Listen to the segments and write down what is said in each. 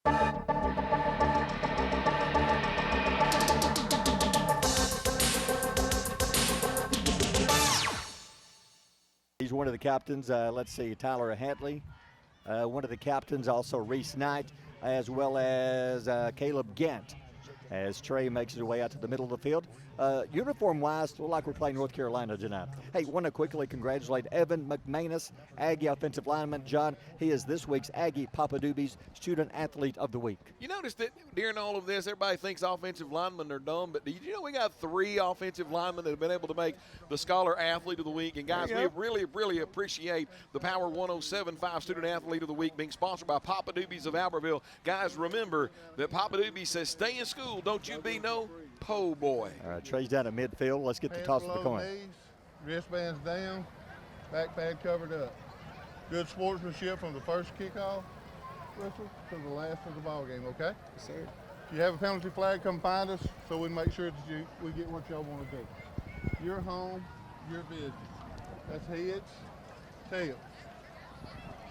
He's one of the captains. Let's see, Tyler Hantley. One of the captains, also Reese Knight, as well as Caleb Gant, as Trey makes his way out to the middle of the field. Uniform-wise, look like we're playing North Carolina tonight. Hey, want to quickly congratulate Evan McManus, Aggie offensive lineman. John, he is this week's Aggie Papa Doobie's Student Athlete of the Week. You notice that during all of this, everybody thinks offensive linemen are dumb, but did you know we got 3 offensive linemen that have been able to make the Scholar Athlete of the Week? And, guys, we really appreciate the Power 107.5 Student Athlete of the Week being sponsored by Papa Doobie's of Albertville. Guys, remember that Papa Doobie says, stay in school, don't you be no po' boy. All right, Trey's down at midfield. Let's get the toss of the coin. Knees, wristbands down, back pad covered up. Good sportsmanship from the first kickoff whistle to the last of the ball game, okay? Yes, sir. If you have a penalty flag, come find us so we make sure that we get what y'all want to do. Your home, your business. That's heads, tails.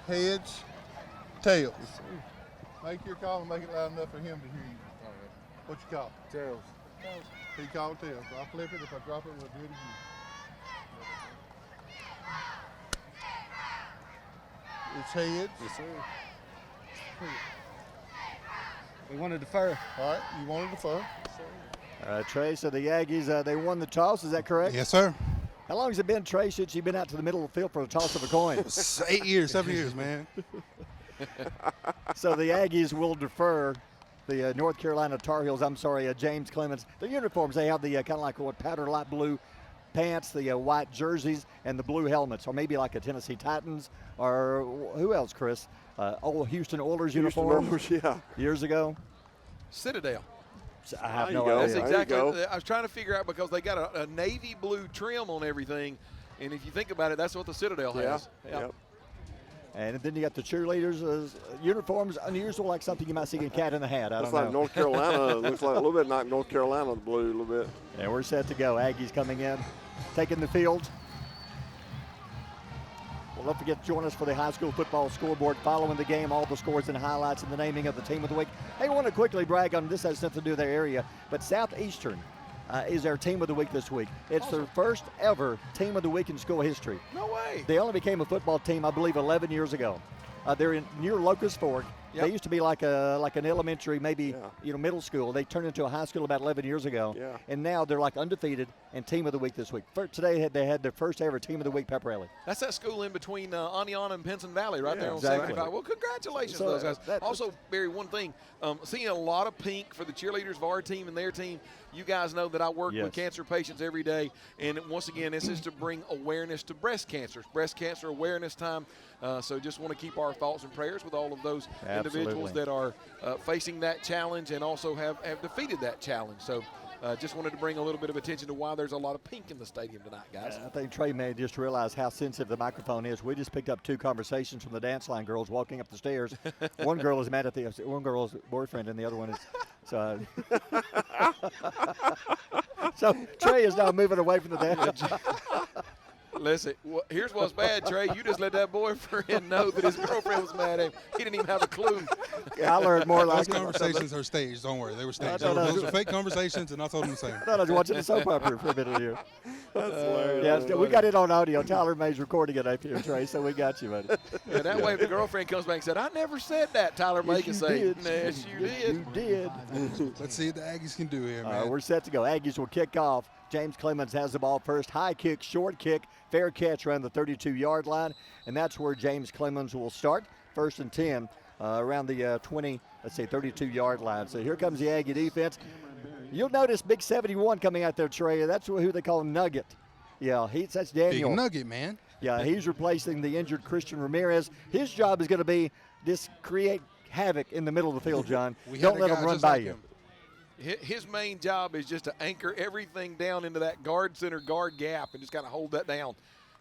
Heads, tails. Yes, sir. Make your call and make it loud enough for him to hear you. All right. What you call? Tails. He called tails. So I'll flip it. If I drop it, we'll do it again. It's heads. Yes, sir. Heads. We wanted to defer. All right, you wanted the fur. Trey, so the Aggies, they won the toss. Is that correct? Yes, sir. How long has it been, Trey, since you've been out to the middle of the field for the toss of a coin? 8 years, 7 years, man. So the Aggies will defer the North Carolina Tar Heels, James Clements. The uniforms, they have the kind of like what powder light blue pants, the white jerseys, and the blue helmets, or maybe like a Tennessee Titans, or who else, Chris? Old Houston Oilers uniform years ago. Citadel. I have no That's idea. exactly. I was trying to figure out because they got a navy blue trim on everything, and if you think about it, that's what the Citadel has. Yep. And then you got the cheerleaders' uniforms, unusual, like something you might see in Cat in the Hat. I don't know. Like North Carolina. Looks like a little bit like North Carolina, the blue, a little bit. Yeah, we're set to go. Aggies coming in, taking the field. Well, don't forget to join us for the high school football scoreboard following the game, all the scores and highlights and the naming of the team of the week. Hey, I want to quickly brag on this. Has nothing to do with their area, but Southeastern is our team of the week this week. It's their first ever team of the week in school history. No way. They only became a football team, I believe, 11 years ago. They're near Locust Fork. Yep. They used to be like an elementary, maybe middle school. They turned into a high school about 11 years ago. Yeah. And now they're like undefeated and team of the week this week. Today they had their first ever team of the week pep rally. That's that school in between Aniana and Pinson Valley right there on exactly. 75. Well, congratulations to those guys. Also, Barry, one thing, seeing a lot of pink for the cheerleaders of our team and their team. You guys know that I work with cancer patients every day, and once again, this is to bring awareness to breast cancer. Breast cancer awareness time. So just want to keep our thoughts and prayers with all of those individuals that are facing that challenge and also have defeated that challenge. So just wanted to bring a little bit of attention to why there's a lot of pink in the stadium tonight, guys. I think Trey may just realize how sensitive the microphone is. We just picked up 2 conversations from the dance line girls walking up the stairs. One girl is mad at one girl's boyfriend, and the other one is. So, so Trey is now moving away from the dance. Listen, here's what's bad, Trey. You just let that boyfriend know that his girlfriend was mad at him. He didn't even have a clue. Yeah, I learned more like those conversations are staged. Don't worry, they were staged. Those are fake conversations, and I told them the same. I thought I was watching a soap opera for a minute here. That's hilarious. Yeah, we got it on audio. Tyler May's recording it up here, Trey, so we got you, buddy. Yeah, that way if the girlfriend comes back and said, I never said that, Tyler May can say, yes, you did. You did. Let's see what the Aggies can do here, man. We're set to go. Aggies will kick off. James Clements has the ball first. High kick, short kick, fair catch around the 32-yard line, and that's where James Clements will start. 1st and 10 around the 32-yard line. So here comes the Aggie defense. You'll notice Big 71 coming out there, Trey. That's who they call Nugget. Yeah, that's Daniel. Big Nugget, man. Yeah, he's replacing the injured Christian Ramirez. His job is going to be just create havoc in the middle of the field, John. Don't let him run by you. His main job is just to anchor everything down into that guard center guard gap and just kind of hold that down.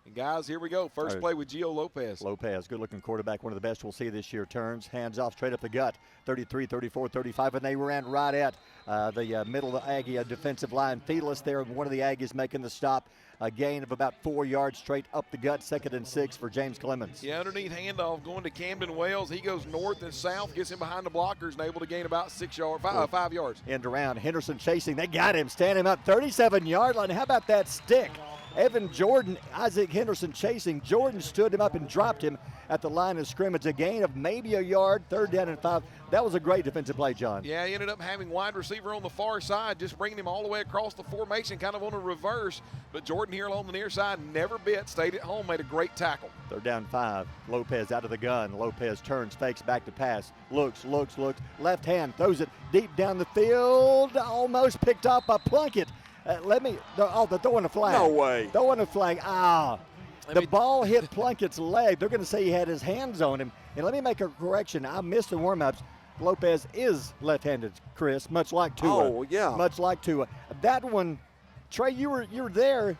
And guys, here we go. First play with Gio Lopez. Lopez, good-looking quarterback, one of the best we'll see this year. Turns, hands off straight up the gut, 33, 34, 35, and they ran right at the middle of the Aggie defensive line. Feeless there, one of the Aggies making the stop. A gain of about 4 yards straight up the gut, 2nd and 6 for James Clements. Yeah, underneath handoff going to Camden Wells. He goes north and south, gets him behind the blockers and able to gain about 5 yards. End around, Henderson chasing. They got him, standing up 37-yard line. How about that stick? Evan Jordan, Isaac Henderson chasing. Jordan stood him up and dropped him at the line of scrimmage. A gain of maybe a yard, 3rd down and 5. That was a great defensive play, John. Yeah, he ended up having wide receiver on the far side, just bringing him all the way across the formation, kind of on a reverse. But Jordan here along the near side never bit, stayed at home, made a great tackle. 3rd down 5. Lopez out of the gun. Lopez turns, fakes back to pass. Looks. Left hand, throws it deep down the field. Almost picked off by Plunkett. They're throwing a flag. No way. Throwing a flag. The ball hit Plunkett's leg. They're going to say he had his hands on him. And let me make a correction. I missed the warm-ups. Lopez is left-handed, Chris, much like Tua. Oh, yeah. Much like Tua. That one, Trey, you were there.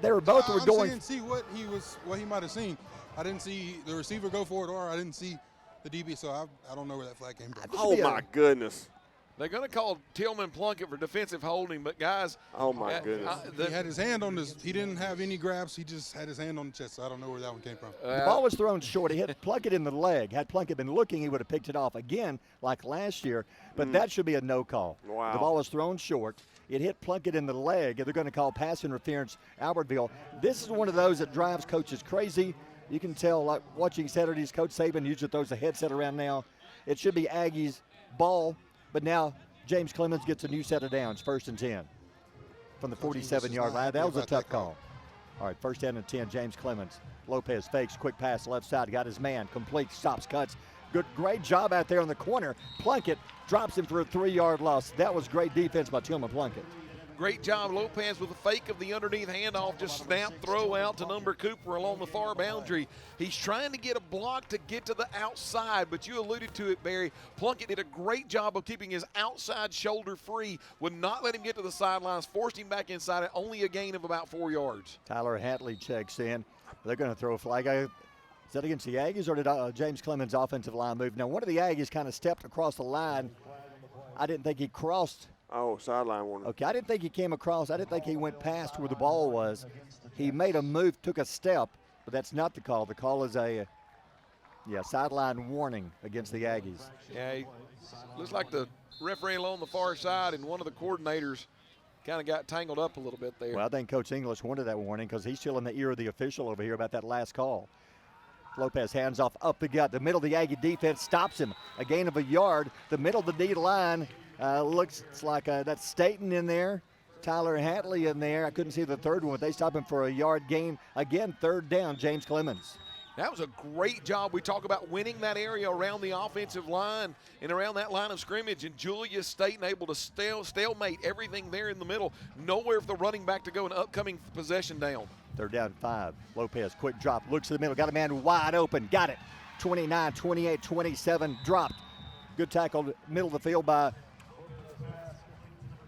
They were both were going. I didn't see what he might have seen. I didn't see the receiver go for it, or I didn't see the DB, so I don't know where that flag came from. Oh, my goodness. They're going to call Tillman Plunkett for defensive holding, but guys. Oh, my goodness. He had his hand on he didn't have any grabs. He just had his hand on the chest, so I don't know where that one came from. The ball was thrown short. He hit Plunkett in the leg. Had Plunkett been looking, he would have picked it off again like last year, but that should be a no call. Wow. The ball was thrown short. It hit Plunkett in the leg, and they're going to call pass interference Albertville. This is one of those that drives coaches crazy. You can tell, like watching Saturdays, Coach Saban usually throws a headset around now. It should be Aggies ball, but now James Clements gets a new set of downs, 1st and 10 from the 47-yard line. That was a tough call. All right, 1st down and 10, James Clements. Lopez fakes, quick pass left side, got his man, complete, stops, cuts. Great job out there in the corner. Plunkett drops him for a 3-yard loss. That was great defense by Tillman Plunkett. Great job, Lopez, with a fake of the underneath handoff, just snap, throw out to number Cooper along the far boundary. He's trying to get a block to get to the outside, but you alluded to it, Barry. Plunkett did a great job of keeping his outside shoulder free, would not let him get to the sidelines, forced him back inside it, only a gain of about 4 yards. Tyler Hatley checks in. They're going to throw a flag. Is that against the Aggies, or did James Clemens' offensive line move? Now, one of the Aggies kind of stepped across the line. I didn't think he crossed. Oh, sideline warning. Okay, I didn't think he came across. I didn't think he went past where the ball was. He made a move, took a step, but that's not the call. The call is a sideline warning against the Aggies. Yeah, looks like the referee along the far side and one of the coordinators kind of got tangled up a little bit there. Well, I think Coach English wanted that warning because he's still in the ear of the official over here about that last call. Lopez hands off up the gut. The middle of the Aggie defense stops him. A gain of a yard. The middle of the D line. Looks like that's Staten in there, Tyler Hatley in there. I couldn't see the third one, but they stop him for a yard gain. Again, 3rd down, James Clements. That was a great job. We talk about winning that area around the offensive line and around that line of scrimmage, and Julius Staten able to stalemate everything there in the middle. Nowhere for the running back to go an upcoming possession down. 3rd down 5. Lopez, quick drop, looks to the middle, got a man wide open, got it. 29, 28, 27, dropped. Good tackle, middle of the field by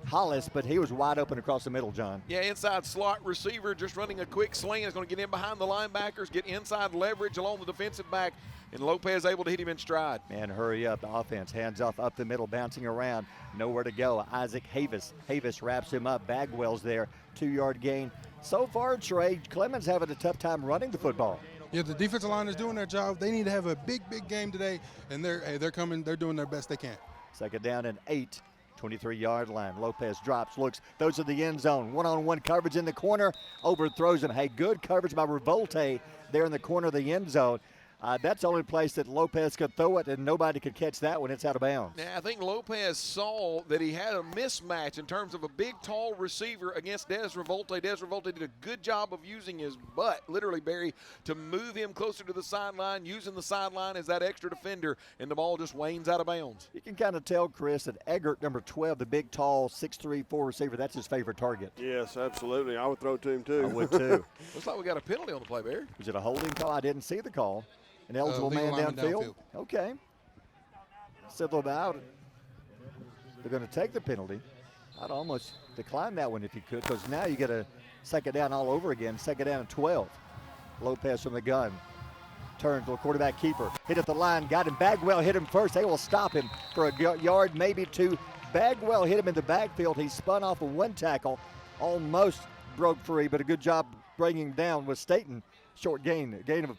Hollis, but he was wide open across the middle, John. Yeah, inside slot receiver, just running a quick slant. Is going to get in behind the linebackers, get inside leverage along the defensive back, and Lopez able to hit him in stride. Man, hurry up. The offense hands off up the middle, bouncing around. Nowhere to go. Isaac Havis wraps him up. Bagwell's there. 2-yard gain. So far, Trey, Clemens having a tough time running the football. Yeah, the defensive line is doing their job. They need to have a big game today, and they're coming. They're doing their best they can. 2nd down and 8. 23-yard line. Lopez drops, looks, those are the end zone. One-on-one coverage in the corner, overthrows him. Hey, good coverage by Revolte there in the corner of the end zone. That's the only place that Lopez could throw it, and nobody could catch that when it's out of bounds. Now, I think Lopez saw that he had a mismatch in terms of a big, tall receiver against Des Revolte. Des Revolte did a good job of using his butt, literally, Barry, to move him closer to the sideline, using the sideline as that extra defender, and the ball just wanes out of bounds. You can kind of tell, Chris, that Eggert, number 12, the big, tall, 6'3", 4 receiver, that's his favorite target. Yes, absolutely. I would throw to him, too. I would, too. Looks like we got a penalty on the play, Barry. Was it a holding call? I didn't see the call. An eligible man downfield? Okay. Civil about it. They're going to take the penalty. I'd almost decline that one if you could, because now you get a Second down all over again. Second down and 12. Lopez from the gun. Turns to a quarterback keeper. Hit at the line. Got him. Bagwell hit him first. They will stop him for a yard, maybe two. Bagwell hit him in the backfield. He spun off of one tackle. Almost broke free, but a good job bringing him down with Staten. Short gain of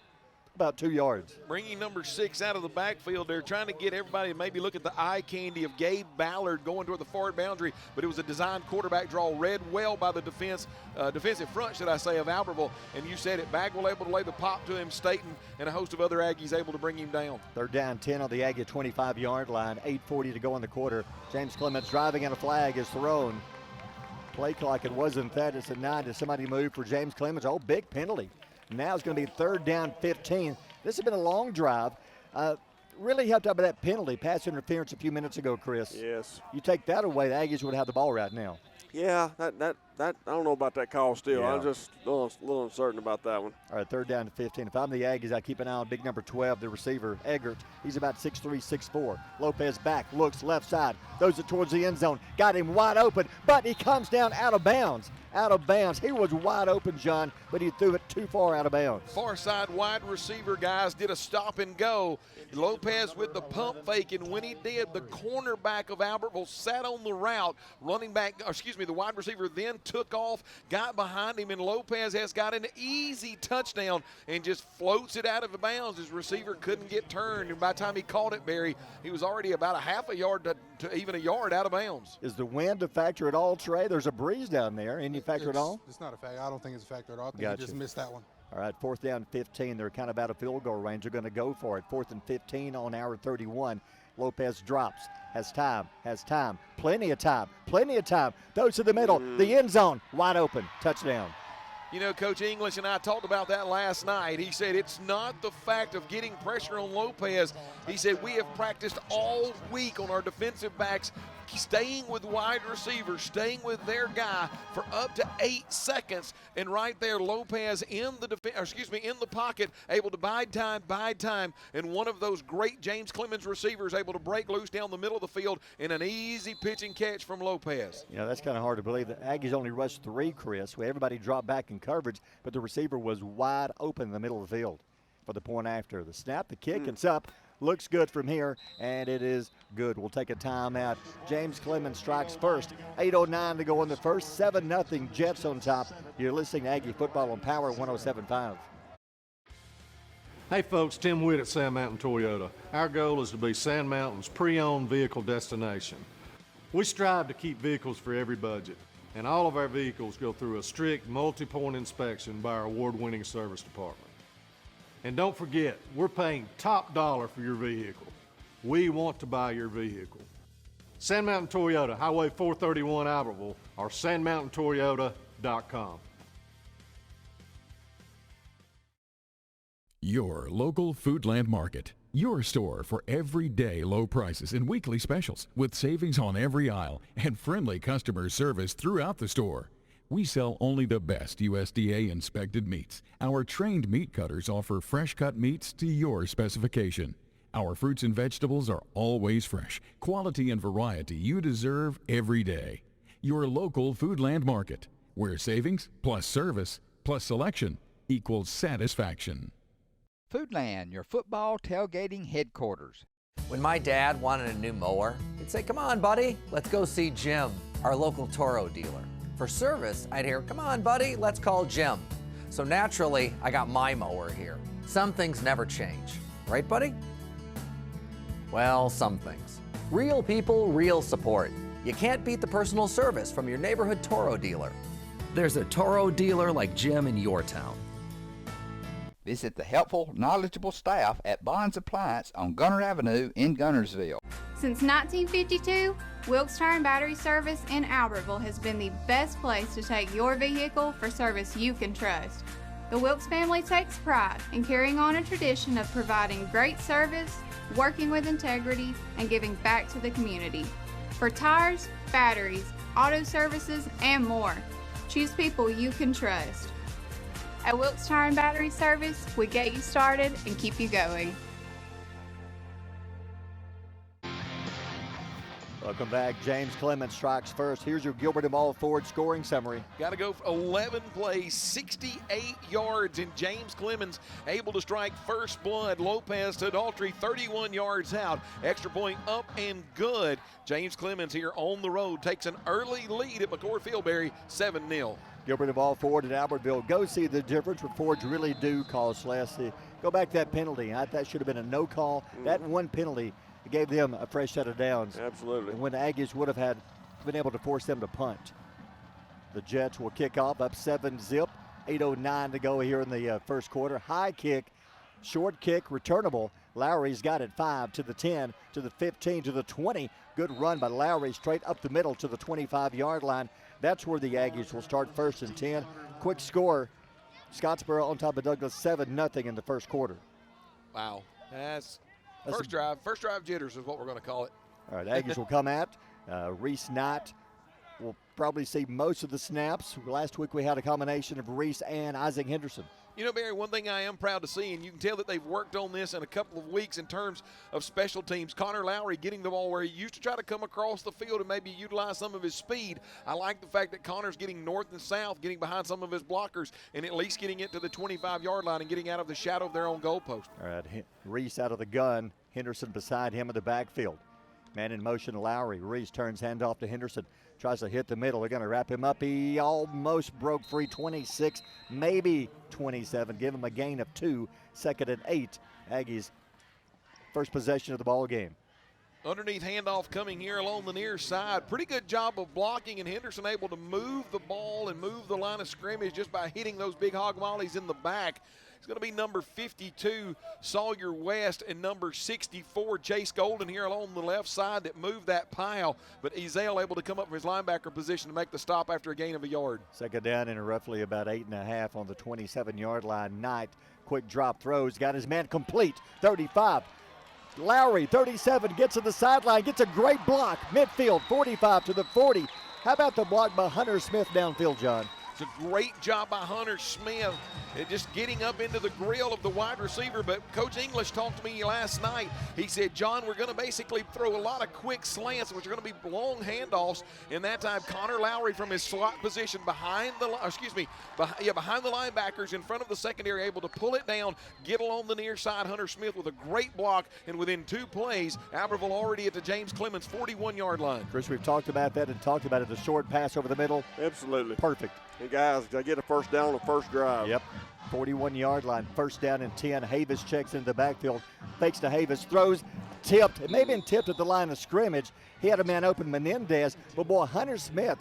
about 2 yards. Bringing number 6 out of the backfield. They're trying to get everybody to maybe look at the eye candy of Gabe Ballard going toward the forward boundary, but it was a designed quarterback draw, read well by the defensive front, should I say, of Albertville. And you said it, Bagwell able to lay the pop to him, Staten, and a host of other Aggies able to bring him down. Third down 10 on the Aggie 25-yard line, 8:40 to go in the quarter. James Clements driving and a flag is thrown. Play clock, it wasn't that. It's a 9. Did somebody move for James Clements? Oh, big penalty. Now it's going to be third down 15. This has been a long drive. Really helped out by that penalty, pass interference a few minutes ago, Chris. Yes. You take that away, the Aggies would have the ball right now. Yeah, that I don't know about that call still. Yeah. I'm just a little uncertain about that one. All right, third down to 15. If I'm the Aggies, I keep an eye on big number 12, the receiver, Eggert. He's about 6'3", 6'4". Lopez back, looks left side, throws it towards the end zone. Got him wide open, but he comes down out of bounds. Out of bounds. He was wide open, John, but he threw it too far out of bounds. Far side wide receiver, guys, did a stop and go. Lopez with the pump fake, and when he did, the cornerback of Albertville sat on the route. The wide receiver then took off, got behind him, and Lopez has got an easy touchdown and just floats it out of bounds. His receiver couldn't get turned, and by the time he caught it, Barry, he was already about a half a yard to even a yard out of bounds. Is the wind a factor at all, Trey? There's a breeze down there. Any factor at all? It's not a factor. I don't think it's a factor at all. I think Gotcha. he just missed that one. All right, fourth down 15. They're kind of out of field goal range. They're going to go for it. Fourth and 15 on hour 31. Lopez drops, has time, plenty of time. Throws to the middle, the end zone, wide open, touchdown. You know, Coach English and I talked about that last night. He said it's not the fact of getting pressure on Lopez. He said we have practiced all week on our defensive backs, staying with wide receivers, staying with their guy for up to 8 seconds. And right there, Lopez in the pocket, able to bide time. And one of those great James Clements receivers able to break loose down the middle of the field in an easy pitch and catch from Lopez. You know, that's kind of hard to believe. The Aggies only rushed 3, Chris, where everybody dropped back in coverage, but the receiver was wide open in the middle of the field for the point after. The snap, the kick, it's up. Looks good from here, and it is good. We'll take a timeout. James Clemens strikes first. 8:09 to go in the first. 7-0 Jets on top. You're listening to Aggie Football on Power 107.5. Hey folks, Tim Witt at Sand Mountain Toyota. Our goal is to be Sand Mountain's pre-owned vehicle destination. We strive to keep vehicles for every budget, and all of our vehicles go through a strict multi-point inspection by our award-winning service department. And don't forget, we're paying top dollar for your vehicle. We want to buy your vehicle. Sand Mountain Toyota, Highway 431 Albertville, or sandmountaintoyota.com. Your local Foodland Market. Your store for everyday low prices and weekly specials with savings on every aisle and friendly customer service throughout the store. We sell only the best USDA inspected meats. Our trained meat cutters offer fresh cut meats to your specification. Our fruits and vegetables are always fresh, quality and variety you deserve every day. Your local Foodland Market, where savings plus service plus selection equals satisfaction. Foodland, your football tailgating headquarters. When my dad wanted a new mower, he'd say, "Come on, buddy, let's go see Jim, our local Toro dealer." For service, I'd hear, "Come on, buddy, let's call Jim." So naturally, I got my mower here. Some things never change. Right, buddy? Well, some things. Real people, real support. You can't beat the personal service from your neighborhood Toro dealer. There's a Toro dealer like Jim in your town. Visit the helpful, knowledgeable staff at Bond's Appliance on Gunner Avenue in Gunnersville. Since 1952, Wilkes Tire and Battery Service in Albertville has been the best place to take your vehicle for service you can trust. The Wilkes family takes pride in carrying on a tradition of providing great service, working with integrity, and giving back to the community. For tires, batteries, auto services, and more, choose people you can trust. At Wilkes Tire and Battery Service, we get you started and keep you going. Welcome back. James Clements strikes first. Here's your Gilbert and Ball Ford scoring summary. Got to go for 11 plays, 68 yards, and James Clements able to strike first blood. Lopez to Daltrey, 31 yards out. Extra point up and good. James Clements here on the road takes an early lead at McCord Fieldberry, 7-0. Gilbert and Ball Ford at Albertville. Go see the difference where Fords really do cost less. Go back to that penalty. That should have been a no call. That one penalty gave them a fresh set of downs. Absolutely. And when the Aggies would have been able to force them to punt. The Jets will kick off up 7-0. 8:09 to go here in the first quarter. High kick, short kick, returnable. Lowry's got it 5 to the 10 to the 15 to the 20. Good run by Lowry straight up the middle to the 25-yard line. That's where the Aggies will start first and 10. Quick score. Scottsboro on top of Douglas 7-0 in the first quarter. Wow. That's first drive jitters is what we're going to call it. All right, Aggies will come out. Reese Knight will probably see most of the snaps. Last week we had a combination of Reese and Isaac Henderson. You know, Barry, one thing I am proud to see, and you can tell that they've worked on this in a couple of weeks in terms of special teams. Connor Lowry getting the ball where he used to try to come across the field and maybe utilize some of his speed. I like the fact that Connor's getting north and south, getting behind some of his blockers, and at least getting it to the 25-yard line and getting out of the shadow of their own goalpost. All right, Reese out of the gun. Henderson beside him in the backfield. Man in motion, Lowry. Reese turns handoff to Henderson. Tries to hit the middle. They're going to wrap him up. He almost broke free. 26, maybe 27. Give him a gain of 2. Second and 8. Aggies first possession of the ball game. Underneath handoff coming here along the near side. Pretty good job of blocking, and Henderson able to move the ball and move the line of scrimmage just by hitting those big hog mollies in the back. It's going to be number 52, Sawyer West, and number 64, Chase Golden here along the left side that moved that pile. But Ezell able to come up from his linebacker position to make the stop after a gain of a yard. Second down and roughly about 8.5 on the 27-yard line. Knight, quick drop throws, got his man complete, 35. Lowry, 37, gets to the sideline, gets a great block. Midfield, 45 to the 40. How about the block by Hunter Smith downfield, John? It's a great job by Hunter Smith at just getting up into the grill of the wide receiver. But Coach English talked to me last night. He said, John, we're going to basically throw a lot of quick slants, which are going to be long handoffs. And that time, Connor Lowry from his slot position behind the linebackers in front of the secondary, able to pull it down, get along the near side. Hunter Smith with a great block, and within 2 plays, Albertville already at the James Clements 41-yard line. Chris, we've talked about that and talked about it. The short pass over the middle. Absolutely. Perfect. And guys, they get a first down on the first drive. Yep. 41-yard line, first down and 10. Havis checks into the backfield, fakes to Havis, throws, tipped. It may have been tipped at the line of scrimmage. He had a man open, Menendez, but boy, Hunter Smith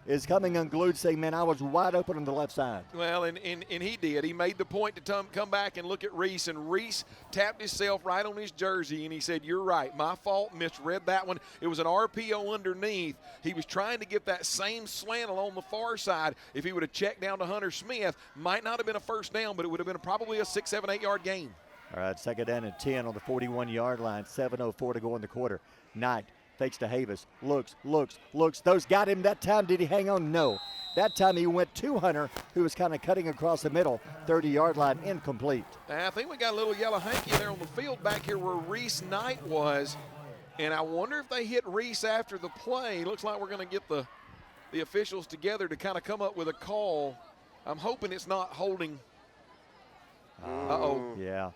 is coming unglued, saying, man, I was wide open on the left side. Well, and he did. He made the point to come back and look at Reese, and Reese tapped himself right on his jersey, and he said, you're right, my fault, misread that one. It was an RPO underneath. He was trying to get that same slant along the far side. If he would have checked down to Hunter Smith, might not have been a first down, but it would have been probably a 6, 7, 8 yard gain. All right, second down and 10 on the 41-yard line, 7:04 to go in the quarter. Knight fakes to Havis, looks. Those got him that time. Did he hang on? No. That time he went to Hunter, who was kind of cutting across the middle, 30-yard line, incomplete. I think we got a little yellow hanky there on the field back here where Reese Knight was, and I wonder if they hit Reese after the play. Looks like we're going to get the officials together to kind of come up with a call. I'm hoping it's not holding. Uh-oh. Yeah.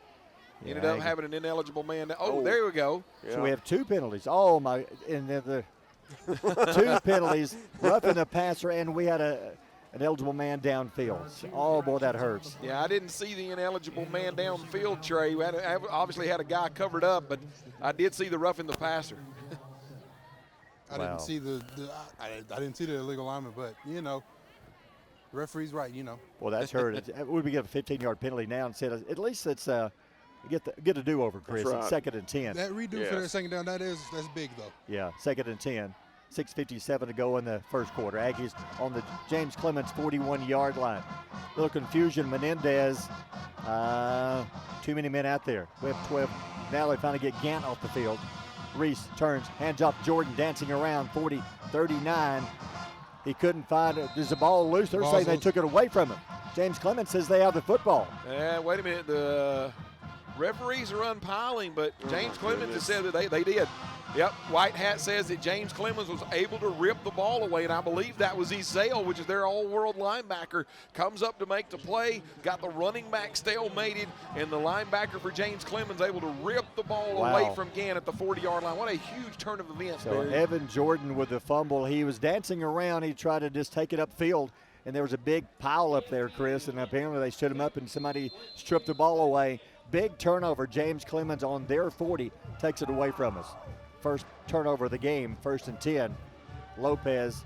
Ended up having an ineligible man. Oh, there we go. Yeah. So we have 2 penalties. Oh, my. And the 2 penalties, roughing the passer, and we had an eligible man downfield. Oh, boy, that hurts. Yeah, I didn't see the ineligible man downfield, Trey. We obviously had a guy covered up, but I did see the roughing the passer. I didn't see I didn't see the illegal lineman, but, you know, the referee's right, you know. Well, that's hurt. We get a 15-yard penalty now and said at least it's get a do-over, Chris. Right. It's second and 10. That redo for that second down, that's big, though. Yeah, second and 10. 6:57 to go in the first quarter. Aggies on the James Clements 41-yard line. Little confusion. Menendez, too many men out there. We have 12. Now they finally get Gant off the field. Reese turns, hands off Jordan, dancing around, 40, 39. He couldn't find it. There's a ball loose. They're saying they took it away from him. James Clements says they have the football. Wait a minute. referees are unpiling, but James Clements has said that they did. Yep, White Hat says that James Clements was able to rip the ball away, and I believe that was Ezell, which is their all-world linebacker, comes up to make the play, got the running back stalemated, and the linebacker for James Clements able to rip the ball away from Gann at the 40-yard line. What a huge turn of events. So Evan Jordan with the fumble. He was dancing around. He tried to just take it upfield, and there was a big pile up there, Chris, and apparently they stood him up and somebody stripped the ball away. Big turnover. James Clements on their 40 takes it away from us. First turnover of the game, 1st and 10. Lopez,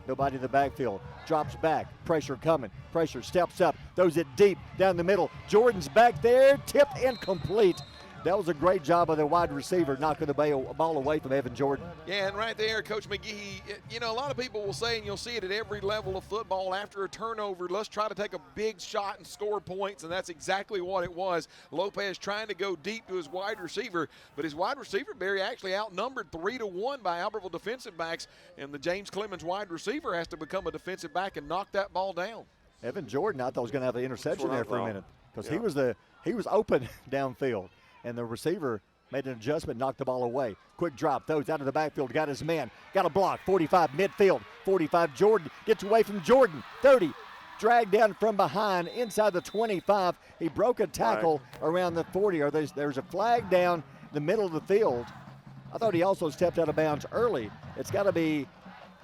nobody in the backfield, drops back, pressure coming, pressure steps up, throws it deep down the middle. Jordan's back there, tipped incomplete. That was a great job of the wide receiver knocking the ball away from Evan Jordan. Yeah, and right there, Coach McGee, you know, a lot of people will say, and you'll see it at every level of football, after a turnover, let's try to take a big shot and score points, and that's exactly what it was. Lopez trying to go deep to his wide receiver, but his wide receiver, Barry, actually outnumbered 3-1 by Albertville defensive backs, and the James Clements wide receiver has to become a defensive back and knock that ball down. Evan Jordan, I thought was going to have an interception there for a minute because he was open downfield. And the receiver made an adjustment, knocked the ball away. Quick drop, throws out of the backfield, got his man, got a block, 45 midfield, 45 Jordan, gets away from Jordan, 30, dragged down from behind, inside the 25. He broke a tackle around the 40, or there's a flag down the middle of the field. I thought he also stepped out of bounds early. It's got to be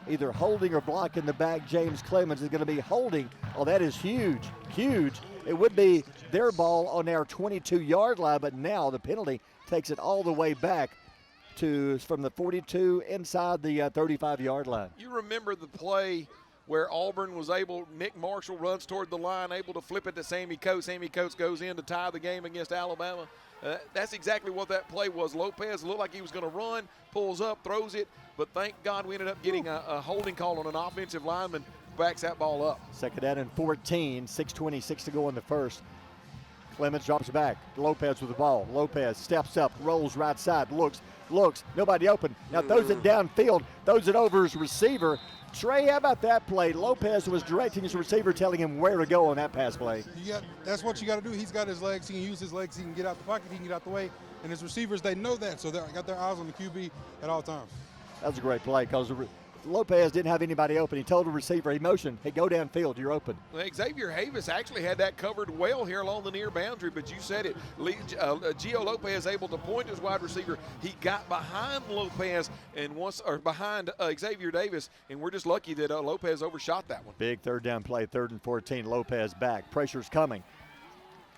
either holding or blocking the back. James Clements is going to be holding. Oh, that is huge, huge. It would be their ball on our 22-yard line, but now the penalty takes it all the way back from the 42 inside the 35-yard line. You remember the play where Auburn was Nick Marshall runs toward the line, able to flip it to Sammy Coates. Sammy Coates goes in to tie the game against Alabama. That's exactly what that play was. Lopez looked like he was going to run, pulls up, throws it, but thank God we ended up getting a holding call on an offensive lineman, backs that ball up. Second down and 14, 6:26 to go in the first. Clements drops back. Lopez with the ball. Lopez steps up, rolls right side, looks, nobody open. Now throws it downfield, throws it over his receiver. Trey, how about that play? Lopez was directing his receiver, telling him where to go on that pass play. That's what you got to do. He's got his legs. He can use his legs. He can get out the pocket. He can get out the way. And his receivers, they know that, so they got their eyes on the QB at all times. That was a great play because Lopez didn't have anybody open. He told the receiver, he motioned, hey, go downfield, you're open. Well, Xavier Havis actually had that covered well here along the near boundary, but you said it. Gio Lopez able to point his wide receiver. He got behind Lopez behind Xavier Davis, and we're just lucky that Lopez overshot that one. Big third down play, 3rd and 14. Lopez back, pressure's coming.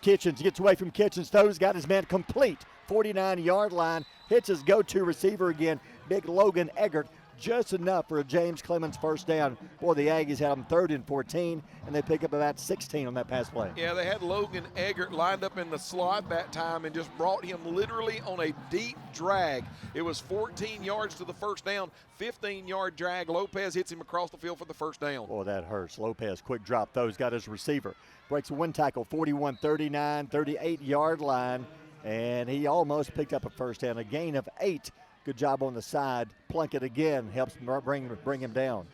Kitchens gets away from Kitchens, throws, got his man complete. 49-yard line, hits his go-to receiver again, big Logan Eggert. Just enough for a James Clements first down. Boy, the Aggies had them 3rd and 14, and they pick up about 16 on that pass play. Yeah, they had Logan Eggert lined up in the slot that time and just brought him literally on a deep drag. It was 14 yards to the first down, 15-yard drag. Lopez hits him across the field for the first down. Boy, that hurts. Lopez, quick drop, throws, got his receiver. Breaks one tackle, 41-39, 38-yard line, and he almost picked up a first down, a gain of 8. Good job on the side. Plunkett again helps bring him down.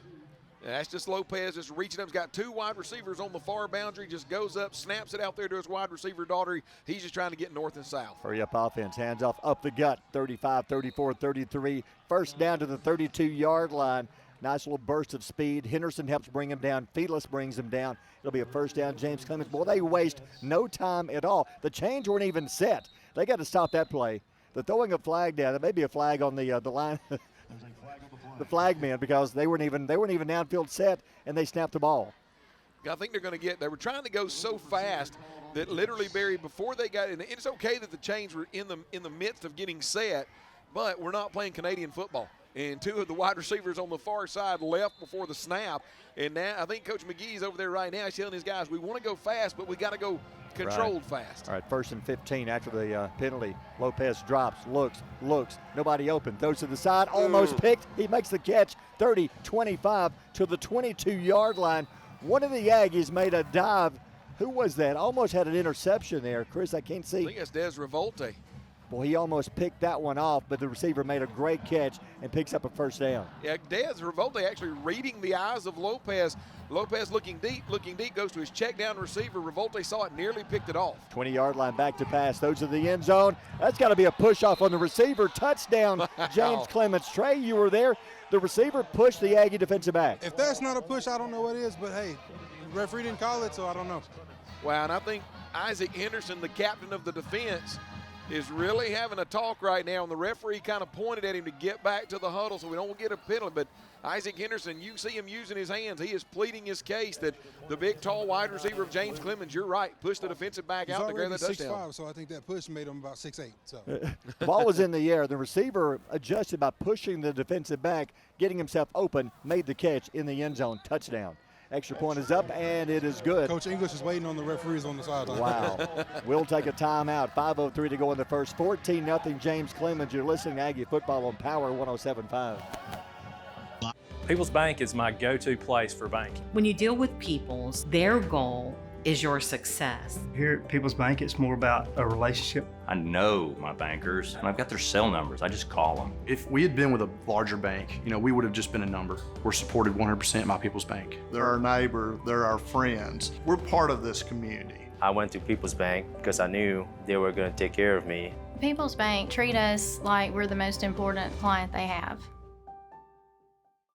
That's just Lopez just reaching up. He's got 2 wide receivers on the far boundary, just goes up, snaps it out there to his wide receiver Daugherty. He's just trying to get north and south. Hurry up offense, hands off up the gut, 35, 34, 33. First down to the 32-yard line. Nice little burst of speed. Henderson helps bring him down. Felix brings him down. It'll be a first down. James Clements. Boy, they waste no time at all. The chains weren't even set. They got to stop that play. They're throwing a flag down. There may be a flag on the line, the flag man, because they weren't even downfield set, and they snapped the ball. I think they were trying to go so fast that literally, Barry, before they got in, it's okay that the chains were in the midst of getting set, but we're not playing Canadian football. And 2 of the wide receivers on the far side left before the snap. And now I think Coach McGee's over there right now. He's telling his guys, we want to go fast, but we got to go controlled fast. All right, 1st and 15 after the penalty. Lopez drops, looks, nobody open, throws to the side, almost picked. He makes the catch, 30, 25 to the 22-yard line. One of the Aggies made a dive. Who was that? Almost had an interception there. Chris, I can't see. I think that's Des Revolte. Boy, he almost picked that one off, but the receiver made a great catch and picks up a first down. Yeah, Dez Revolte actually reading the eyes of Lopez. Lopez looking deep, goes to his check down receiver. Revolte saw it, nearly picked it off. 20-yard line back to pass. Those are the end zone. That's got to be a push off on the receiver. Touchdown, James Clements. Trey, you were there. The receiver pushed the Aggie defensive back. If that's not a push, I don't know what is, but hey, the referee didn't call it, so I don't know. Wow, and I think Isaac Henderson, the captain of the defense, is really having a talk right now, and the referee kind of pointed at him to get back to the huddle so we don't get a penalty. But Isaac Henderson, you see him using his hands. He is pleading his case that the big, tall wide receiver of James Clemens, you're right, pushed the defensive back out to grab that touchdown. 6'5", so I think that push made him about 6'8". So. The ball was in the air. The receiver adjusted by pushing the defensive back, getting himself open, made the catch in the end zone. Touchdown. Extra point is up, and it is good. Coach English is waiting on the referees on the sideline. Wow. We'll take a timeout. 5:03 to go in the first. 14-0 James Clemens. You're listening to Aggie Football on Power 107.5. People's Bank is my go-to place for banking. When you deal with People's, their goal is your success. Here at People's Bank, it's more about a relationship. I know my bankers, and I've got their cell numbers. I just call them. If we had been with a larger bank, we would have just been a number. We're supported 100% by People's Bank. They're our neighbor, they're our friends. We're part of this community. I went to People's Bank because I knew they were going to take care of me. People's Bank treat us like we're the most important client they have.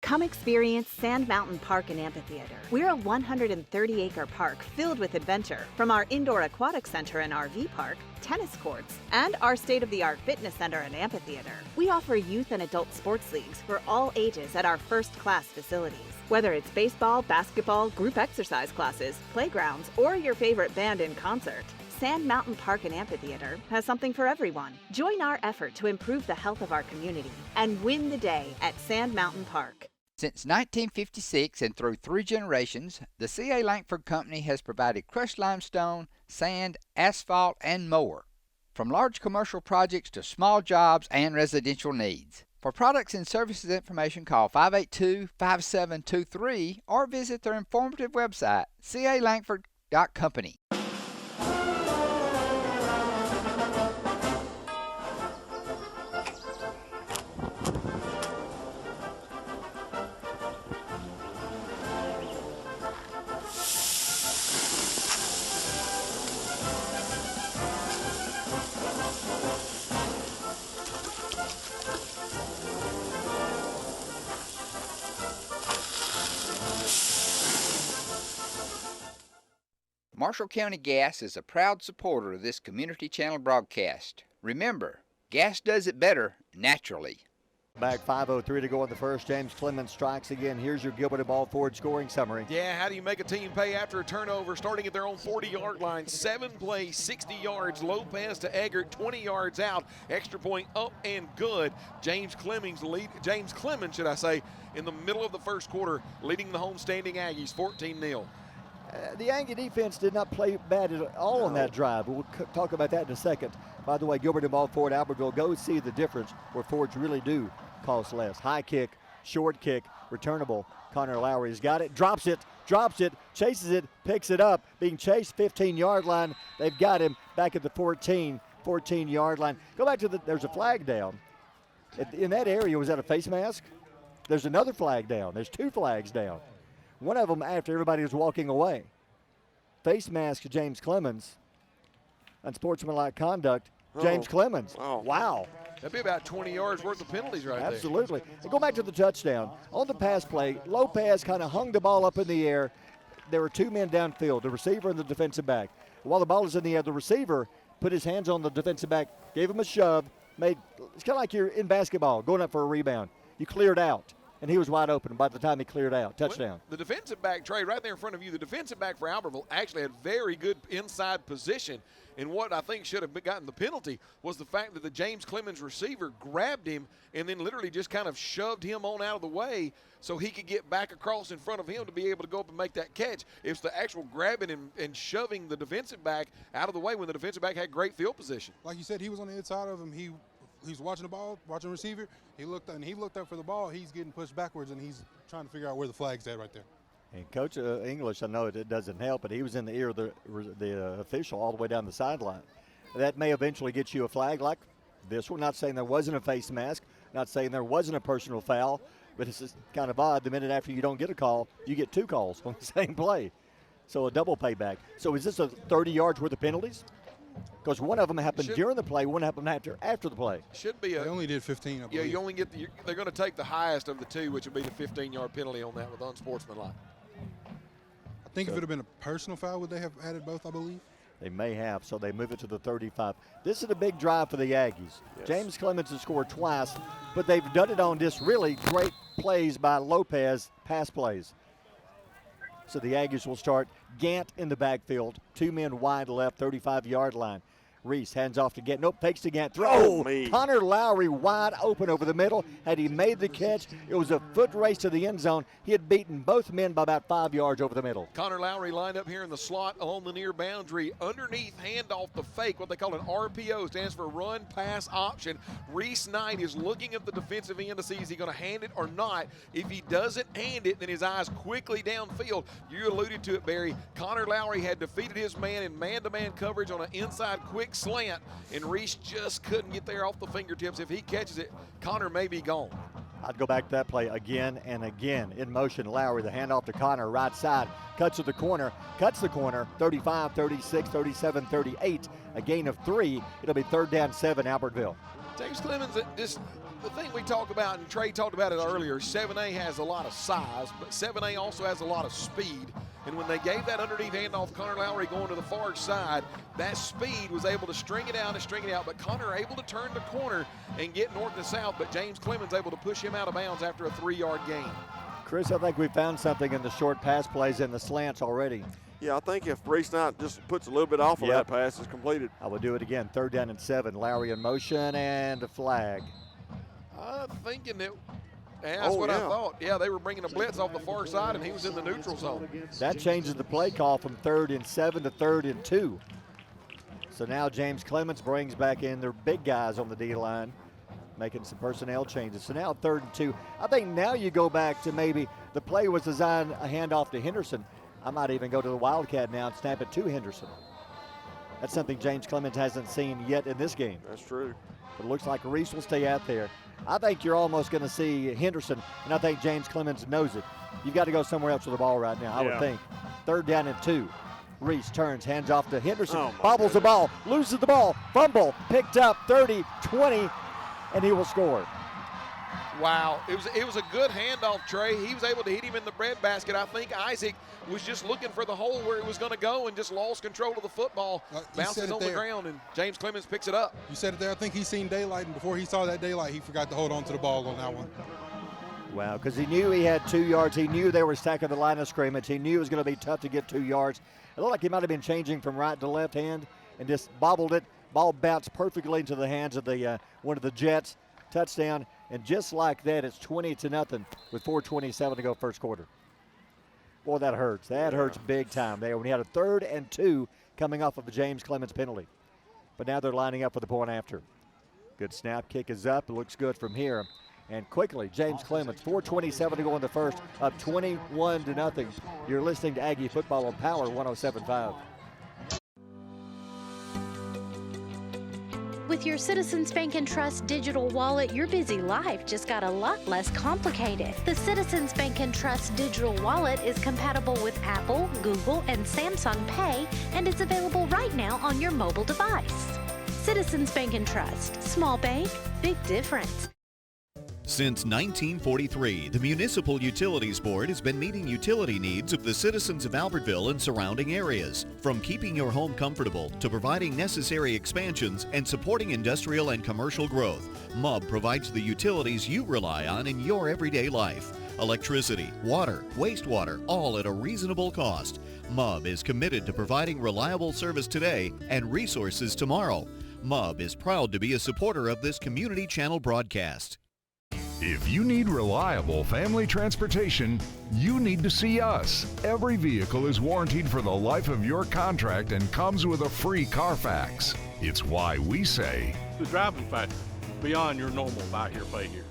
Come experience Sand Mountain Park and Amphitheater. We're a 130-acre park filled with adventure. From our indoor aquatic center and RV park, tennis courts, and our state-of-the-art fitness center and amphitheater. We offer youth and adult sports leagues for all ages at our first-class facilities. Whether it's baseball, basketball, group exercise classes, playgrounds, or your favorite band in concert, Sand Mountain Park and Amphitheater has something for everyone. Join our effort to improve the health of our community and win the day at Sand Mountain Park. Since 1956 and through 3 generations, the C.A. Langford Company has provided crushed limestone, sand, asphalt, and more. From large commercial projects to small jobs and residential needs. For products and services information, call 582-5723 or visit their informative website, calangford.company. Marshall County Gas is a proud supporter of this community channel broadcast. Remember, gas does it better naturally. Back 5:03 to go in the first. James Clemens strikes again. Here's your Gilbert and Ball Ford scoring summary. Yeah, how do you make a team pay after a turnover? Starting at their own 40-yard line, 7 plays, 60 yards. Lopez to Eggert, 20 yards out. Extra point up and good. James Clemens, should I say, in the middle of the first quarter, leading the homestanding Aggies 14-0. The Aggie defense did not play bad at all on that drive. We'll talk about that in a second. By the way, Gilbert and Ball Ford, Albertville, go see the difference where Fords really do cost less. High kick, short kick, returnable. Connor Lowry's got it, drops it, chases it, picks it up. Being chased 15-yard line. They've got him back at the 14-yard line. Go back to there's a flag down. In that area, was that a face mask? There's another flag down. There's 2 flags down. One of them after everybody was walking away. Face mask to James Clemens. Unsportsmanlike conduct, James Clemens. Oh. Wow. That'd be about 20 yards worth of penalties right there. Absolutely. And go back to the touchdown. On the pass play, Lopez kind of hung the ball up in the air. There were 2 men downfield, the receiver and the defensive back. While the ball is in the air, the receiver put his hands on the defensive back, gave him a shove, it's kind of like you're in basketball, going up for a rebound. You cleared out. And he was wide open by the time he cleared out. Touchdown. The defensive back, Trey, right there in front of you, the defensive back for Albertville actually had very good inside position. And what I think should have gotten the penalty was the fact that the James Clemens receiver grabbed him and then literally just kind of shoved him on out of the way so he could get back across in front of him to be able to go up and make that catch. It's the actual grabbing and shoving the defensive back out of the way when the defensive back had great field position. Like you said, he was on the inside of him. He's watching the ball, watching the receiver. He looked up for the ball. He's getting pushed backwards, and he's trying to figure out where the flag's at right there. And Coach English, I know it doesn't help, but he was in the ear of the official all the way down the sideline. That may eventually get you a flag like this one. Not saying there wasn't a face mask, not saying there wasn't a personal foul, but it's just kind of odd. The minute after you don't get a call, you get 2 calls on the same play. So a double payback. So is this a 30 yards worth of penalties? Because one of them happened during the play, one happened after the play. Should be they only did 15, I believe. Yeah, you only get they're going to take the highest of the 2, which would be the 15-yard penalty on that with unsportsmanlike. I think if it had been a personal foul, would they have added both, I believe? They may have, so they move it to the 35. This is a big drive for the Aggies. Yes. James Clements has scored twice, but they've done it on just really great plays by Lopez, pass plays. So the Aggies will start Gant in the backfield, 2 men wide left, 35-yard line. Reese hands off to Gant. Nope, fakes to Gant. Throw. Connor Lowry wide open over the middle. Had he made the catch, it was a foot race to the end zone. He had beaten both men by about 5 yards over the middle. Connor Lowry lined up here in the slot along the near boundary. Underneath handoff, the fake, what they call an RPO, stands for run pass option. Reese Knight is looking at the defensive end to see is he going to hand it or not. If he doesn't hand it, then his eyes quickly downfield. You alluded to it, Barry. Connor Lowry had defeated his man in man-to-man coverage on an inside quick slant, and Reese just couldn't get there off the fingertips. If he catches it, Connor may be gone. I'd go back to that play again and again. In motion, Lowry, the handoff to Connor, right side, cuts the corner, 35, 36, 37, 38, a gain of 3. It'll be 3rd down 7, Albertville. James Clements, the thing we talk about, and Trey talked about it earlier, 7A has a lot of size, but 7A also has a lot of speed. And when they gave that underneath handoff, Connor Lowry going to the far side, that speed was able to string it out, but Connor able to turn the corner and get north and south, but James Clements able to push him out of bounds after a 3-yard gain. Chris, I think we found something in the short pass plays and the slants already. Yeah, I think if Reese Knight just puts a little bit off of that pass, it's completed. I will do it again. 3rd down and 7. Lowry in motion and a flag. I'm thinking that. Yeah, that's what I thought. Yeah, they were bringing a blitz off the far side, and he was in the neutral zone. That changes the play call from 3rd and 7 to 3rd and 2. So now James Clements brings back in their big guys on the D-line, making some personnel changes. So now 3rd and 2. I think now you go back to maybe the play was designed a handoff to Henderson. I might even go to the Wildcat now and snap it to Henderson. That's something James Clements hasn't seen yet in this game. That's true. But it looks like Reese will stay out there. I think you're almost going to see Henderson, and I think James Clements knows it. You've got to go somewhere else with the ball right now, I would think. 3rd down and 2. Reese turns, hands off to Henderson, bobbles the ball, loses the ball, fumble, picked up 30, 20, and he will score. Wow, it was a good handoff, Trey. He was able to hit him in the breadbasket. I think Isaac was just looking for the hole where it was going to go and just lost control of the football. Bounces on the ground, and James Clements picks it up. You said it there. I think he's seen daylight, and before he saw that daylight, he forgot to hold on to the ball on that one. Wow, because he knew he had 2 yards. He knew they were stacking the line of scrimmage. He knew it was going to be tough to get 2 yards. It looked like he might have been changing from right to left hand and just bobbled it. Ball bounced perfectly into the hands of the one of the Jets. Touchdown, and just like that, it's 20-0 with 4:27 to go first quarter. Boy, that hurts. That hurts big time there when he had a 3rd and 2 coming off of the James Clements penalty. But now they're lining up for the point after. Good snap, kick is up. It looks good from here. And quickly, James Clements, 4:27 to go in the first, up 21-0. You're listening to Aggie Football on Power 107.5. With your Citizens Bank and Trust digital wallet, your busy life just got a lot less complicated. The Citizens Bank and Trust digital wallet is compatible with Apple, Google, and Samsung Pay, and is available right now on your mobile device. Citizens Bank and Trust. Small bank, big difference. Since 1943, the Municipal Utilities Board has been meeting utility needs of the citizens of Albertville and surrounding areas. From keeping your home comfortable to providing necessary expansions and supporting industrial and commercial growth, MUB provides the utilities you rely on in your everyday life. Electricity, water, wastewater, all at a reasonable cost. MUB is committed to providing reliable service today and resources tomorrow. MUB is proud to be a supporter of this community channel broadcast. If you need reliable family transportation, you need to see us. Every vehicle is warranted for the life of your contract and comes with a free Carfax. It's why we say, the driving factor, beyond your normal buy here, pay here.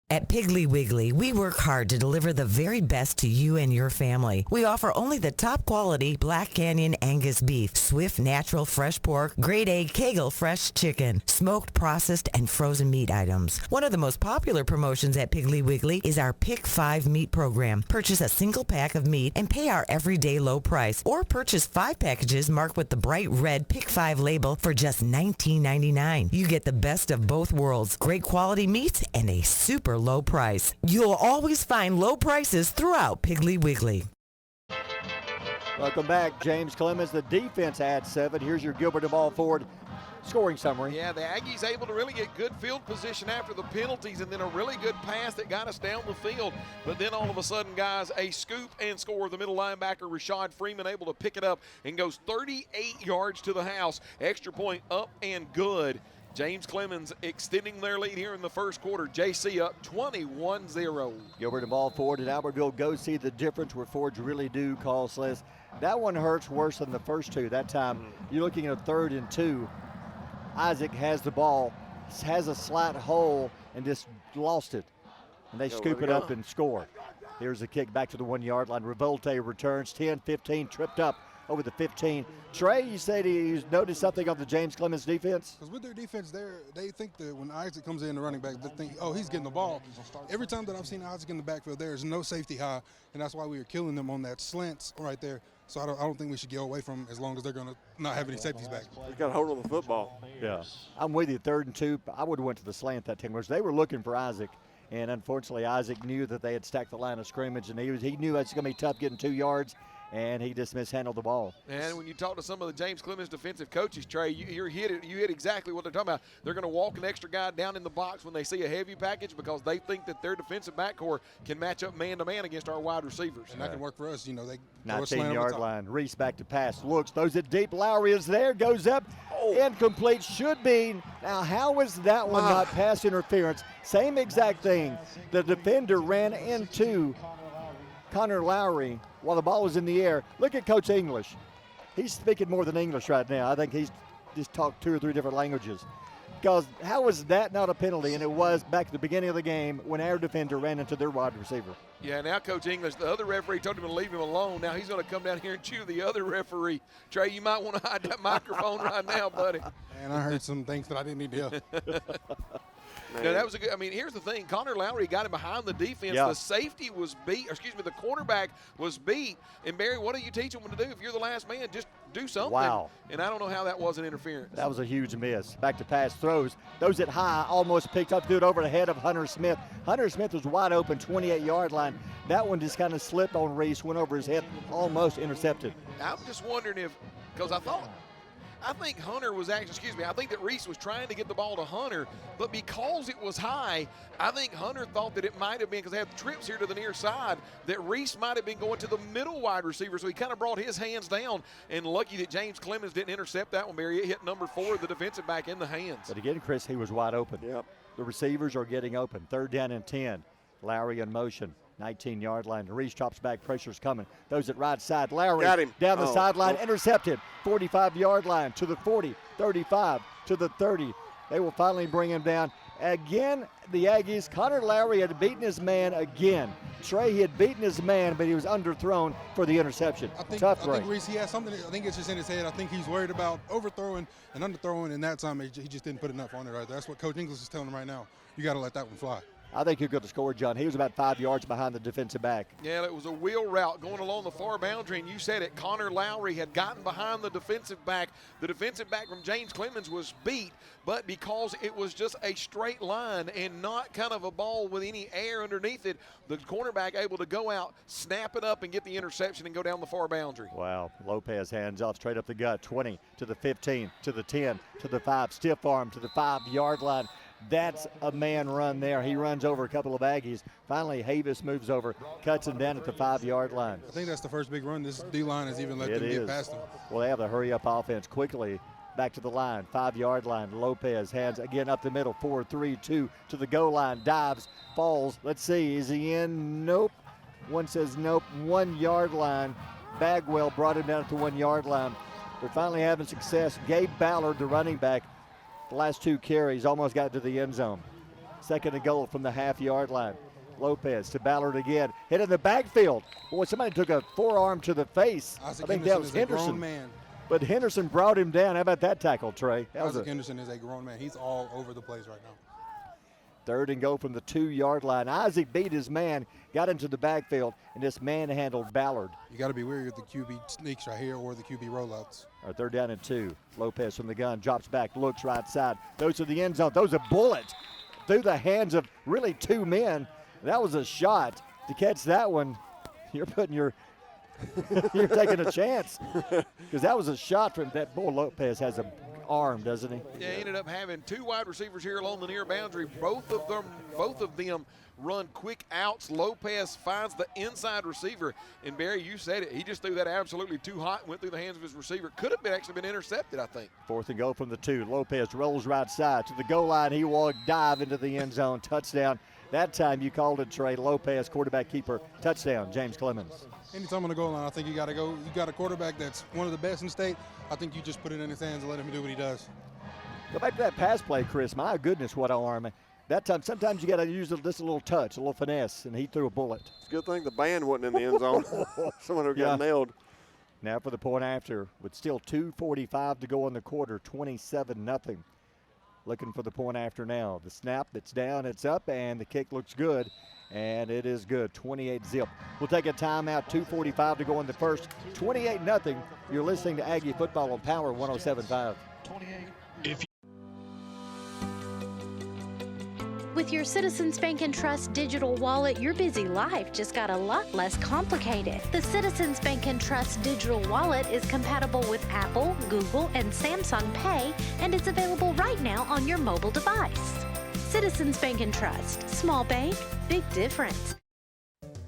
At Piggly Wiggly, we work hard to deliver the very best to you and your family. We offer only the top quality Black Canyon Angus beef, Swift natural fresh pork, grade A Kegel fresh chicken, smoked, processed, and frozen meat items. One of the most popular promotions at Piggly Wiggly is our Pick 5 meat program. Purchase a single pack of meat and pay our everyday low price, or purchase 5 packages marked with the bright red Pick 5 label for just $19.99. You get the best of both worlds, great quality meats and a super low price. You'll always find low prices throughout Piggly Wiggly. Welcome back. James Clements, the defense adds 7. Here's your Gilbert of All Ford scoring summary. Yeah, the Aggies able to really get good field position after the penalties, and then a really good pass that got us down the field. But then all of a sudden, guys, a scoop and score. The middle linebacker, Rashad Freeman, able to pick it up and goes 38 yards to the house. Extra point up and good. James Clements extending their lead here in the first quarter. JC up 21-0. Gilbert and Ball Ford at Albertville. Go see the difference where Fords really do call sleds. That one hurts worse than the first two. That time you're looking at a 3rd and 2. Isaac has the ball, has a slight hole, and just lost it. And they scoop it up and score. Here's the kick back to the 1-yard line. Revolte returns 10-15, tripped up over the 15. Trey, you said he noticed something on the James Clements defense? Because with their defense, they think that when Isaac comes in, the running back, they think, oh, he's getting the ball. Every time that I've seen Isaac in the backfield, there is no safety high, and that's why we were killing them on that slants right there. So I don't think we should get away from them as long as they're going to not have any safeties back. He's got a hold on the football. Yeah. I'm with you, 3rd and 2. I would have went to the slant that time, which they were looking for Isaac. And unfortunately, Isaac knew that they had stacked the line of scrimmage, and he knew it's going to be tough getting 2 yards. And he just mishandled the ball. And when you talk to some of the James Clements defensive coaches, Trey, you hit exactly what they're talking about. They're going to walk an extra guy down in the box when they see a heavy package because they think that their defensive backcourt can match up man-to-man against our wide receivers. And that can work for us. You know, they 19-yard line. Reese back to pass. Looks, throws it deep. Lowry is there. Goes up. Incomplete. Should be. Now, how is that one not pass interference? Same exact thing. The defender ran into Connor Lowry while the ball was in the air. Look at Coach English. He's speaking more than English right now. I think he's just talked 2 or 3 different languages. Because how was that not a penalty? And it was back at the beginning of the game when our defender ran into their wide receiver. Yeah, now Coach English, the other referee told him to leave him alone. Now he's going to come down here and chew the other referee. Trey, you might want to hide that microphone right now, buddy. And I heard some things that I didn't need to hear. No, that was a good. I mean, here's the thing. Connor Lowry got him behind the defense. Yeah. The safety was beat. The quarterback was beat. And, Barry, what do you teach them to do if you're the last man? Just do something. Wow. And I don't know how that wasn't interference. That was a huge miss. Back to pass throws. Those it high, almost picked up, threw it over the head of Hunter Smith. Hunter Smith was wide open, 28-yard line. That one just kind of slipped on Reese, went over his head, almost intercepted. I'm just wondering if, because I think Hunter was actually, I think that Reese was trying to get the ball to Hunter, but because it was high, I think Hunter thought that it might have been, because they have trips here to the near side, that Reese might have been going to the middle wide receiver, so he kind of brought his hands down, and lucky that James Clements didn't intercept that one, Barry. It hit number 4, the defensive back, in the hands. But again, Chris, he was wide open. Yep. The receivers are getting open. 3rd down and 10. Lowry in motion. 19-yard line. Reese drops back. Pressure's coming. Those at right side. Lowry got him. Down the sideline. Intercepted. 45-yard line to the 40, 35, to the 30. They will finally bring him down. Again, the Aggies, Connor Lowry had beaten his man again. Trey, he had beaten his man, but he was underthrown for the interception. I think Reese, he has something, I think it's just in his head. I think he's worried about overthrowing and underthrowing, and that time he just didn't put enough on it right there. That's what Coach English is telling him right now. You got to let that one fly. I think you're going to score, John. He was about 5 yards behind the defensive back. Yeah, it was a wheel route going along the far boundary, and you said it. Connor Lowry had gotten behind the defensive back. The defensive back from James Clements was beat, but because it was just a straight line and not kind of a ball with any air underneath it, the cornerback able to go out, snap it up, and get the interception and go down the far boundary. Wow. Lopez hands off straight up the gut. 20 to the 15, to the 10, to the 5. Stiff arm to the 5-yard line. That's a man run there. He runs over a couple of Aggies. Finally, Havis moves over, cuts him down at the 5-yard line. I think that's the first big run this D-line has even let them get past him. Well, they have the hurry-up offense quickly. Back to the line, 5-yard line. Lopez hands again up the middle, 4-3-2 to the goal line. Dives, falls. Let's see, is he in? Nope. One says nope. 1-yard line. Bagwell brought him down at the 1-yard line. They're finally having success. Gabe Ballard, the running back, the last 2 carries, almost got to the end zone. Second and goal from the half-yard line. Lopez to Ballard again. Hit in the backfield. Boy, somebody took a forearm to the face. I think that was Henderson. Man. But Henderson brought him down. How about that tackle, Trey? Isaac Henderson is a grown man. He's all over the place right now. Third and goal from the 2-yard line. Isaac beat his man, got into the backfield, and just manhandled Ballard. You got to be wary of the QB sneaks right here or the QB rollouts. Our 3rd down and 2. Lopez from the gun, drops back, looks right side. Those to the end zone. Those are bullets through the hands of really 2 men. That was a shot. To catch that one, you're putting your you're taking a chance, because that was a shot from that. Boy, Lopez has an arm, doesn't he? Yeah, he ended up having 2 wide receivers here along the near boundary. Both of them run quick outs. Lopez finds the inside receiver, and Barry, you said it. He just threw that absolutely too hot and went through the hands of his receiver. Could have actually been intercepted, I think. 4th and goal from the 2. Lopez rolls right side to the goal line. He will dive into the end zone. Touchdown. That time you called it, Trey. Lopez, quarterback keeper, touchdown. James Clements. Anytime on the goal line, I think you got to go. You got a quarterback that's one of the best in the state. I think you just put it in his hands and let him do what he does. Go back to that pass play, Chris. My goodness, what an arm. That time, sometimes you got to use just a little touch, a little finesse, and he threw a bullet. It's a good thing the band wasn't in the end zone. Someone who got nailed. Now for the point after, with still 2:45 to go in the quarter, 27-0. Looking for the point after now. The snap, it's down, it's up, and the kick looks good, and it is good, 28-0. We'll take a timeout, 2:45 to go in the first, 28-0. You're listening to Aggie Football on Power 107.5. With your Citizens Bank and Trust digital wallet, your busy life just got a lot less complicated. The Citizens Bank and Trust digital wallet is compatible with Apple, Google, and Samsung Pay, and it's available right now on your mobile device. Citizens Bank and Trust. Small bank, big difference.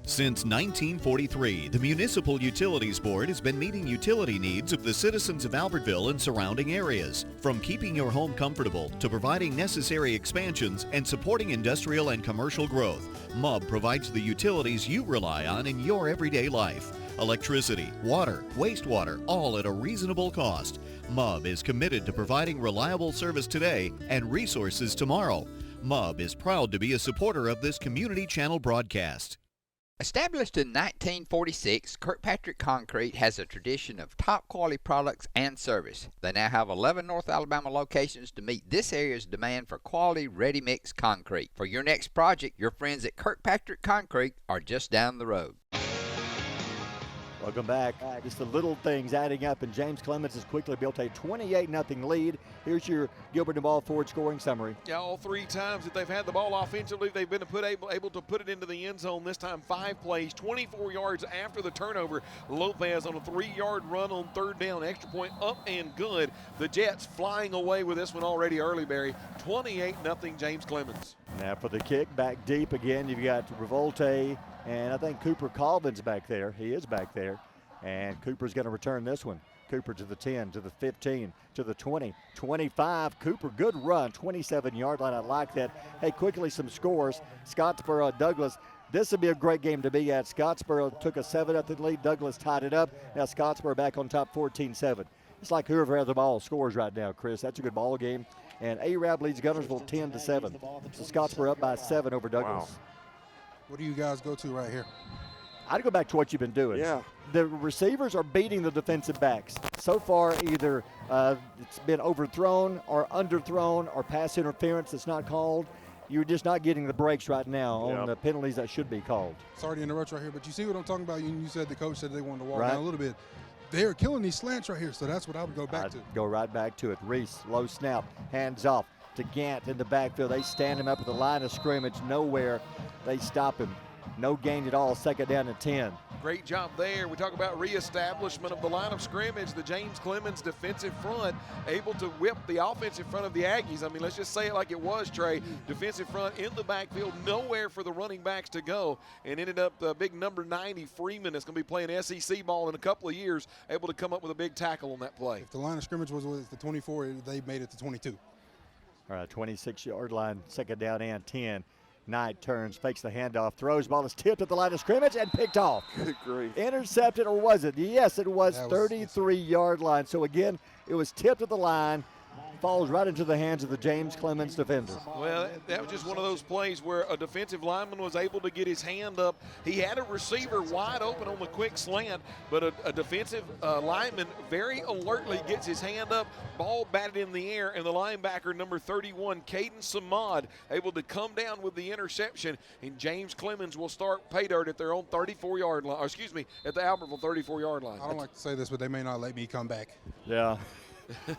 Since 1943, the Municipal Utilities Board has been meeting utility needs of the citizens of Albertville and surrounding areas. From keeping your home comfortable to providing necessary expansions and supporting industrial and commercial growth, MUB provides the utilities you rely on in your everyday life. Electricity, water, wastewater, all at a reasonable cost. MUB is committed to providing reliable service today and resources tomorrow. MUB is proud to be a supporter of this community channel broadcast. Established in 1946, Kirkpatrick Concrete has a tradition of top quality products and service. They now have 11 North Alabama locations to meet this area's demand for quality ready-mix concrete. For your next project, your friends at Kirkpatrick Concrete are just down the road. Welcome back. Just the little things adding up, and James Clements has quickly built a 28-0 lead. Here's your Gilbert and Ball Ford scoring summary. Yeah, all 3 times that they've had the ball offensively, they've been able to put it into the end zone. This time 5 plays, 24 yards after the turnover. Lopez on a 3-yard run on 3rd down, extra point up and good. The Jets flying away with this one already early, Barry. 28-0 James Clements. Now for the kick, back deep again. You've got Revolte, and I think Cooper Colvin's back there. He is back there. And Cooper's going to return this one. Cooper to the 10, to the 15, to the 20, 25. Cooper, good run, 27-yard line. I like that. Hey, quickly some scores. Scottsboro, Douglas. This would be a great game to be at. Scottsboro took a 7-0 lead. Douglas tied it up. Now Scottsboro back on top 14-7. It's like whoever has the ball scores right now, Chris. That's a good ball game. And Arab leads Gunnersville 10-7. So Scottsboro up by 7 over Douglas. Wow. What do you guys go to right here? I'd go back to what you've been doing. Yeah. The receivers are beating the defensive backs. So far, either it's been overthrown or underthrown or pass interference that's not called. You're just not getting the breaks right now on the penalties that should be called. Sorry to interrupt right here, but you see what I'm talking about? You said the coach said they wanted to walk down a little bit. They're killing these slants right here, so that's what I would go back to. Go right back to it. Reese, low snap, hands off to Gant in the backfield. They stand him up at the line of scrimmage. Nowhere. They stop him. No gain at all. 2nd down and 10. Great job there. We talk about reestablishment of the line of scrimmage. The James Clements defensive front able to whip the offensive front of the Aggies. I mean, let's just say it like it was, Trey. Defensive front in the backfield, nowhere for the running backs to go, and ended up the big number 90 Freeman that's going to be playing SEC ball in a couple of years, able to come up with a big tackle on that play. If the line of scrimmage was the 24, they made it to 22. All right, 26-yard line, 2nd down and 10. Knight turns, fakes the handoff, throws, ball is tipped at the line of scrimmage and picked off. Good grief. Intercepted, or was it? Yes, it was 33-yard line. So again, it was tipped at the line. falls right into the hands of the James Clements defender. Well, that was just one of those plays where a defensive lineman was able to get his hand up. He had a receiver wide open on the quick slant, but a defensive lineman very alertly gets his hand up, ball batted in the air, and the linebacker, number 31, Caden Samad, able to come down with the interception, and James Clements will start pay dirt at their own 34-yard line, at the Albertville 34-yard line. I don't like to say this, but they may not let me come back. Yeah.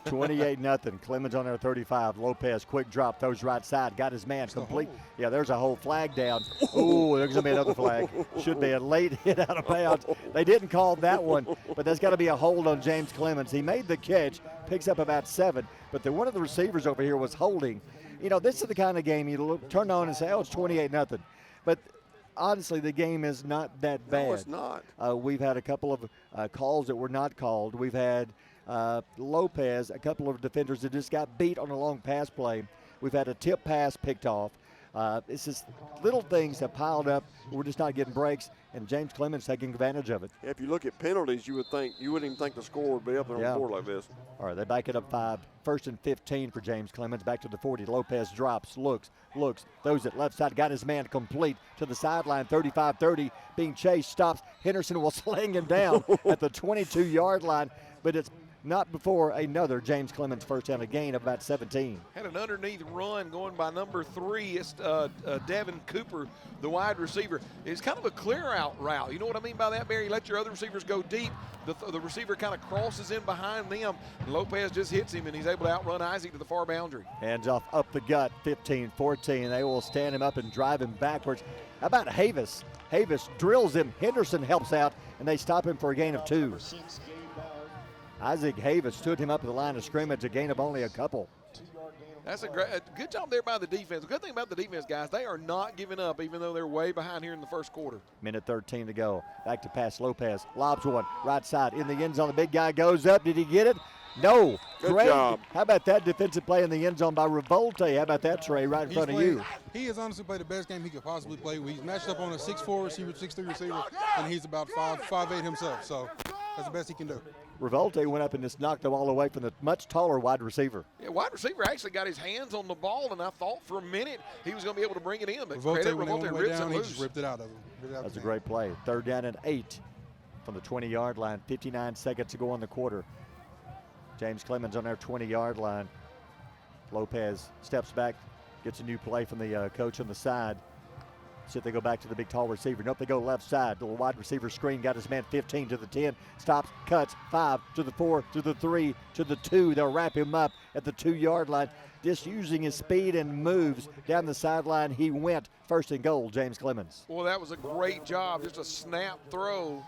28-0. Clemens on their 35. Lopez, quick drop, throws right side, got his man complete. Yeah, there's a whole flag down. Ooh, there's going to be another flag. Should be a late hit out of bounds. They didn't call that one, but there's got to be a hold on James Clemens. He made the catch, picks up about 7, but one of the receivers over here was holding. You know, this is the kind of game you turn on and say, oh, it's 28-0. But honestly, the game is not that bad. No, it's not. We've had a couple of calls that were not called. We've had Lopez, a couple of defenders that just got beat on a long pass play. We've had a tip pass picked off. It's just little things have piled up. We're just not getting breaks, and James Clements taking advantage of it. If you look at penalties, you wouldn't even think the score would be up on a board like this. All right, they back it up 5. 1st and 15 for James Clements. Back to the 40. Lopez drops, looks, throws it left side. Got his man complete to the sideline. 35-30, being chased, stops. Henderson will sling him down at the 22-yard line, but it's not before another James Clements first down, a gain of about 17. Had an underneath run going by number 3. It's Devin Cooper, the wide receiver. It's kind of a clear out route. You know what I mean by that, Barry? Let your other receivers go deep. The receiver kind of crosses in behind them. And Lopez just hits him, and he's able to outrun Isaac to the far boundary. Hands off up the gut, 15-14. They will stand him up and drive him backwards. How about Havis? Havis drills him. Henderson helps out, and they stop him for a gain of 2. Isaac Havis stood him up at the line of scrimmage, a gain of only a couple. That's a good job there by the defense. The good thing about the defense, guys, they are not giving up, even though they're way behind here in the first quarter. Minute 13 to go. Back to pass. Lopez lobs one right side in the end zone. The big guy goes up. Did he get it? No. Good job. How about that defensive play in the end zone by Revolte? How about that, Trey, right in front of you? He has honestly played the best game he could possibly play. He's matched up on a 6'4 receiver, 6'3 receiver, and he's about 5'8 himself. So that's the best he can do. Revolte went up and just knocked the ball away from the much taller wide receiver. Yeah, wide receiver actually got his hands on the ball, and I thought for a minute he was going to be able to bring it in. But Revolte rips it loose. He just ripped it out of him. That's a great play. 3rd down and 8 from the 20-yard line. 59 seconds to go on the quarter. James Clemens on their 20-yard line. Lopez steps back, gets a new play from the coach on the side. See if they go back to the big tall receiver. Nope, they go left side. The wide receiver screen, got his man 15 to the 10. Stops, cuts, 5 to the 4 to the 3 to the 2. They'll wrap him up at the 2-yard line. Just using his speed and moves down the sideline. He went 1st and goal, James Clemens. Well, that was a great job. Just a snap throw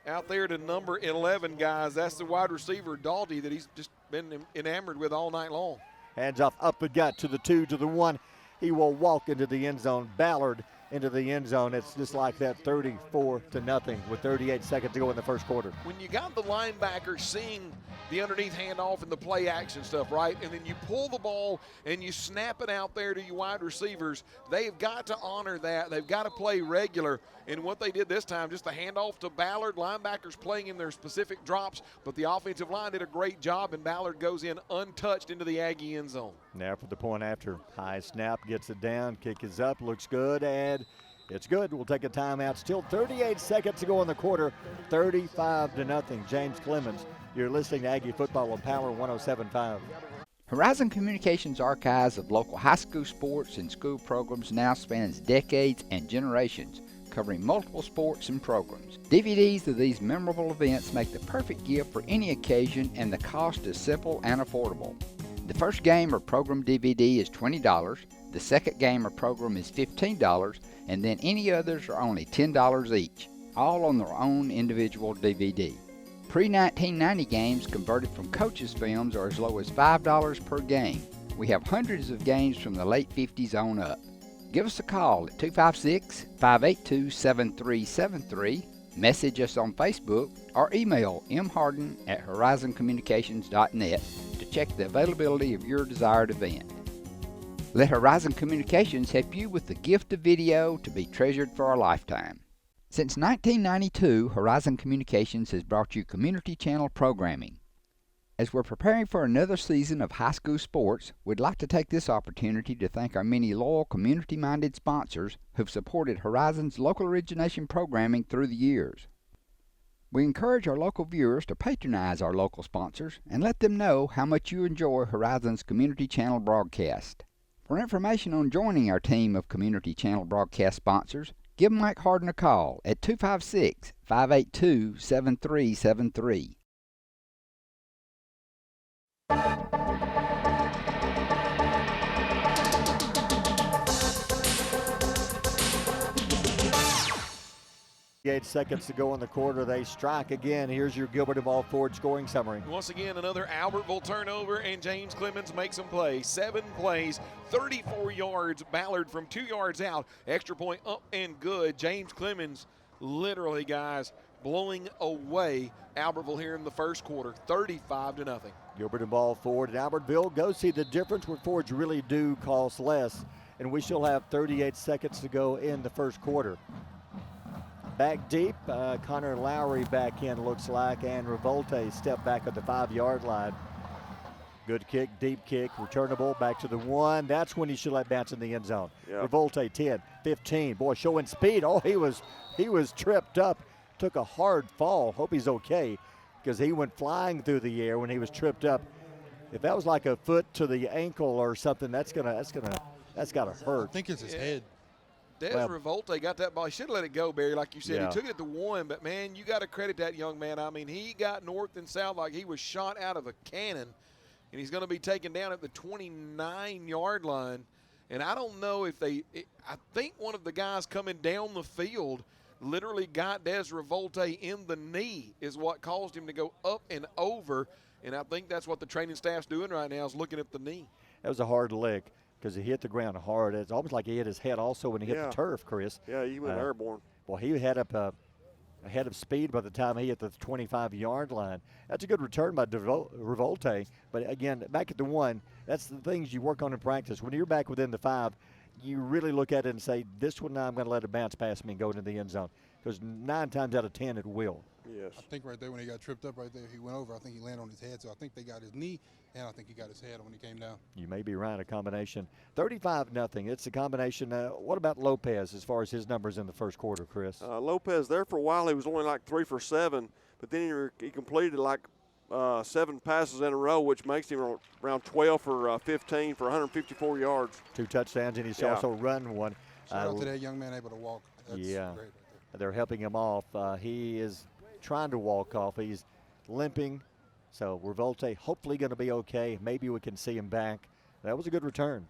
out there to number 11, guys. That's the wide receiver, Dalty, that he's just been enamored with all night long. Hands off up the gut to the 2 to the 1. He will walk into the end zone. Ballard into the end zone. It's just like that, 34-0 with 38 seconds to go in the first quarter. When you got the linebacker seeing the underneath handoff and the play action stuff, right, and then you pull the ball and you snap it out there to your wide receivers, they've got to honor that. They've got to play regular. And what they did this time, just the handoff to Ballard, linebackers playing in their specific drops, but the offensive line did a great job, and Ballard goes in untouched into the Aggie end zone. Now for the point after. High snap, gets it down, kick is up, looks good, and it's good. We'll take a timeout. Still 38 seconds to go in the quarter, 35-0. James Clemens, you're listening to Aggie Football on Power 107.5. Horizon Communications' archives of local high school sports and school programs now spans decades and generations, covering multiple sports and programs. DVDs of these memorable events make the perfect gift for any occasion, and the cost is simple and affordable. The first game or program DVD is $20, the second game or program is $15, and then any others are only $10 each, all on their own individual DVD. Pre-1990 games converted from coaches' films are as low as $5 per game. We have hundreds of games from the late 50s on up. Give us a call at 256-582-7373, message us on Facebook, or email mharden@horizoncommunications.net to check the availability of your desired event. Let Horizon Communications help you with the gift of video to be treasured for a lifetime. Since 1992, Horizon Communications has brought you community channel programming. As we're preparing for another season of high school sports, we'd like to take this opportunity to thank our many loyal, community-minded sponsors who've supported Horizon's local origination programming through the years. We encourage our local viewers to patronize our local sponsors and let them know how much you enjoy Horizon's Community Channel broadcast. For information on joining our team of Community Channel broadcast sponsors, give Mike Harden a call at 256-582-7373. Eight seconds to go in the quarter. They strike again. Here's your Gilbert and Ball Ford scoring summary. Once again, another Albertville turnover, and James Clements makes them play. 7 plays, 34 yards. Ballard from 2 yards out. Extra point up and good. James Clements, literally, guys, blowing away Albertville here in the first quarter, 35-0. Gilbert and Ball Ford and Albertville. Go see the difference where Fords really do cost less. And we still have 38 seconds to go in the first quarter. Back deep, Connor Lowry back in, looks like, and Revolte step back at the 5-yard line. Good kick, deep kick, returnable, back to the 1. That's when you should let bounce in the end zone. Yep. Revolte 10, 15. Boy, showing speed. Oh, he was tripped up, took a hard fall. Hope he's okay, because he went flying through the air when he was tripped up. If that was like a foot to the ankle or something, that's gotta hurt. I think it's his head. Revolte got that ball. He should have let it go, Barry, like you said. Yeah. He took it at the 1, but, man, you got to credit that young man. I mean, he got north and south like he was shot out of a cannon, and he's going to be taken down at the 29-yard line. And I don't know if I think one of the guys coming down the field literally got Des Revolte in the knee is what caused him to go up and over, and I think that's what the training staff's doing right now is looking at the knee. That was a hard lick, because he hit the ground hard. It's almost like he hit his head also when he hit the turf, Chris. Yeah, he went airborne. Well, he had up ahead of speed by the time he hit the 25-yard line. That's a good return by Revolte. But, again, back at the 1, that's the things you work on in practice. When you're back within the 5, you really look at it and say, this one I'm going to let it bounce past me and go into the end zone. Because 9 times out of 10 it will. Yes. I think right there when he got tripped up right there, he went over. I think he landed on his head. So I think they got his knee, and I think he got his head when he came down. You may be right, a combination. 35-0. It's a combination. What about Lopez as far as his numbers in the first quarter, Chris? Lopez, there for a while, he was only like 3 for 7, but then he completed like 7 passes in a row, which makes him around 12 for 15 for 154 yards. 2 touchdowns, and he's also run one. Shout out to that young man able to walk. That's great right there. They're helping him off. He is trying to walk off. He's limping. So Revolte hopefully going to be okay. Maybe we can see him back. That was a good return.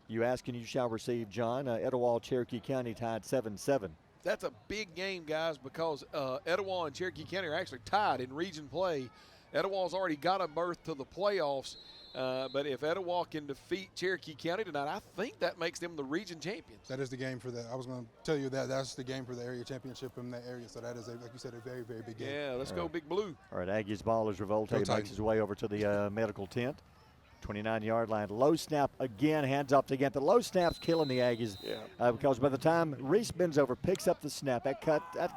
You ask and you shall receive, John. Etowah, Cherokee County tied 7-7. That's a big game, guys, because Etowah and Cherokee County are actually tied in region play. Etowah's already got a berth to the playoffs. But if Etowah can defeat Cherokee County tonight, I think that makes them the region champions. That is the game for that. I was going to tell you that's the game for the area championship in that area. So that is, like you said, a very, very big game. Yeah, let's go Big Blue. All right, Aggies ball as Revolte makes his way over to the medical tent. 29-yard line. Low snap again, hands off to Gant. The low snap's killing the Aggies because by the time Reese bends over, picks up the snap, that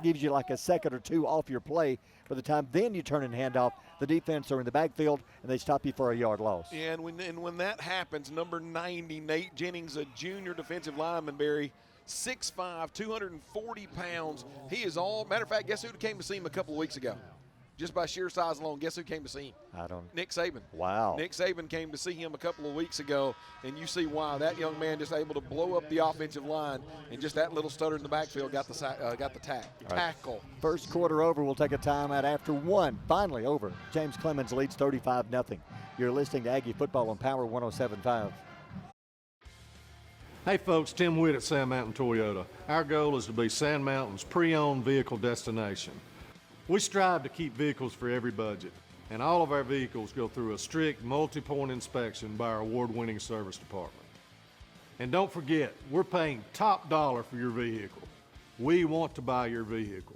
gives you like a second or two off your play. By the time then you turn and hand off, the defense are in the backfield, and they stop you for a yard loss. Yeah, and when that happens, number 90, Nate Jennings, a junior defensive lineman, Barry, 6'5", 240 pounds. He is all – matter of fact, guess who came to see him a couple of weeks ago? Just by sheer size alone, guess who came to see him? Nick Saban. Wow. Nick Saban came to see him a couple of weeks ago, and you see why that young man just able to blow up the offensive line, and just that little stutter in the backfield got the tackle. First quarter over. We'll take a timeout after 1. Finally over. James Clements leads 35-0. You're listening to Aggie Football on Power 107.5. Hey folks, Tim Witt at Sand Mountain Toyota. Our goal is to be Sand Mountain's pre-owned vehicle destination. We strive to keep vehicles for every budget, and all of our vehicles go through a strict multi-point inspection by our award-winning service department. And don't forget, we're paying top dollar for your vehicle. We want to buy your vehicle.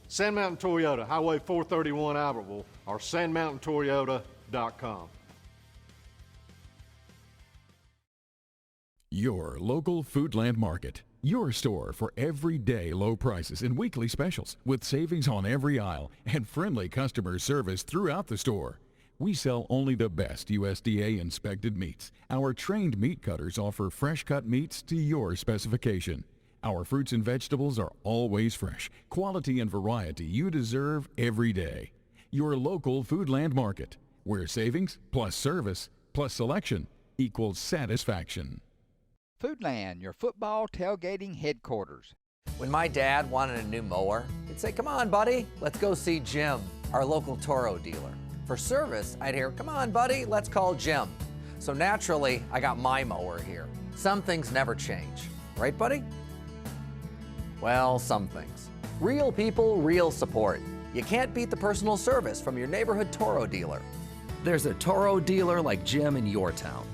Sand Mountain Toyota, Highway 431 Albertville, or sandmountaintoyota.com. Your local Foodland Market. Your store for everyday low prices and weekly specials with savings on every aisle and friendly customer service throughout the store. We sell only the best USDA inspected meats. Our trained meat cutters offer fresh cut meats to your specification. Our fruits and vegetables are always fresh, quality and variety you deserve every day. Your local Foodland Market, where savings plus service plus selection equals satisfaction. Foodland, your football tailgating headquarters. When my dad wanted a new mower, he'd say, "Come on, buddy, let's go see Jim, our local Toro dealer." For service, I'd hear, "Come on, buddy, let's call Jim." So naturally, I got my mower here. Some things never change. Right, buddy? Well, some things. Real people, real support. You can't beat the personal service from your neighborhood Toro dealer. There's a Toro dealer like Jim in your town.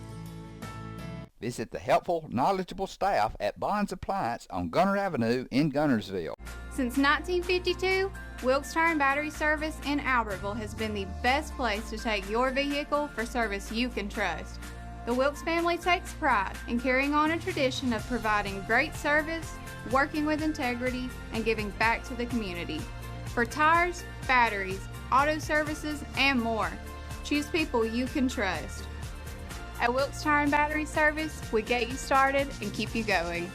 Visit the helpful, knowledgeable staff at Bonds Appliance on Gunner Avenue in Gunnersville. Since 1952, Wilkes Tire and Battery Service in Albertville has been the best place to take your vehicle for service you can trust. The Wilkes family takes pride in carrying on a tradition of providing great service, working with integrity, and giving back to the community. For tires, batteries, auto services, and more, choose people you can trust. At Wilkes Tire and Battery Service, we get you started and keep you going.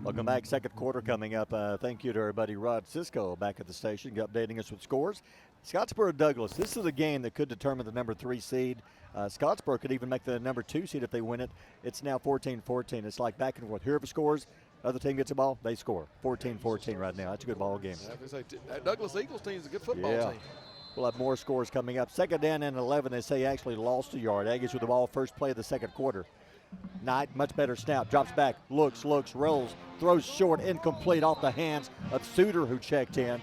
Welcome back. Second quarter coming up. Thank you to our buddy Rod Cisco back at the station, updating us with scores. Scottsboro Douglas, this is a game that could determine the number 3 seed. Scottsboro could even make the number 2 seed if they win it. It's now 14-14. It's like back and forth. Whoever scores, other team gets a ball, they score. 14-14 right now. That's a good ball game. That Douglas Eagles team is a good football team. We'll have more scores coming up. Second down and 11. They say actually lost a yard. Aggies with the ball first play of the second quarter. Knight, much better snap. Drops back, looks, rolls, throws short, incomplete off the hands of Suter, who checked in.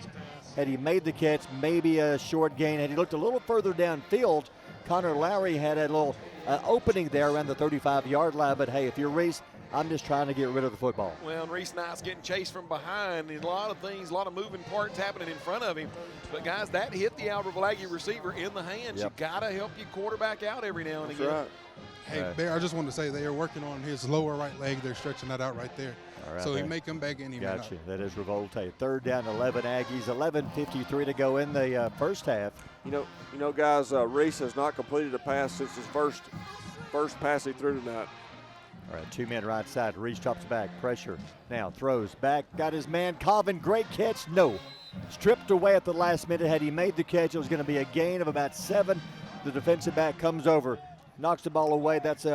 Had he made the catch, maybe a short gain. Had he looked a little further downfield, Connor Lowry had a little opening there around the 35-yard line. But, hey, if you're Reese, I'm just trying to get rid of the football. Well, and Reese Knight's getting chased from behind, and a lot of things, a lot of moving parts happening in front of him. But, guys, that hit the Albertville Aggie receiver in the hands. Yep. You got to help your quarterback out every now and again. That's right. Hey, Bear, I just wanted to say they are working on his lower right leg. They're stretching that out right there. All right, so he may come back in. He may not. Gotcha. That is Revolte. Third down, 11 Aggies. 11:53 to go in the first half. You know, guys, Reese has not completed a pass since his first pass he threw tonight. All right, 2 men right side. Reese drops back. Pressure. Now throws back. Got his man Colvin. Great catch. No. Stripped away at the last minute. Had he made the catch, it was going to be a gain of about 7. The defensive back comes over. Knocks the ball away. That's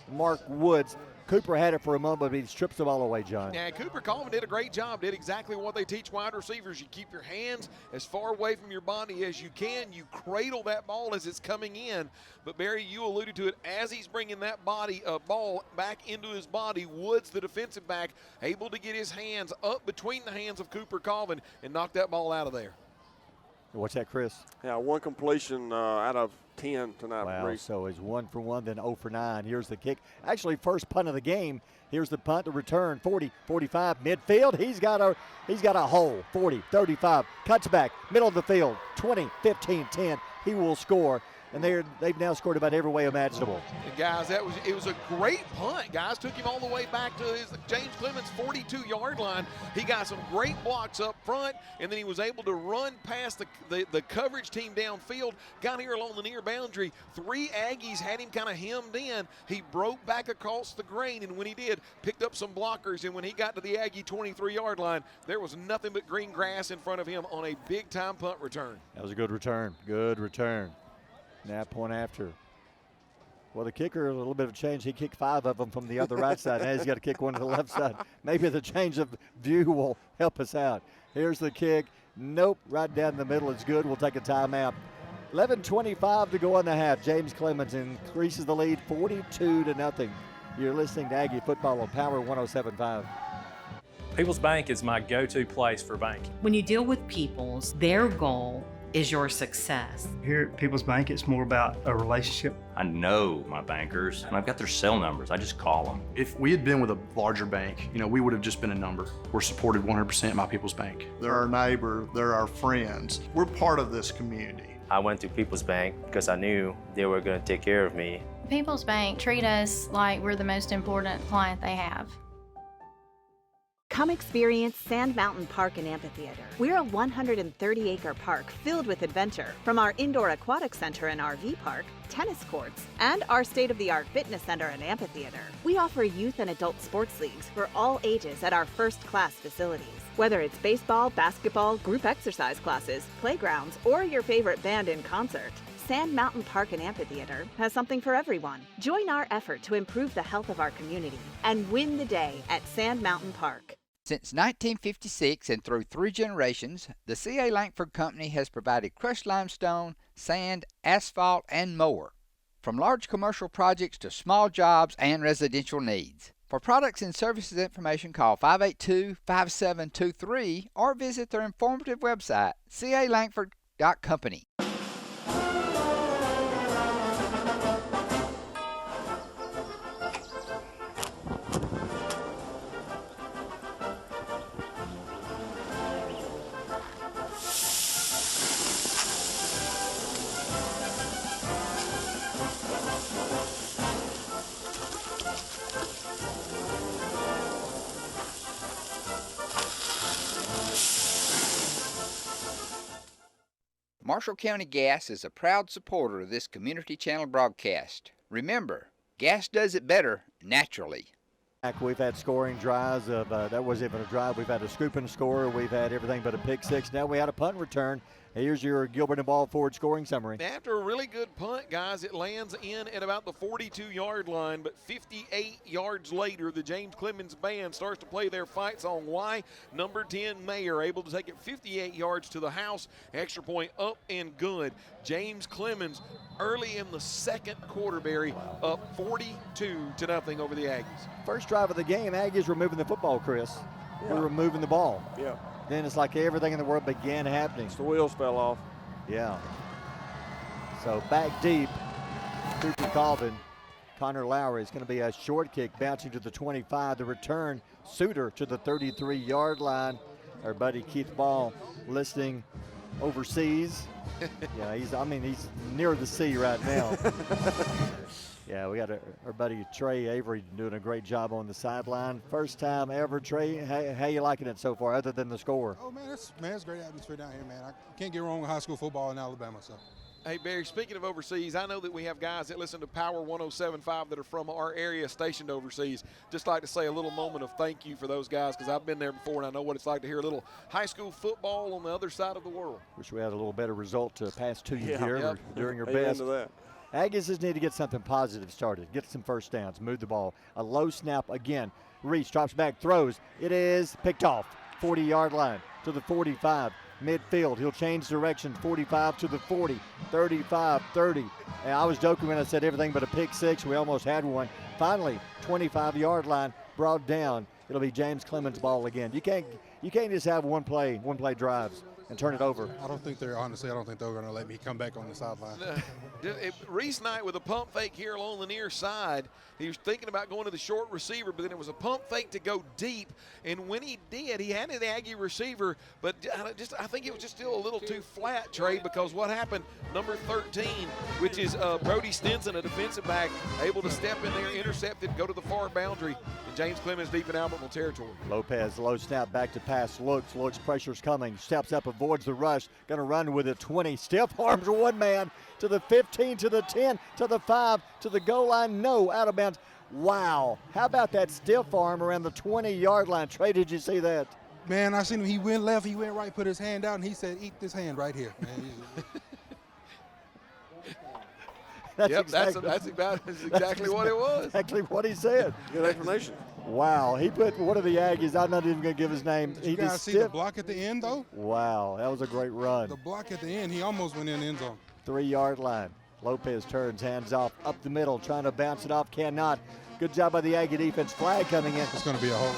Mark Woods. Cooper had it for a moment, but he strips the ball away, John. Yeah, Cooper Coleman did a great job. Did exactly what they teach wide receivers. You keep your hands as far away from your body as you can. You cradle that ball as it's coming in. But, Barry, you alluded to it. As he's bringing that ball back into his body, Woods, the defensive back, able to get his hands up between the hands of Cooper Coleman and knock that ball out of there. What's that, Chris? Yeah, 1 completion out of 10 tonight. Wow, so he's 1 for 1, then 0 for 9. Here's the kick. Actually, first punt of the game. Here's the punt to return. 40, 45, midfield. He's got a hole. 40, 35, cuts back, middle of the field. 20, 15, 10. He will score. And they've now scored about every way imaginable. And guys, it was a great punt. Guys took him all the way back to his James Clements 42-yard line. He got some great blocks up front, and then he was able to run past the coverage team downfield. Got here along the near boundary. 3 Aggies had him kind of hemmed in. He broke back across the grain, and when he did, picked up some blockers. And when he got to the Aggie 23-yard line, there was nothing but green grass in front of him on a big-time punt return. That was a good return. Good return. Now point after. Well, the kicker, a little bit of a change. He kicked 5 of them from the other right side. Now he's got to kick 1 to the left side. Maybe the change of view will help us out. Here's the kick. Nope, right down the middle. It's good. We'll take a timeout. 11:25 to go in the half. James Clements increases the lead 42-0. You're listening to Aggie Football on Power 107.5. People's Bank is my go-to place for banking. When you deal with People's, their goal is your success. Here at People's Bank, it's more about a relationship. I know my bankers, and I've got their cell numbers. I just call them. If we had been with a larger bank, we would have just been a number. We're supported 100% by People's Bank. They're our neighbor, they're our friends. We're part of this community. I went to People's Bank because I knew they were going to take care of me. People's Bank treat us like we're the most important client they have. Come experience Sand Mountain Park and Amphitheater. We're a 130-acre park filled with adventure, from our indoor aquatic center and RV park, tennis courts, and our state-of-the-art fitness center and amphitheater. We offer youth and adult sports leagues for all ages at our first-class facilities. Whether it's baseball, basketball, group exercise classes, playgrounds, or your favorite band in concert, Sand Mountain Park and Amphitheater has something for everyone. Join our effort to improve the health of our community and win the day at Sand Mountain Park. Since 1956 and through 3 generations, the C.A. Langford Company has provided crushed limestone, sand, asphalt, and more. From large commercial projects to small jobs and residential needs. For products and services information, call 582-5723 or visit their informative website, calangford.company. Marshall County Gas is a proud supporter of this community channel broadcast. Remember, gas does it better naturally. We've had scoring drives of that wasn't even a drive. We've had a scoop and score. We've had everything but a pick six. Now we had a punt return. Here's your Gilbert and Ball Ford scoring summary. After a really good punt, guys, it lands in at about the 42-yard line, but 58 yards later, the James Clements band starts to play their fight song. Why? Number 10, Mayer, able to take it 58 yards to the house. Extra point up and good. James Clements early in the second quarter, Barry, up 42-0 over the Aggies. First drive of the game, Aggies were moving the football, Chris. Yeah. We were moving the ball. Yeah. Then it's like everything in the world began happening. The wheels fell off. Yeah. So back deep, Cooper Colvin. Connor Lowry is going to be a short kick bouncing to the 25. The return, Suter to the 33-yard line. Our buddy Keith Ball listening overseas. Yeah, he's near the sea right now. Yeah, we got our buddy Trey Avery doing a great job on the sideline. First time ever, Trey. How you liking it so far, other than the score? Oh, man, it's great atmosphere down here, man. I can't get wrong with high school football in Alabama. So. Hey, Barry, speaking of overseas, I know that we have guys that listen to Power 107.5 that are from our area stationed overseas. Just like to say a little moment of thank you for those guys, because I've been there before and I know what it's like to hear a little high school football on the other side of the world. Wish we had a little better result to pass to you here. Yep. Doing your Amen best. to that. Aggies just need to get something positive started. Get some first downs, move the ball. A low snap again. Reese drops back, throws. It is picked off. 40-yard line to the 45. Midfield. He'll change direction. 45 to the 40. 35, 30. And I was joking when I said everything but a pick six. We almost had one. Finally, 25-yard line brought down. It'll be James Clements' ball again. You can't just have one play drives and turn it over. I don't think they're going to let me come back on the sideline. Reese Knight with a pump fake here along the near side. He was thinking about going to the short receiver, but then it was a pump fake to go deep. And when he did, he had an Aggie receiver, but I think it was just still a little too flat, Trey, because what happened, number 13, which is Brody Stinson, a defensive back, able to step in there, intercepted, go to the far boundary, and James Clements deep in Albertville territory. Lopez, low snap, back to pass, looks, pressure's coming, steps up, avoids the rush, going to run with it, 20, stiff arms one man, to the 15, to the 10, to the 5, to the goal line, no, out of bounds. Wow, how about that stiff arm around the 20-yard line? Trey, did you see that? Man, I seen him, he went left, he went right, put his hand out, and he said, eat this hand right here. That's exactly what it was. Exactly what he said. Good explanation. Wow, he put one of the Aggies, I'm not even going to give his name. Did you guys see the block at the end, though? Wow, that was a great run. The block at the end, he almost went in the end zone. 3-yard line. Lopez turns, hands off, up the middle, trying to bounce it off, cannot. Good job by the Aggie defense. Flag coming in. It's going to be a hold.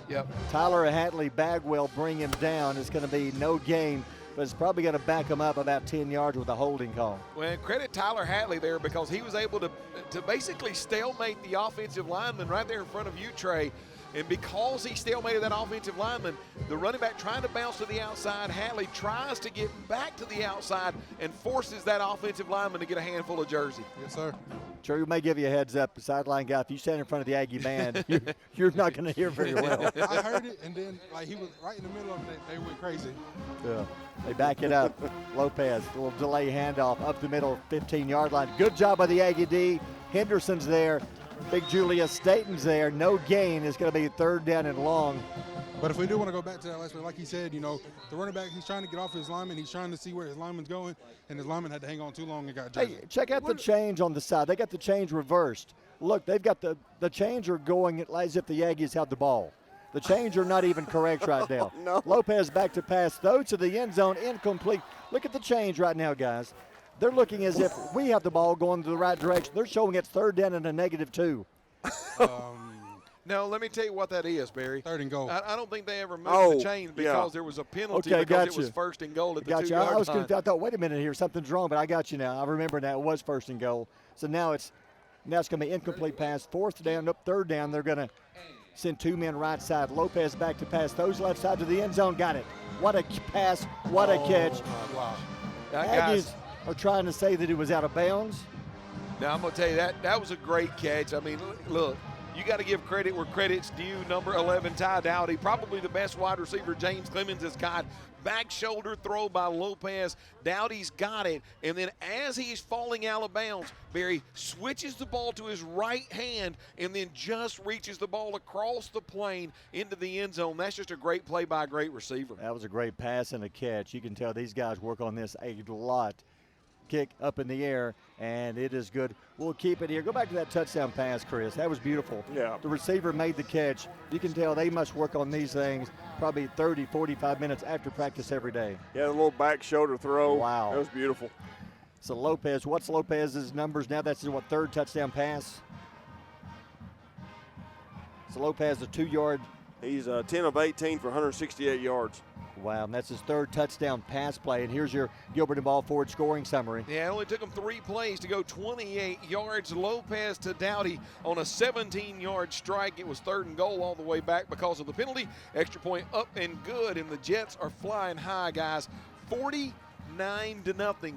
Yep. Tyler Hatley Bagwell bring him down. It's going to be no gain, but it's probably going to back him up about 10 yards with a holding call. Well, credit Tyler Hatley there, because he was able to basically stalemate the offensive lineman right there in front of you, Trey. And because he stalemated that offensive lineman, the running back trying to bounce to the outside, Hatley tries to get back to the outside and forces that offensive lineman to get a handful of jersey. Yes, sir. True, may give you a heads up. The sideline guy, if you stand in front of the Aggie band, you're not going to hear very well. I heard it, and then he was right in the middle of it. They went crazy. Yeah. They back it up. Lopez, a little delay handoff up the middle, 15-yard line. Good job by the Aggie D. Henderson's there. Big Julius Staten's there. No gain. It's going to be 3rd down and long. But if we do want to go back to that last one, like he said, the running back, he's trying to get off his lineman. He's trying to see where his lineman's going, and his lineman had to hang on too long and got jacked. Hey, check out the change on the side. They got the change reversed. Look, they've got the change are going as if the Aggies have the ball. The change are not even correct right now. No. Lopez back to pass, though, to the end zone, incomplete. Look at the change right now, guys. They're looking as if we have the ball going to the right direction. They're showing it's 3rd down and a -2. No, let me tell you what that is, Barry. 3rd and goal. I don't think they ever moved the chain because there was a penalty because it was 1st and goal at the 2-yard line. I thought, wait a minute here, something's wrong, but I got you now. I remember now it was 1st and goal. So now it's going to be incomplete pass, 4th down, up 3rd down. They're going to send 2 men right side. Lopez back to pass. Those left side to the end zone. Got it. What a pass. What a catch. Wow. Aggies are trying to say that it was out of bounds. Now, I'm going to tell you, that was a great catch. I mean, look, you got to give credit where credit's due. Number 11, Ty Dowdy, probably the best wide receiver James Clements has got. Back shoulder throw by Lopez. Dowdy's got it. And then as he's falling out of bounds, Barry switches the ball to his right hand and then just reaches the ball across the plane into the end zone. That's just a great play by a great receiver. That was a great pass and a catch. You can tell these guys work on this a lot. Kick up in the air, and it is good. We'll keep it here. Go back to that touchdown pass, Chris. That was beautiful. Yeah. The receiver made the catch. You can tell they must work on these things probably 30, 45 minutes after practice every day. Yeah, a little back shoulder throw. Wow. That was beautiful. So Lopez, what's Lopez's numbers now? That's his, 3rd touchdown pass? So Lopez, a 2-yard. He's 10 of 18 for 168 yards. Wow, and that's his 3rd touchdown pass play. And here's your Gilbert and Ball Ford scoring summary. Yeah, it only took him 3 plays to go 28 yards. Lopez to Dowdy on a 17-yard strike. It was 3rd and goal all the way back because of the penalty. Extra point up and good, and the Jets are flying high, guys. 49-0,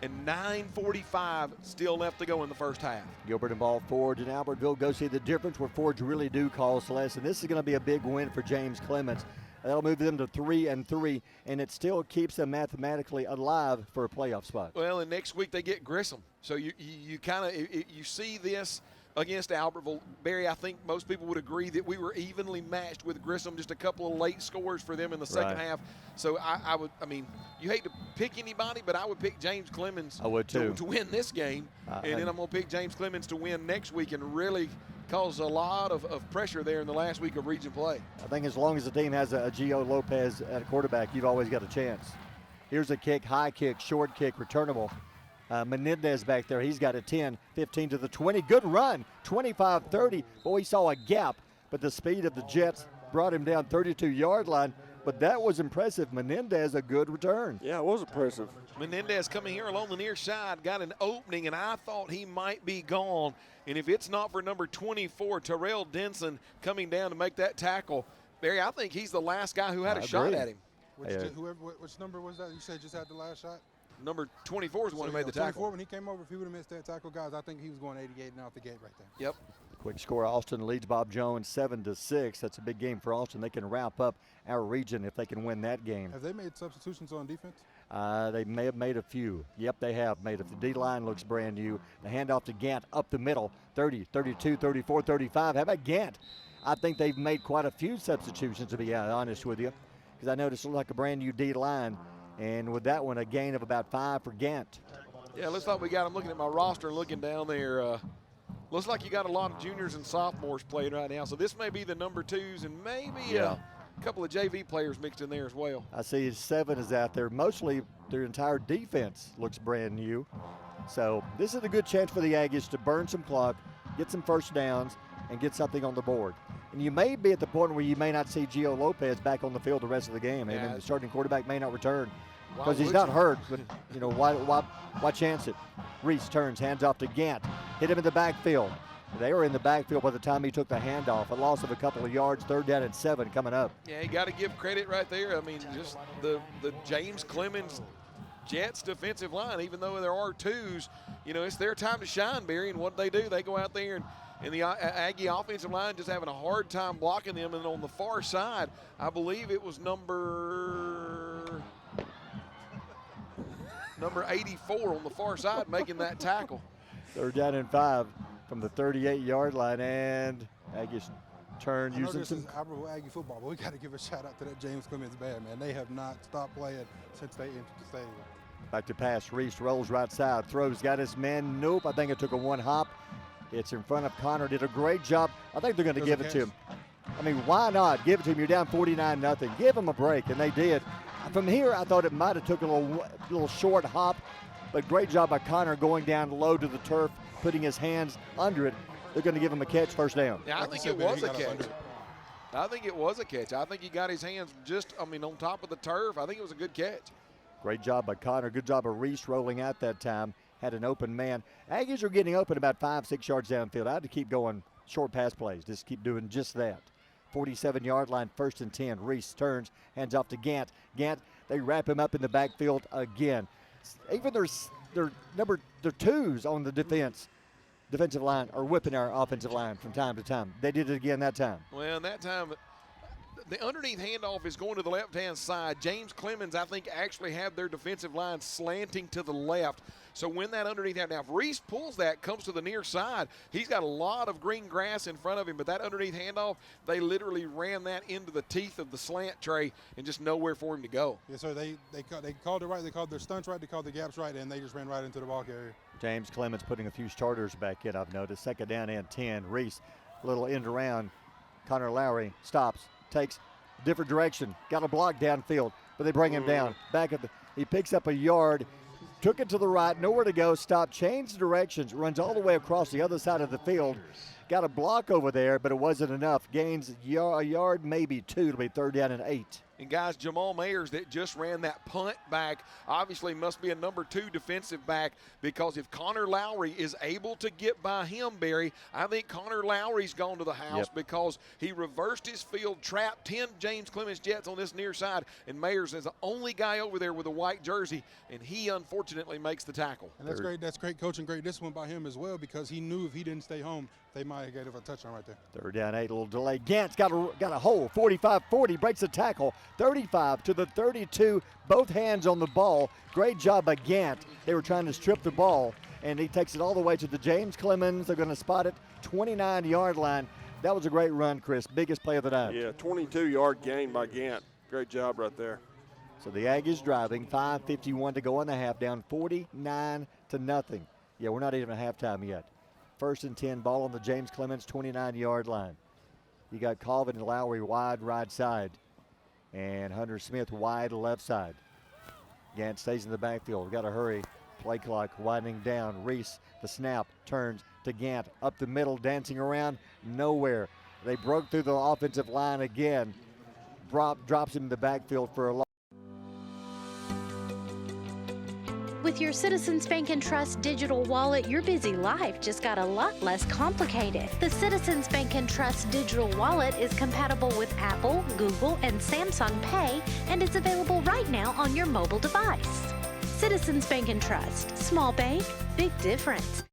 and 9:45 still left to go in the first half. Gilbert and Ball Ford in Albertville. Go see the difference where Fords really do cause less. And this is going to be a big win for James Clements. That'll move them to 3-3, and it still keeps them mathematically alive for a playoff spot. Well, and next week they get Grissom. So you kind of you see this against Albertville. Barry, I think most people would agree that we were evenly matched with Grissom, just a couple of late scores for them in the second half. So I mean, you hate to pick anybody, but I would pick James Clements I would too. To win this game. And then I'm going to pick James Clements to win next week and really cause a lot of pressure there in the last week of region play. I think as long as the team has a Gio Lopez at a quarterback, you've always got a chance. Here's a kick, high kick, short kick, returnable. Menendez back there, he's got a 10, 15 to the 20. Good run, 25-30. Boy, he saw a gap, but the speed of the Jets brought him down 32-yard line. But that was impressive. Menendez, a good return. Yeah, it was impressive. Menendez coming here along the near side, got an opening, and I thought he might be gone. And if it's not for number 24, Terrell Denson coming down to make that tackle, Barry, I think he's the last guy who had a shot at him. Which number was that you said just had the last shot? Number 24 is the one who made the 24, tackle. when he came over, if he would have missed that tackle, guys, I think he was going 88 and out the gate right there. Yep. Quick score, Austin leads Bob Jones 7-6. That's a big game for Austin. They can wrap up our region if they can win that game. Have they made substitutions on defense? They may have made a few. Yep, they have made it. The D-line looks brand new. The handoff to Gant up the middle, 30, 32, 34, 35. How about Gant? I think they've made quite a few substitutions, to be honest with you, because I noticed it looked like a brand new D-line. And with that one, a gain of about 5 for Gant. Yeah, looks like we got him looking at my roster and looking down there. Looks like you got a lot of juniors and sophomores playing right now. So this may be the number 2s and maybe a couple of JV players mixed in there as well. I see 7 is out there. Mostly their entire defense looks brand new. So this is a good chance for the Aggies to burn some clock, get some first downs, and get something on the board. And you may be at the point where you may not see Gio Lopez back on the field the rest of the game. And the starting quarterback may not return because he's not hurt. But, you know, why chance it? Reese turns, hands off to Gant. Hit him in the backfield. They were in the backfield by the time he took the handoff. A loss of a couple of yards, 3rd down and 7 coming up. Yeah, you got to give credit right there. I mean, just the James Clements Jets defensive line, even though there are twos, you know, it's their time to shine, Barry. And what do? They go out there and the Aggie offensive line just having a hard time blocking them. And on the far side, I believe it was number 84 on the far side making that tackle. They're down in 5 from the 38-yard line, and Aggies turn I know using this some. is Albertville Aggie football, but we got to give a shout out to that James Clements band, man. They have not stopped playing since they entered the stadium. Back to pass. Reese rolls right side, throws, got his man. Nope, I think it took a one hop. It's in front of Connor. Did a great job. I think they're going to give it to him. I mean, why not? Give it to him. You're down 49-0. Give him a break, and they did. From here, I thought it might have took a little short hop, but great job by Connor going down low to the turf, putting his hands under it. They're going to give him a catch, first down. Yeah, I think it was a catch. I think it was a catch. I think he got his hands on top of the turf. I think it was a good catch. Great job by Connor. Good job of Reese rolling out that time. Had an open man. Aggies are getting open about 5-6 yards downfield. I had to keep going short pass plays. Just keep doing just that. 47-yard line, 1st and 10. Reese turns, hands off to Gant. Gant, they wrap him up in the backfield again. Even their twos on the defensive line are whipping our offensive line from time to time. They did it again that time. Well, that time, the underneath handoff is going to the left-hand side. James Clements, I think, actually had their defensive line slanting to the left. So when that underneath handoff, if Reese pulls that, comes to the near side, he's got a lot of green grass in front of him. But that underneath handoff, they literally ran that into the teeth of the slant tray and just nowhere for him to go. Yes, sir. They called it right. They called their stunts right. They called the gaps right, and they just ran right into the ball carrier. James Clements putting a few starters back in, I've noticed. 2nd down and 10. Reese, little end around. Connor Lowry stops, takes different direction. Got a block downfield, but they bring him down. He picks up a yard, took it to the right, nowhere to go, stopped, changed directions, runs all the way across the other side of the field. Got a block over there, but it wasn't enough. Gains a yard, maybe 2. It'll be 3rd down and 8. And guys, Jamal Mayers that just ran that punt back obviously must be a number 2 defensive back, because if Connor Lowry is able to get by him, Barry, I think Connor Lowry's gone to the house because he reversed his field, trapped 10 James Clements Jets on this near side, and Mayers is the only guy over there with a white jersey, and he unfortunately makes the tackle. And that's great. That's great coaching, great discipline by him as well, because he knew if he didn't stay home, they might have gave a touchdown right there. 3rd down, 8, a little delay. Gant's got a hole, 45-40, breaks the tackle, 35 to the 32, both hands on the ball. Great job by Gant. They were trying to strip the ball, and he takes it all the way to the James Clements. They're going to spot it, 29-yard line. That was a great run, Chris. Biggest play of the night. Yeah, 22-yard gain by Gant. Great job right there. So the Aggies driving, 5:51 to go in the half, down 49-0. Yeah, we're not even at halftime yet. 1st and 10, ball on the James Clements 29-yard line. You got Colvin and Lowry wide right side, and Hunter Smith wide left side. Gant stays in the backfield. Got to hurry. Play clock winding down. Reese, the snap, turns to Gant. Up the middle, dancing around, nowhere. They broke through the offensive line again. Drops him in the backfield for a loss. With your Citizens Bank & Trust digital wallet, your busy life just got a lot less complicated. The Citizens Bank & Trust digital wallet is compatible with Apple, Google, and Samsung Pay, and it's available right now on your mobile device. Citizens Bank & Trust. Small bank, big difference.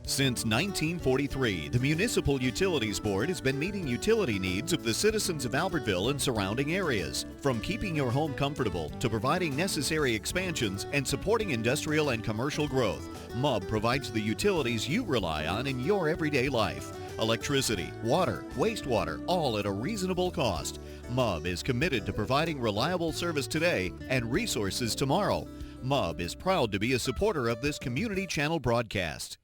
Since 1943, the Municipal Utilities Board has been meeting utility needs of the citizens of Albertville and surrounding areas. From keeping your home comfortable to providing necessary expansions and supporting industrial and commercial growth, MUB provides the utilities you rely on in your everyday life. Electricity, water, wastewater, all at a reasonable cost. MUB is committed to providing reliable service today and resources tomorrow. MUB is proud to be a supporter of this community channel broadcast.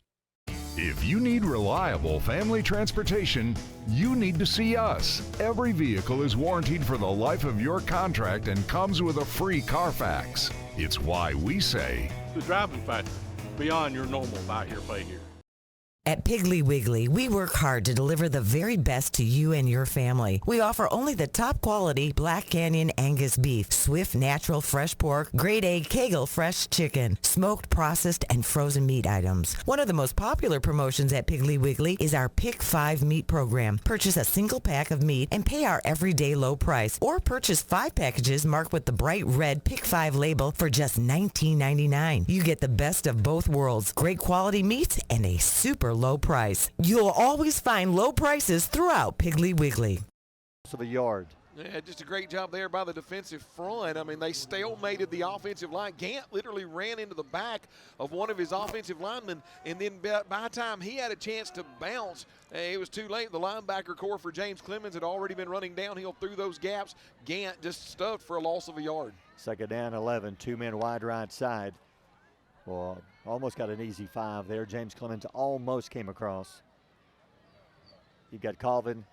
If you need reliable family transportation, you need to see us. Every vehicle is warranted for the life of your contract and comes with a free Carfax. It's why we say, the driving factor, beyond your normal buy here, pay here. At Piggly Wiggly, we work hard to deliver the very best to you and your family. We offer only the top quality Black Canyon Angus beef, Swift natural fresh pork, grade A Kegel fresh chicken, smoked, processed, and frozen meat items. One of the most popular promotions at Piggly Wiggly is our Pick 5 meat program. Purchase a single pack of meat and pay our everyday low price, or purchase 5 packages marked with the bright red Pick 5 label for just $19.99. You get the best of both worlds, great quality meats and a super low price. You'll always find low prices throughout Piggly Wiggly. Of a yard. Yeah, just a great job there by the defensive front. I mean, they stalemated the offensive line. Gant literally ran into the back of one of his offensive linemen, and then by the time he had a chance to bounce, it was too late. The linebacker core for James Clements had already been running downhill through those gaps. Gant just stuffed for a loss of a yard. Second down, 11, 2 men wide right side. Well, almost got an easy 5 there. James Clements almost came across. You've got Colvin,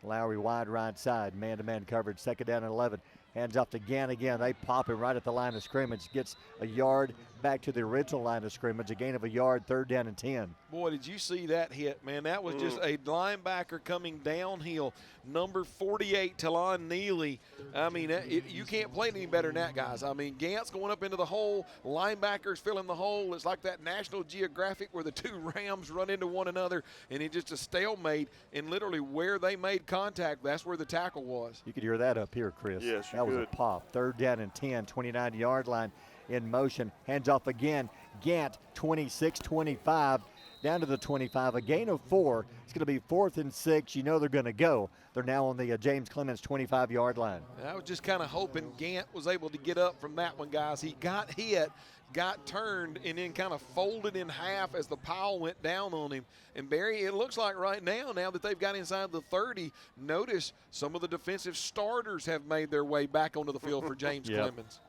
Lowry wide right side, man-to-man coverage. Second down and 11. Hands off to Gant again. They pop him right at the line of scrimmage. Gets a yard back to the original line of scrimmage. A gain of a yard, third down and 10. Boy, did you see that hit, man. That was just a linebacker coming downhill. Number 48, Talon Neely. I mean, you can't play any better than that, guys. I mean, Gant's going up into the hole. Linebackers filling the hole. It's like that National Geographic where the two rams run into one another, and it's just a stalemate. And literally where they made contact, that's where the tackle was. You could hear that up here, Chris. Yes, that was a pop. Third down and 10, 29-yard line in motion. Hands off again. Gant, 26-25. Down to the 25, a gain of 4. It's going to be 4th and 6. You know they're going to go. They're now on the James Clements 25-yard line. I was just kind of hoping Gant was able to get up from that one, guys. He got hit, got turned, and then kind of folded in half as the pile went down on him. And Barry, it looks like right now that they've got inside the 30, notice some of the defensive starters have made their way back onto the field for James Clements.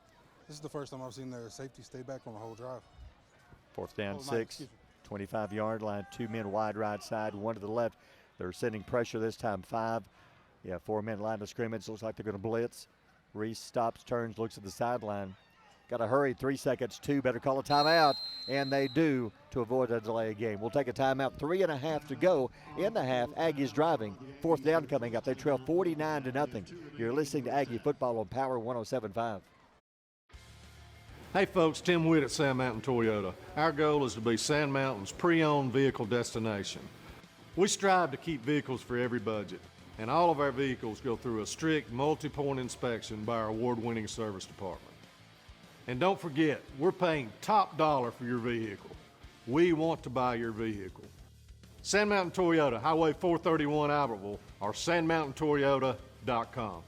This is the first time I've seen their safety stay back on the whole drive. 4th down, 6. 25-yard line, 2 men wide right side, 1 to the left. They're sending pressure this time, 5. 4 men line of scrimmage. Looks like they're going to blitz. Reese stops, turns, looks at the sideline. Got to hurry, 3 seconds, 2. Better call a timeout, and they do to avoid a delay of game. We'll take a timeout, 3.5 to go in the half. Aggies driving. 4th down coming up. They trail 49-0. You're listening to Aggie Football on Power 107.5. Hey folks, Tim Witt at Sand Mountain Toyota. Our goal is to be Sand Mountain's pre-owned vehicle destination. We strive to keep vehicles for every budget, and all of our vehicles go through a strict multi-point inspection by our award-winning service department. And don't forget, we're paying top dollar for your vehicle. We want to buy your vehicle. Sand Mountain Toyota, Highway 431 Albertville, or sandmountaintoyota.com.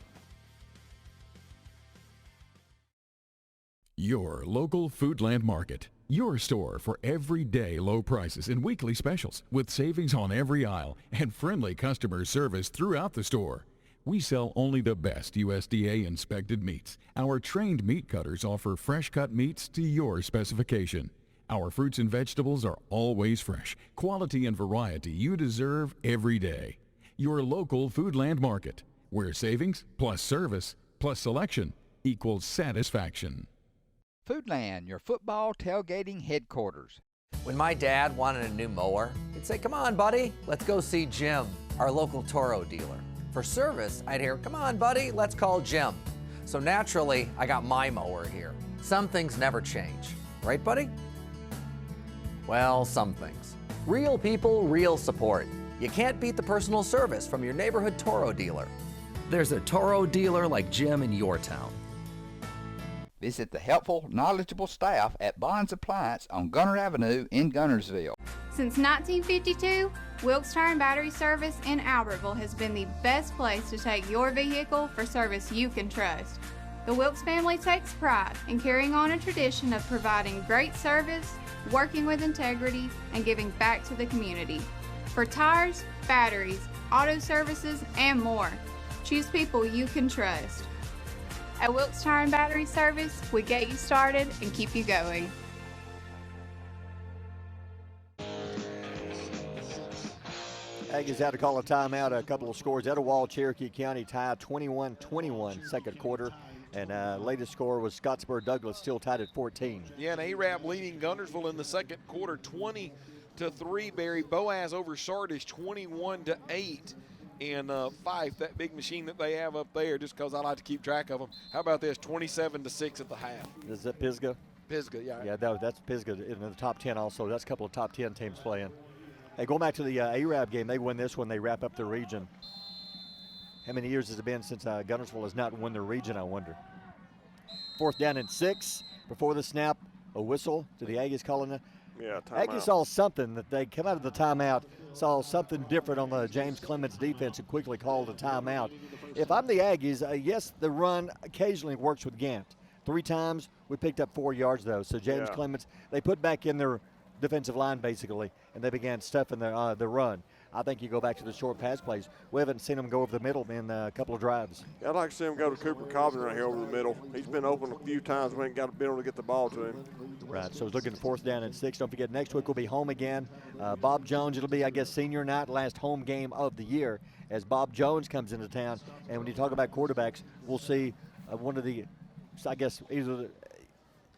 Your local Foodland Market. Your store for everyday low prices and weekly specials with savings on every aisle and friendly customer service throughout the store. We sell only the best USDA inspected meats. Our trained meat cutters offer fresh cut meats to your specification. Our fruits and vegetables are always fresh, quality and variety you deserve every day. Your local Foodland Market, where savings plus service plus selection equals satisfaction. Foodland, your football tailgating headquarters. When my dad wanted a new mower, he'd say, "Come on, buddy, let's go see Jim, our local Toro dealer." For service, I'd hear, "Come on, buddy, let's call Jim." So naturally, I got my mower here. Some things never change. Right, buddy? Well, some things. Real people, real support. You can't beat the personal service from your neighborhood Toro dealer. There's a Toro dealer like Jim in your town. Visit the helpful, knowledgeable staff at Bonds Appliance on Gunner Avenue in Gunnersville. Since 1952, Wilkes Tire and Battery Service in Albertville has been the best place to take your vehicle for service you can trust. The Wilkes family takes pride in carrying on a tradition of providing great service, working with integrity, and giving back to the community. For tires, batteries, auto services, and more, choose people you can trust. At Wilkes Tire and Battery Service, we get you started and keep you going. Aggies had to call a timeout. A couple of scores. Etowah, Cherokee County tied 21-21 second quarter. And latest score was Scottsboro Douglas still tied at 14. Yeah, and Arab leading Gunnersville in the second quarter 20 21-3, Barry. Boaz over Sardis 21-8. And Fife, that big machine that they have up there, just because I like to keep track of them. How about this, 27-6 at the half? Is that Pisgah? Pisgah, yeah. Yeah, that's Pisgah in the top 10 also. That's a couple of top 10 teams playing. Hey, going back to the Arab game, they win this when they wrap up the region. How many years has it been since Guntersville has not won their region, I wonder? 4th down and 6. Before the snap, a whistle. Do the Aggies calling it? Yeah, timeout. Aggies saw something that they come out of the timeout, saw something different on the James Clements defense and quickly called a timeout. If I'm the Aggies, yes, the run occasionally works with Gant. 3 times, we picked up 4 yards, though. So James Clements, they put back in their defensive line, basically, and they began stuffing the run. I think you go back to the short pass plays. We haven't seen them go over the middle in a couple of drives. I'd like to see him go to Cooper Cobbin right here over the middle. He's been open a few times. We ain't been able to get the ball to him. Right, so he's looking 4th down and 6. Don't forget, next week we'll be home again. Bob Jones, it'll be, I guess, senior night, last home game of the year as Bob Jones comes into town. And when you talk about quarterbacks, we'll see one of the, I guess, either,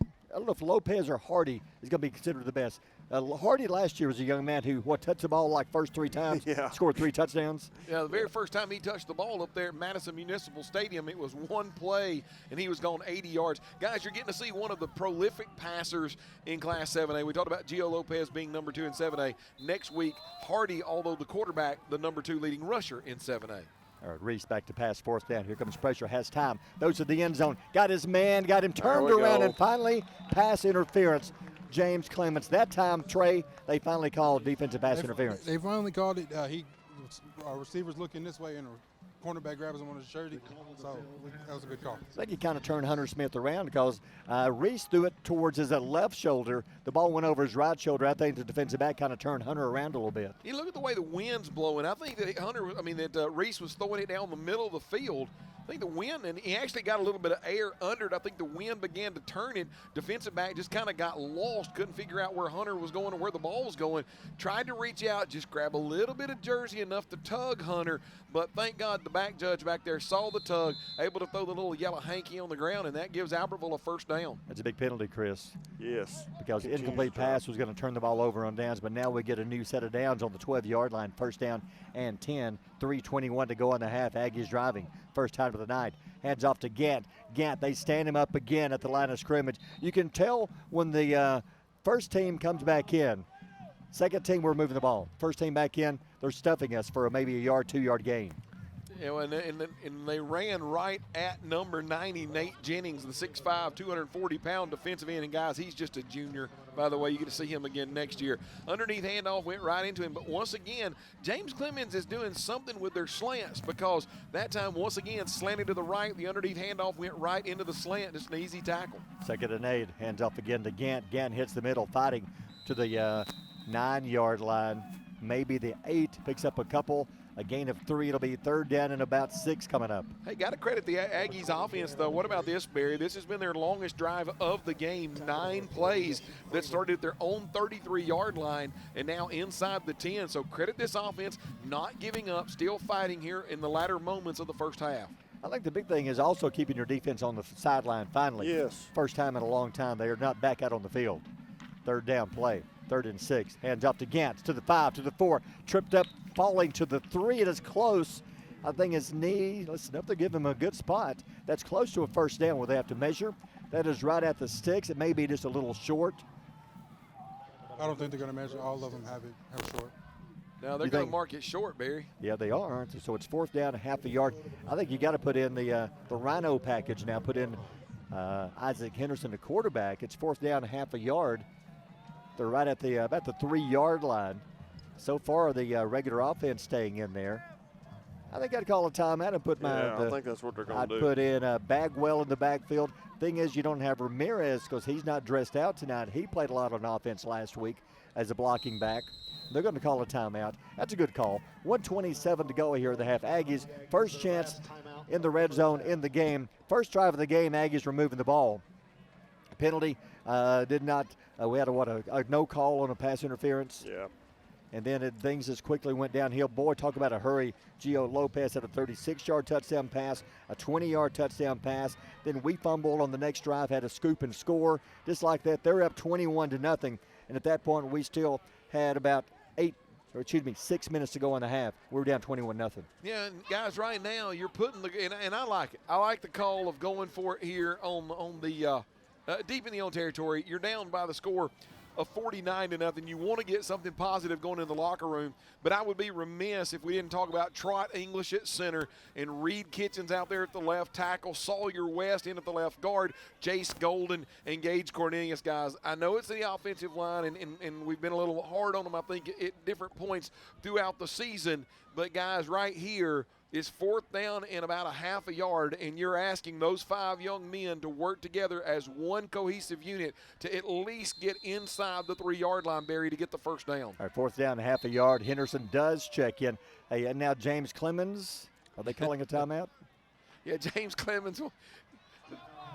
I don't know if Lopez or Hardy is going to be considered the best. Hardy last year was a young man who, touched the ball like first 3 times, scored 3 touchdowns. Yeah, the very first time he touched the ball up there at Madison Municipal Stadium, it was 1 play, and he was gone 80 yards. Guys, you're getting to see one of the prolific passers in Class 7A. We talked about Gio Lopez being number 2 in 7A. Next week, Hardy, although the quarterback, the number 2 leading rusher in 7A. All right, Reese back to pass, 4th down. Here comes pressure, has time. Those are the end zone. Got his man, got him turned around, and finally pass interference. James Clements. That time, Trey, they finally called defensive pass interference. They finally called it. Our receiver's looking this way, and a cornerback grabs him on his shirt. So that was a good call. I think he kind of turned Hunter Smith around because Reese threw it towards his left shoulder. The ball went over his right shoulder. I think the defensive back kind of turned Hunter around a little bit. You look at the way the wind's blowing. I think that Reese was throwing it down the middle of the field. I think the wind, and he actually got a little bit of air under it. I think the wind began to turn it. Defensive back just kind of got lost, couldn't figure out where Hunter was going or where the ball was going. Tried to reach out, just grab a little bit of jersey enough to tug Hunter, but thank God the back judge back there saw the tug, able to throw the little yellow hanky on the ground, and that gives Albertville a 1st down. That's a big penalty, Chris. Yes. Because the incomplete pass was going to turn the ball over on downs, but now we get a new set of downs on the 12-yard line, 1st down and 10, 3:21 to go in the half. Aggies driving, first time of the night. Hands off to Gant. Gant, they stand him up again at the line of scrimmage. You can tell when the first team comes back in. Second team, we're moving the ball. First team back in, they're stuffing us for maybe a 2-yard gain. You know, and they ran right at number 90, Nate Jennings, the 6'5", 240-pound defensive end. And, guys, he's just a junior. By the way, you get to see him again next year. Underneath handoff went right into him. But once again, James Clemens is doing something with their slants because that time, once again, slanted to the right. The underneath handoff went right into the slant. Just an easy tackle. 2nd and 8. Hands off again to Gant. Gant hits the middle, fighting to the 9-yard line. Maybe the 8, picks up a couple. A gain of 3. It'll be 3rd down and about 6 coming up. Hey, got to credit the Aggies offense, though. What about this, Barry? This has been their longest drive of the game. 9 plays that started at their own 33-yard line and now inside the 10. So credit this offense not giving up, still fighting here in the latter moments of the first half. I think the big thing is also keeping your defense on the sideline finally. Yes. First time in a long time they are not back out on the field. 3rd down play. 3rd and 6. Hands off to Gant, to the 5, to the 4. Tripped up, falling to the 3. It is close. I think his knee, listen up, they give him a good spot. That's close to a 1st down where they have to measure. That is right at the sticks. It may be just a little short. I don't think they're going to measure. All of them have short. Now they're going to mark it short, Barry. Yeah, they are, aren't they? So it's 4th down, half a yard. I think you got to put in the Rhino package now. Put in Isaac Henderson, the quarterback. It's 4th down, half a yard. They're right at the about the 3-yard line. So far, the regular offense staying in there. I think I'd call a timeout and put I think that's what they're going to do. I'd put in Bagwell in the backfield. Thing is, you don't have Ramirez because he's not dressed out tonight. He played a lot on offense last week as a blocking back. They're going to call a timeout. That's a good call. 1:27 to go here in the half. Aggies, first chance in the red zone in the game. First drive of the game, Aggies removing the ball. Penalty did not. We had a no call on a pass interference. Yeah. And then things just quickly went downhill. Boy, talk about a hurry. Gio Lopez had a 36-yard touchdown pass, a 20-yard touchdown pass. Then we fumbled on the next drive, had a scoop and score. Just like that, they're up 21-0. And at that point, we still had about 6 minutes to go in the half. We were down 21-0. Yeah, and guys, right now you're putting and I like it. I like the call of going for it here on the deep in the own territory. You're down by the score of 49-0. You want to get something positive going in the locker room, but I would be remiss if we didn't talk about Trot English at center and Reed Kitchens out there at the left tackle, Sawyer West in at the left guard, Jace Golden and Gage Cornelius. Guys, I know it's the offensive line, and we've been a little hard on them, I think, at different points throughout the season, but guys, right here, it's 4th down and about a half a yard, and you're asking those 5 young men to work together as one cohesive unit to at least get inside the 3-yard line, Barry, to get the first down. All right, 4th down and half a yard. Henderson does check in. Hey, and now James Clements. Are they calling a timeout? Yeah, James Clements.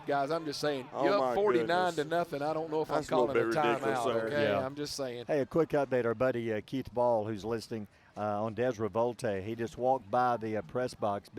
Guys, I'm just saying, Oh, you're my up 49-0. goodness. I don't know if That's I'm a little calling a bit ridiculous timeout, there. okay? Yeah. I'm just saying. Hey, a quick update. Our buddy Keith Ball, who's listening on Des Revolte, he just walked by the press box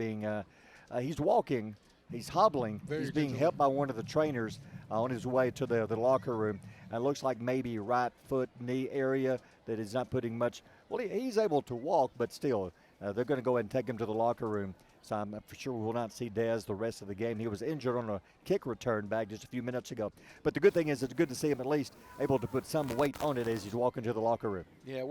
he's walking, he's hobbling. He's being helped by one of the trainers on his way to the locker room. And it looks like maybe right foot, knee area that is not putting much. Well, he's able to walk, but still, they're going to go ahead and take him to the locker room. So I'm for sure we will not see Dez the rest of the game. He was injured on a kick return back just a few minutes ago. But the good thing is it's good to see him at least able to put some weight on it as he's walking to the locker room. Yeah,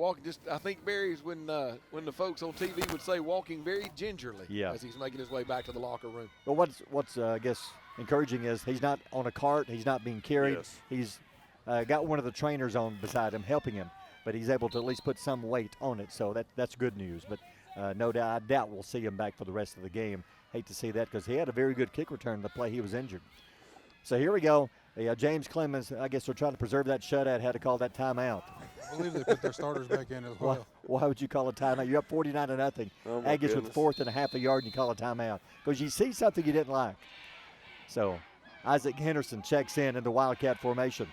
I think Barry's when the folks on TV would say walking very gingerly as he's making his way back to the locker room. Well, what's I guess encouraging is he's not on a cart. He's not being carried. Yes. He's got one of the trainers on beside him helping him. But he's able to at least put some weight on it. So that's good news. But no doubt, I doubt we'll see him back for the rest of the game. Hate to see that because he had a very good kick return the play he was injured. So here we go. James Clements, I guess they're trying to preserve that shutout, had to call that timeout. I believe they put their starters back in as well. Why would you call a timeout? You're up 49-0. Oh, Aggies with 4th and a half a yard, and you call a timeout because you see something you didn't like. So Isaac Henderson checks in the Wildcat formation.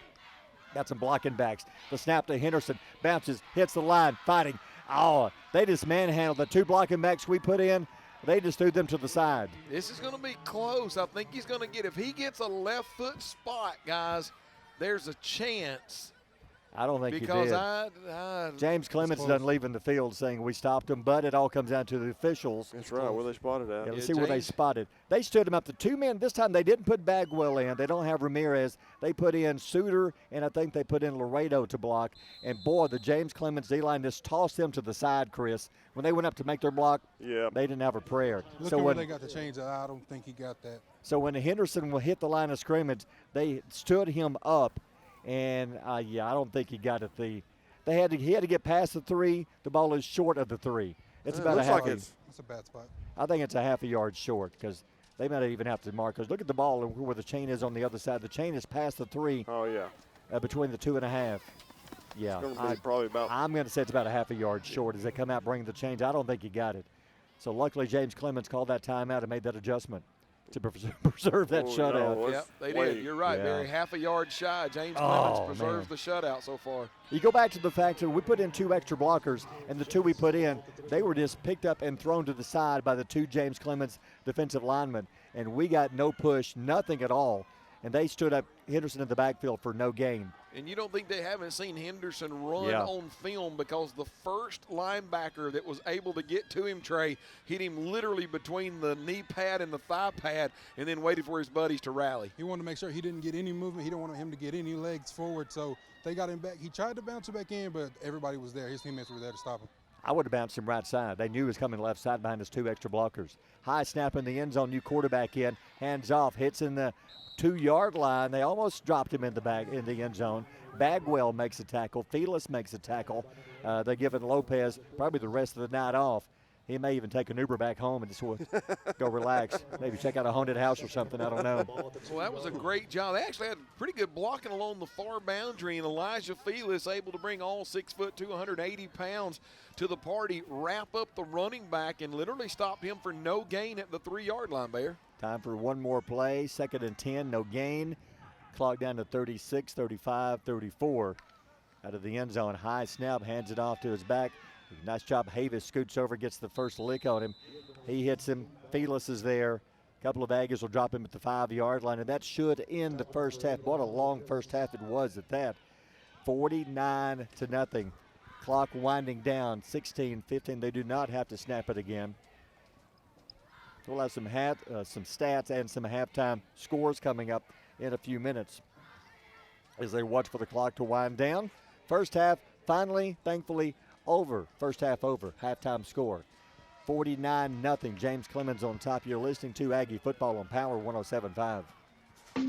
Got some blocking backs. The snap to Henderson, bounces, hits the line, fighting. Oh, they just manhandled the 2 blocking backs we put in. They just threw them to the side. This is going to be close. I think he's going to get, if he gets a left foot spot, guys, there's a chance. I don't think because he did. James Clements done leaving the field saying we stopped him, but it all comes down to the officials. That's right, where they spotted at. Yeah, let's see where they spotted. They stood him up to 2 men. This time they didn't put Bagwell in. They don't have Ramirez. They put in Suter, and I think they put in Laredo to block. And, boy, the James Clements D-line just tossed them to the side, Chris. When they went up to make their block, they didn't have a prayer. Looking where they got the change, I don't think he got that. So when Henderson will hit the line of scrimmage, they stood him up. And, I don't think he got it. He had to get past the 3. The ball is short of the 3. It's about a half. That's a bad spot. I think it's a half a yard short because they might even have to mark. Because look at the ball and where the chain is on the other side. The chain is past the 3. Oh, yeah. Between the 2.5. Yeah. It's going to be probably about. I'm going to say it's about a half a yard short as they come out bringing the change. I don't think he got it. So luckily James Clements called that timeout and made that adjustment to preserve that shutout. No, yep, they did. You're right, Barry. Half a yard shy. James Clements preserves the shutout so far. You go back to the fact that we put in 2 extra blockers, and the 2 we put in, they were just picked up and thrown to the side by the 2 James Clements defensive linemen, and we got no push, nothing at all. And they stood up Henderson in the backfield for no gain. And you don't think they haven't seen Henderson run on film because the first linebacker that was able to get to him, Trey, hit him literally between the knee pad and the thigh pad and then waited for his buddies to rally. He wanted to make sure he didn't get any movement. He didn't want him to get any legs forward, so they got him back. He tried to bounce it back in, but everybody was there. His teammates were there to stop him. I would have bounced him right side. They knew he was coming left side behind his 2 extra blockers. High snap in the end zone, new quarterback in, hands off, hits in the 2-yard line. They almost dropped him in the end zone. Bagwell makes a tackle. Felix makes a tackle. They're giving Lopez probably the rest of the night off. He may even take an Uber back home and just go relax. Maybe check out a haunted house or something. I don't know. Well, that was a great job. They actually had pretty good blocking along the far boundary, and Elijah Felix able to bring all 6 foot, 280 pounds to the party, wrap up the running back, and literally stop him for no gain at the 3-yard line, Bear. Time for one more play. 2nd and 10, no gain. Clock down to 36, 35, 34. Out of the end zone, high snap, hands it off to his back. Nice job. Havis scoots over, gets the first lick on him. He hits him. Felix is there. A couple of Aggies will drop him at the 5-yard line, and that should end the first half. What a long first half it was at that. 49-0. Clock winding down, 16-15. They do not have to snap it again. We'll have some stats and some halftime scores coming up in a few minutes as they watch for the clock to wind down. First half finally, thankfully, over. First half over. Halftime score, 49-0. James Clements on top. You're listening to Aggie Football on Power 107.5.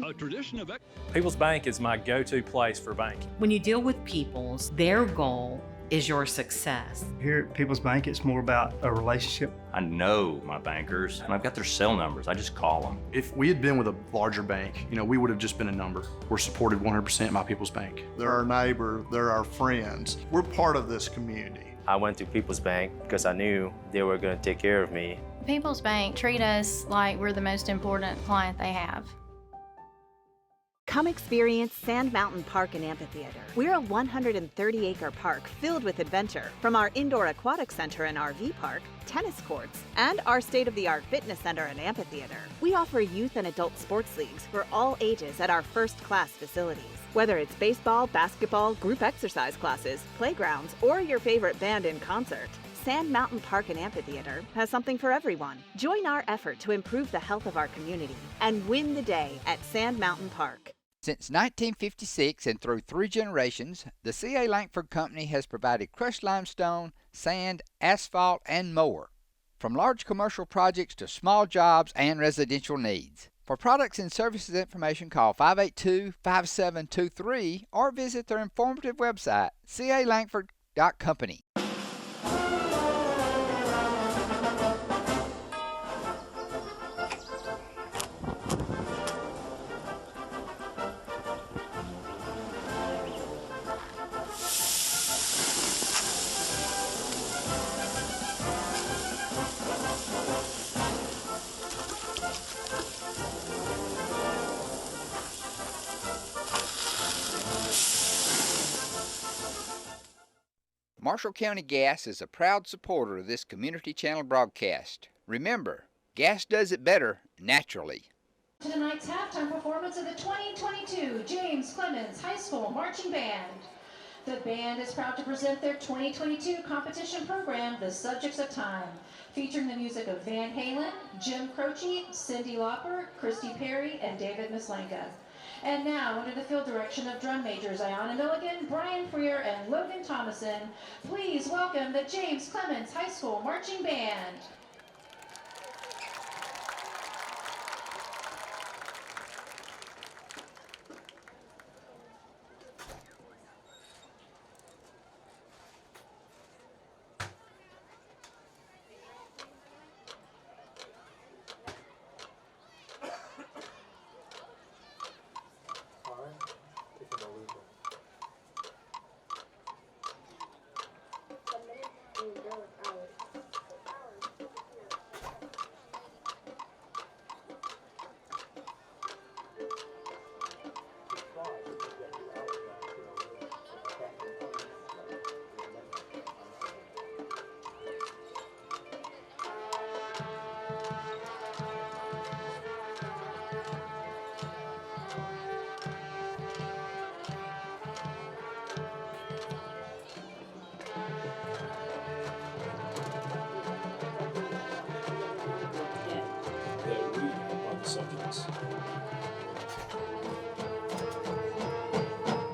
A tradition of People's Bank is my go-to place for banking. When you deal with People's, their goal is your success. Here at People's Bank, it's more about a relationship. I know my bankers, and I've got their cell numbers. I just call them. If we had been with a larger bank, we would have just been a number. We're supported 100% by People's Bank. They're our neighbor, they're our friends. We're part of this community. I went to People's Bank because I knew they were going to take care of me. People's Bank treat us like we're the most important client they have. Come experience Sand Mountain Park and Amphitheater. We're a 130-acre park filled with adventure. From our indoor aquatic center and RV park, tennis courts, and our state-of-the-art fitness center and amphitheater, we offer youth and adult sports leagues for all ages at our first-class facilities. Whether it's baseball, basketball, group exercise classes, playgrounds, or your favorite band in concert, Sand Mountain Park and Amphitheater has something for everyone. Join our effort to improve the health of our community and win the day at Sand Mountain Park. Since 1956 and through 3 generations, the C.A. Langford Company has provided crushed limestone, sand, asphalt, and more. From large commercial projects to small jobs and residential needs. For products and services information, call 582-5723 or visit their informative website, calangford.company. Marshall County Gas is a proud supporter of this community channel broadcast. Remember, gas does it better naturally. Tonight's halftime performance of the 2022 James Clements High School Marching Band. The band is proud to present their 2022 competition program, The Subjects of Time, featuring the music of Van Halen, Jim Croce, Cyndi Lauper, Christy Perry, and David Mislenka. And now, under the field direction of drum majors Ayanna Milligan, Brian Freer, and Logan Thomason, please welcome the James Clements High School Marching Band.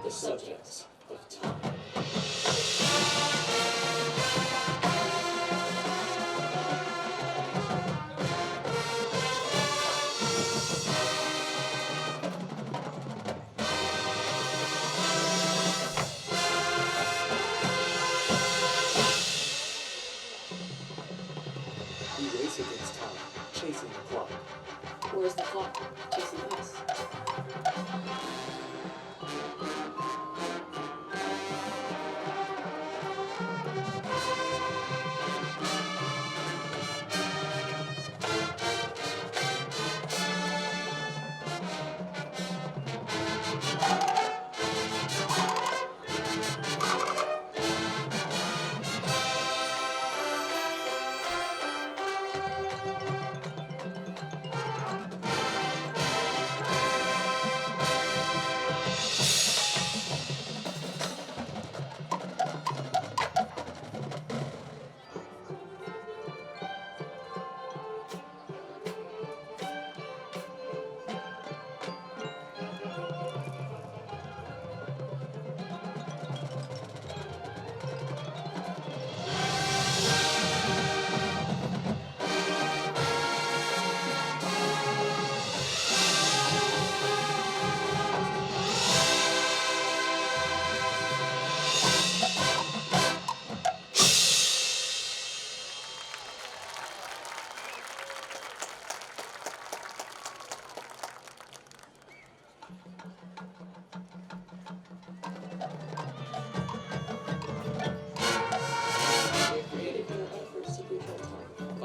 The subjects of time. We race against time, chasing the clock. Where's the clock? Chasing us.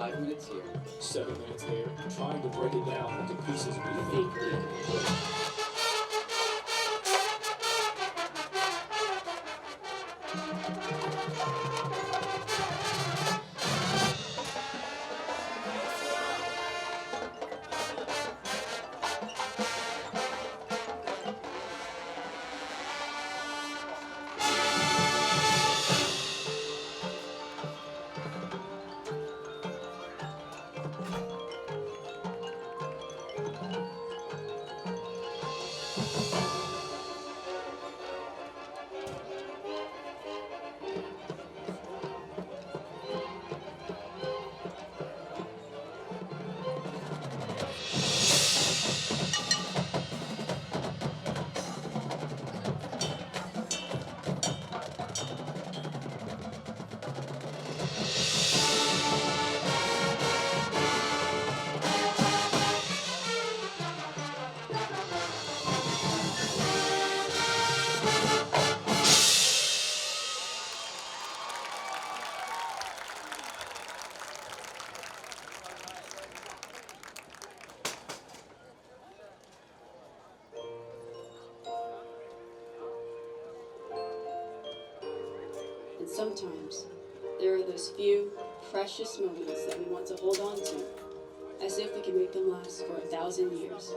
5 minutes here, 7 minutes there, trying to break it down into pieces we think they can enjoy. And sometimes, there are those few precious moments that we want to hold on to, as if we can make them last for 1,000 years.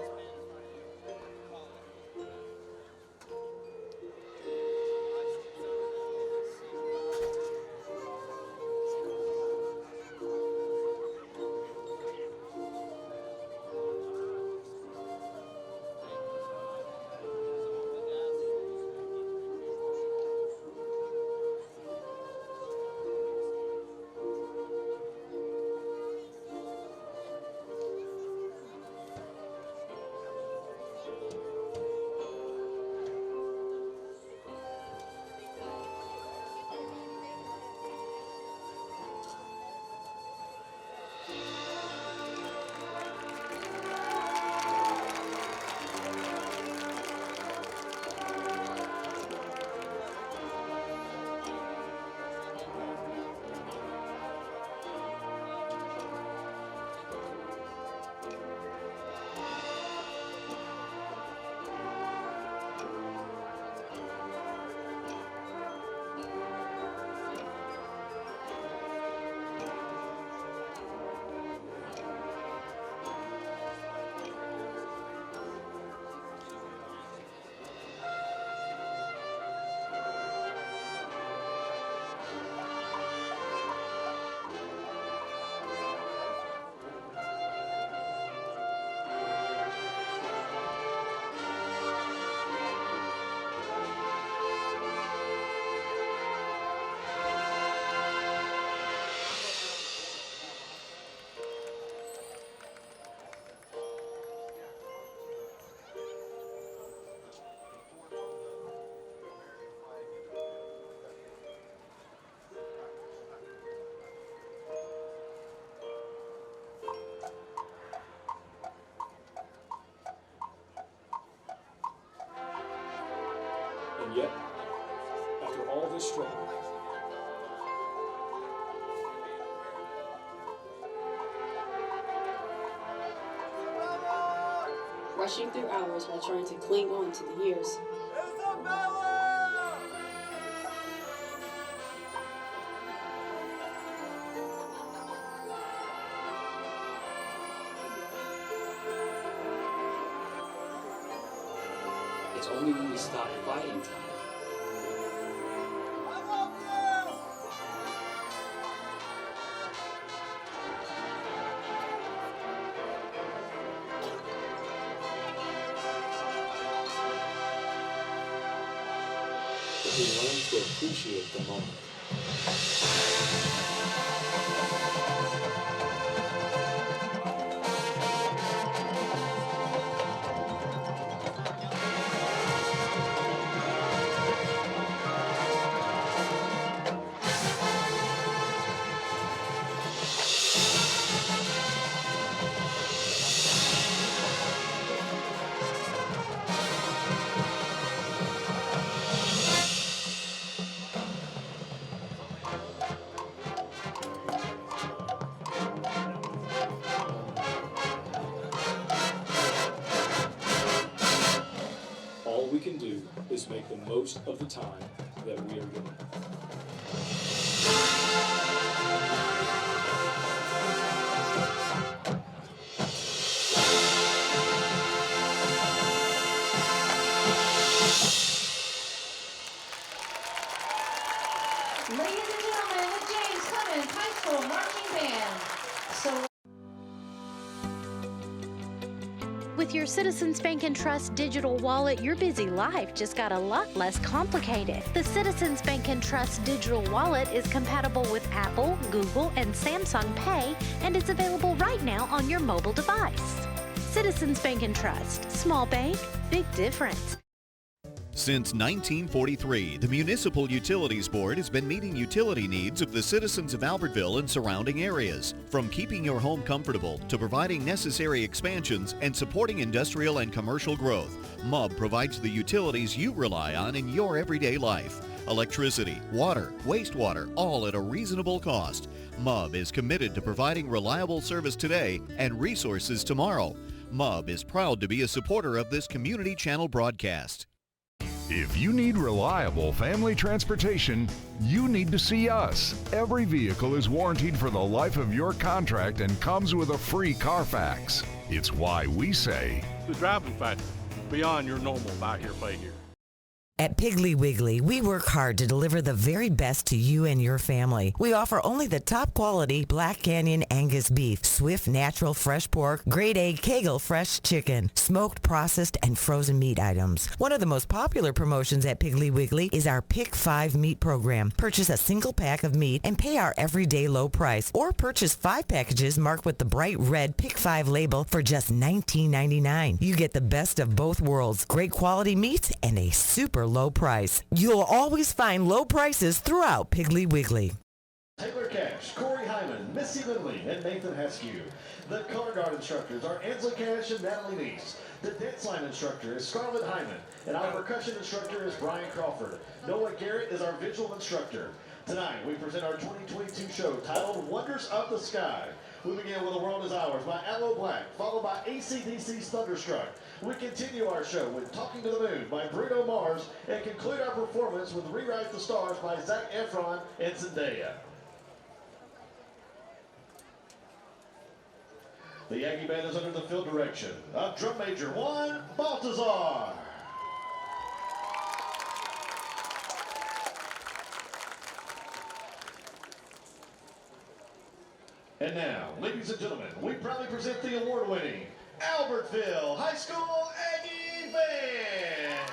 And yet, after all this struggle, rushing through hours while trying to cling on to the years, it's only when we stop fighting time that we learn to appreciate the moment. just make the most of the time that we are given. Ladies and gentlemen, the James Clements High School Marching Band. With your Citizens Bank and Trust digital wallet, your busy life just got a lot less complicated. The Citizens Bank and Trust digital wallet is compatible with Apple, Google, and Samsung Pay, and is available right now on your mobile device. Citizens Bank and Trust. Small bank, big difference. Since 1943, the Municipal Utilities Board has been meeting utility needs of the citizens of Albertville and surrounding areas. From keeping your home comfortable to providing necessary expansions and supporting industrial and commercial growth, MUB provides the utilities you rely on in your everyday life. Electricity, water, wastewater, all at a reasonable cost. MUB is committed to providing reliable service today and resources tomorrow. MUB is proud to be a supporter of this community channel broadcast. If you need reliable family transportation, you need to see us. Every vehicle is warrantied for the life of your contract and comes with a free Carfax. It's why we say, the driving factor, beyond your normal buy here, pay here. At Piggly Wiggly, we work hard to deliver the very best to you and your family. We offer only the top quality Black Canyon Angus beef, Swift natural fresh pork, grade A Kegel fresh chicken, smoked, processed, and frozen meat items. One of the most popular promotions at Piggly Wiggly is our Pick 5 meat program. Purchase a single pack of meat and pay our everyday low price, or purchase 5 packages marked with the bright red Pick 5 label for just $19.99. You get the best of both worlds, great quality meats and a super low price. You'll always find low prices throughout Piggly Wiggly. Taylor Cash, Corey Hyman, Missy Lindley, and Nathan Heskew. The color guard instructors are Ansley Cash and Natalie Neese. The dance line instructor is Scarlett Hyman, and our percussion instructor is Brian Crawford. Noah Garrett is our visual instructor. Tonight, we present our 2022 show titled Wonders of the Sky. We begin with The World Is Ours by Aloe Black, followed by AC/DC's Thunderstruck. We continue our show with Talking to the Moon by Bruno Mars and conclude our performance with Rewrite the Stars by Zac Efron and Zendaya. The Yankee Band is under the field direction of Drum Major Juan Baltazar. And now, ladies and gentlemen, we proudly present the award-winning Albertville High School Aggie Band.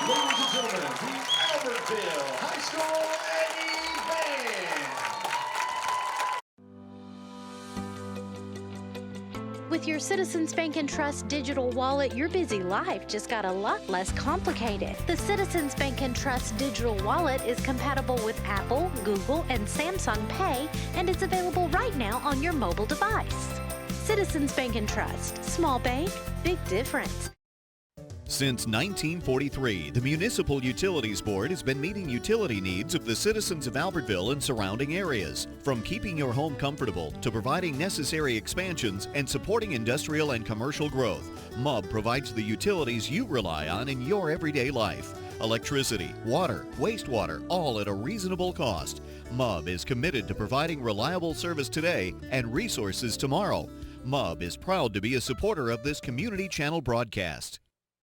Ladies and gentlemen, the Albertville High School Aggie Band. With your Citizens Bank and Trust digital wallet, your busy life just got a lot less complicated. The Citizens Bank and Trust digital wallet is compatible with Apple, Google, and Samsung Pay, and it's available right now on your mobile device. Citizens Bank and Trust. Small bank, big difference. Since 1943, the Municipal Utilities Board has been meeting utility needs of the citizens of Albertville and surrounding areas. From keeping your home comfortable to providing necessary expansions and supporting industrial and commercial growth, MUB provides the utilities you rely on in your everyday life. Electricity, water, wastewater, all at a reasonable cost. MUB is committed to providing reliable service today and resources tomorrow. MUB is proud to be a supporter of this community channel broadcast.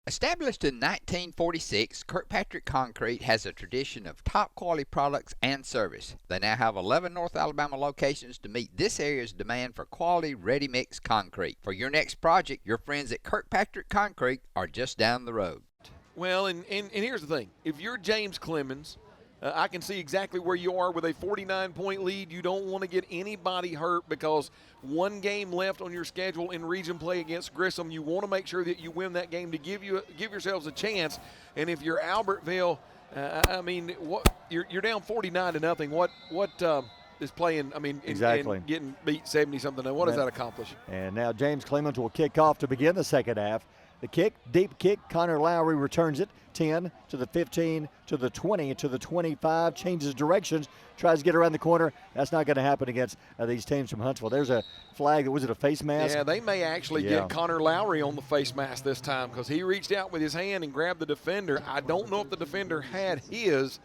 Established in 1946, Kirkpatrick Concrete has a tradition of top quality products and service. They now have 11 North Alabama locations to meet this area's demand for quality ready-mix concrete. For your next project, your friends at Kirkpatrick Concrete are just down the road. Well, and here's the thing. If you're James Clements, I can see exactly where you are with a 49-point lead. You don't want to get anybody hurt because one game left on your schedule in region play against Grissom. You want to make sure that you win that game to give yourselves a chance. And if you're Albertville, you're down 49-0. What is playing? Exactly. And getting beat 70-something. What does that accomplish? And now James Clements will kick off to begin the second half. The kick, deep kick, Connor Lowry returns it, 10 to the 15 to the 20 to the 25, changes directions, tries to get around the corner. That's not going to happen against these teams from Huntsville. There's a flag. Was it a face mask? Yeah, they may actually get Connor Lowry on the face mask this time because he reached out with his hand and grabbed the defender. I don't know if the defender had his.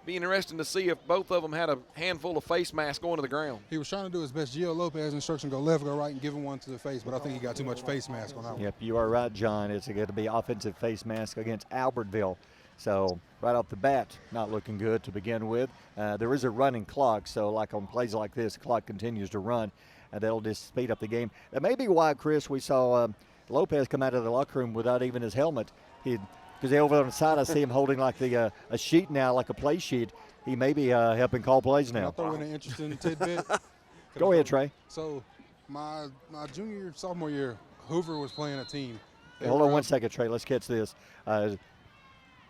Be interesting to see if both of them had a handful of face masks going to the ground. He was trying to do his best. Gio Lopez instruction, go left, go right, and give him one to the face, but I think he got too much face mask on that one. Yep, you are right, John. It's going to be offensive face mask against Albertville. So right off the bat, not looking good to begin with. There is a running clock, so like on plays like this, the clock continues to run, and that'll just speed up the game. That may be why, Chris, we saw Lopez come out of the locker room without even his helmet. Because over on the side, I see him holding like a sheet now, like a play sheet. He may be helping call plays now. I'll throw in an interesting tidbit. Go ahead, Trey. So my junior, sophomore year, Hoover was playing a team. Hold on one second, Trey. Let's catch this.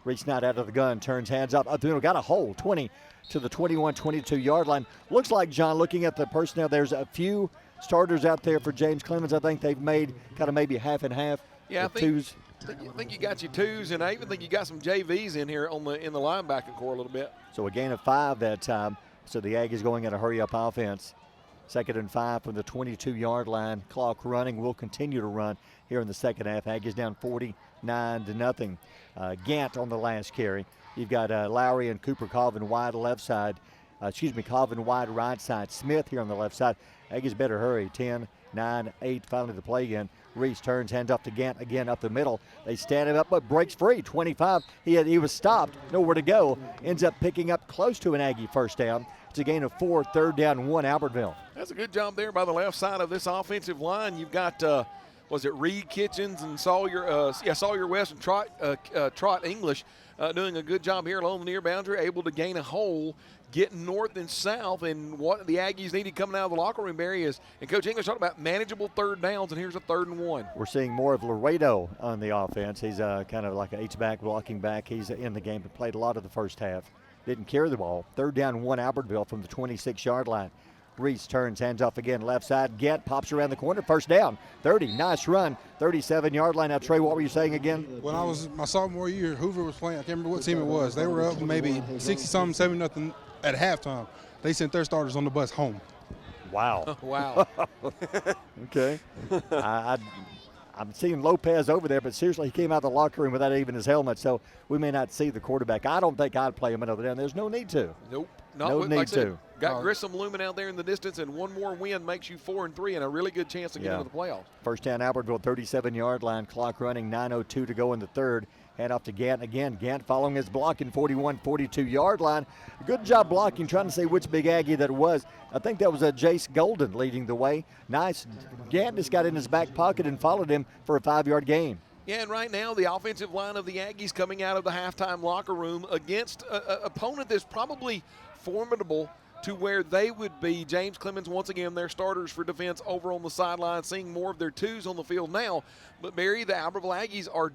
Reached out of the gun, turns hands up. Got a hole, 20 to the 21, 22-yard line. Looks like, John, looking at the personnel, there's a few starters out there for James Clements. I think they've made kind of maybe half and half. Yeah, twos. I think you got your twos, and I even think you got some JVs in here in the linebacking core a little bit. So a gain of 5 that time. So the Aggies going in a hurry-up offense. 2nd and 5 from the 22-yard line. Clock running. Will continue to run here in the second half. Aggies down 49-0. Gant on the last carry. You've got Lowry and Cooper Colvin wide left side. Colvin wide right side. Smith here on the left side. Aggies better hurry. 10, 9, 8. Finally the play again. Reese turns, hands off to Gant again up the middle. They stand him up, but breaks free. 25. He was stopped, nowhere to go. Ends up picking up close to an Aggie first down. It's a gain of 4, 3rd down, 1 Albertville. That's a good job there by the left side of this offensive line. You've got was it Reed Kitchens and Sawyer West and Trot English doing a good job here along the near boundary, able to gain a hole, getting north and south, and what the Aggies needed coming out of the locker room, Barry, is, and Coach English talked about manageable third downs, and here's a 3rd and 1. We're seeing more of Laredo on the offense. He's kind of like an H-back, blocking back. He's in the game, but played a lot of the first half. Didn't carry the ball. 3rd down 1, Albertville from the 26-yard line. Reese turns, hands off again, left side. Gant pops around the corner, 1st down, 30, nice run, 37-yard line. Now, Trey, what were you saying again? When I was my sophomore year, Hoover was playing. I can't remember what team it was. They were up maybe 60-something, 70-0 at halftime. They sent their starters on the bus home. Wow. Wow. Okay. I'm seeing Lopez over there, but seriously, he came out of the locker room without even his helmet, so we may not see the quarterback. I don't think I'd play him another down. There's no need to. Nope. No need to. Got Grissom looming out there in the distance, and one more win makes you 4-3 and a really good chance to get into the playoffs. 1st down, Albertville, 37-yard line, clock running, 9:02 to go in the 3rd. Hand off to Gant again. Gant following his blocking, 41, 42-yard line. Good job blocking, trying to see which big Aggie that was. I think that was Jace Golden leading the way. Nice. Gant just got in his back pocket and followed him for a 5-yard gain. Yeah, and right now the offensive line of the Aggies coming out of the halftime locker room against an opponent that's probably formidable to where they would be. James Clements, once again, their starters for defense over on the sideline, seeing more of their 2s on the field now. But, Barry, the Albertville Aggies are,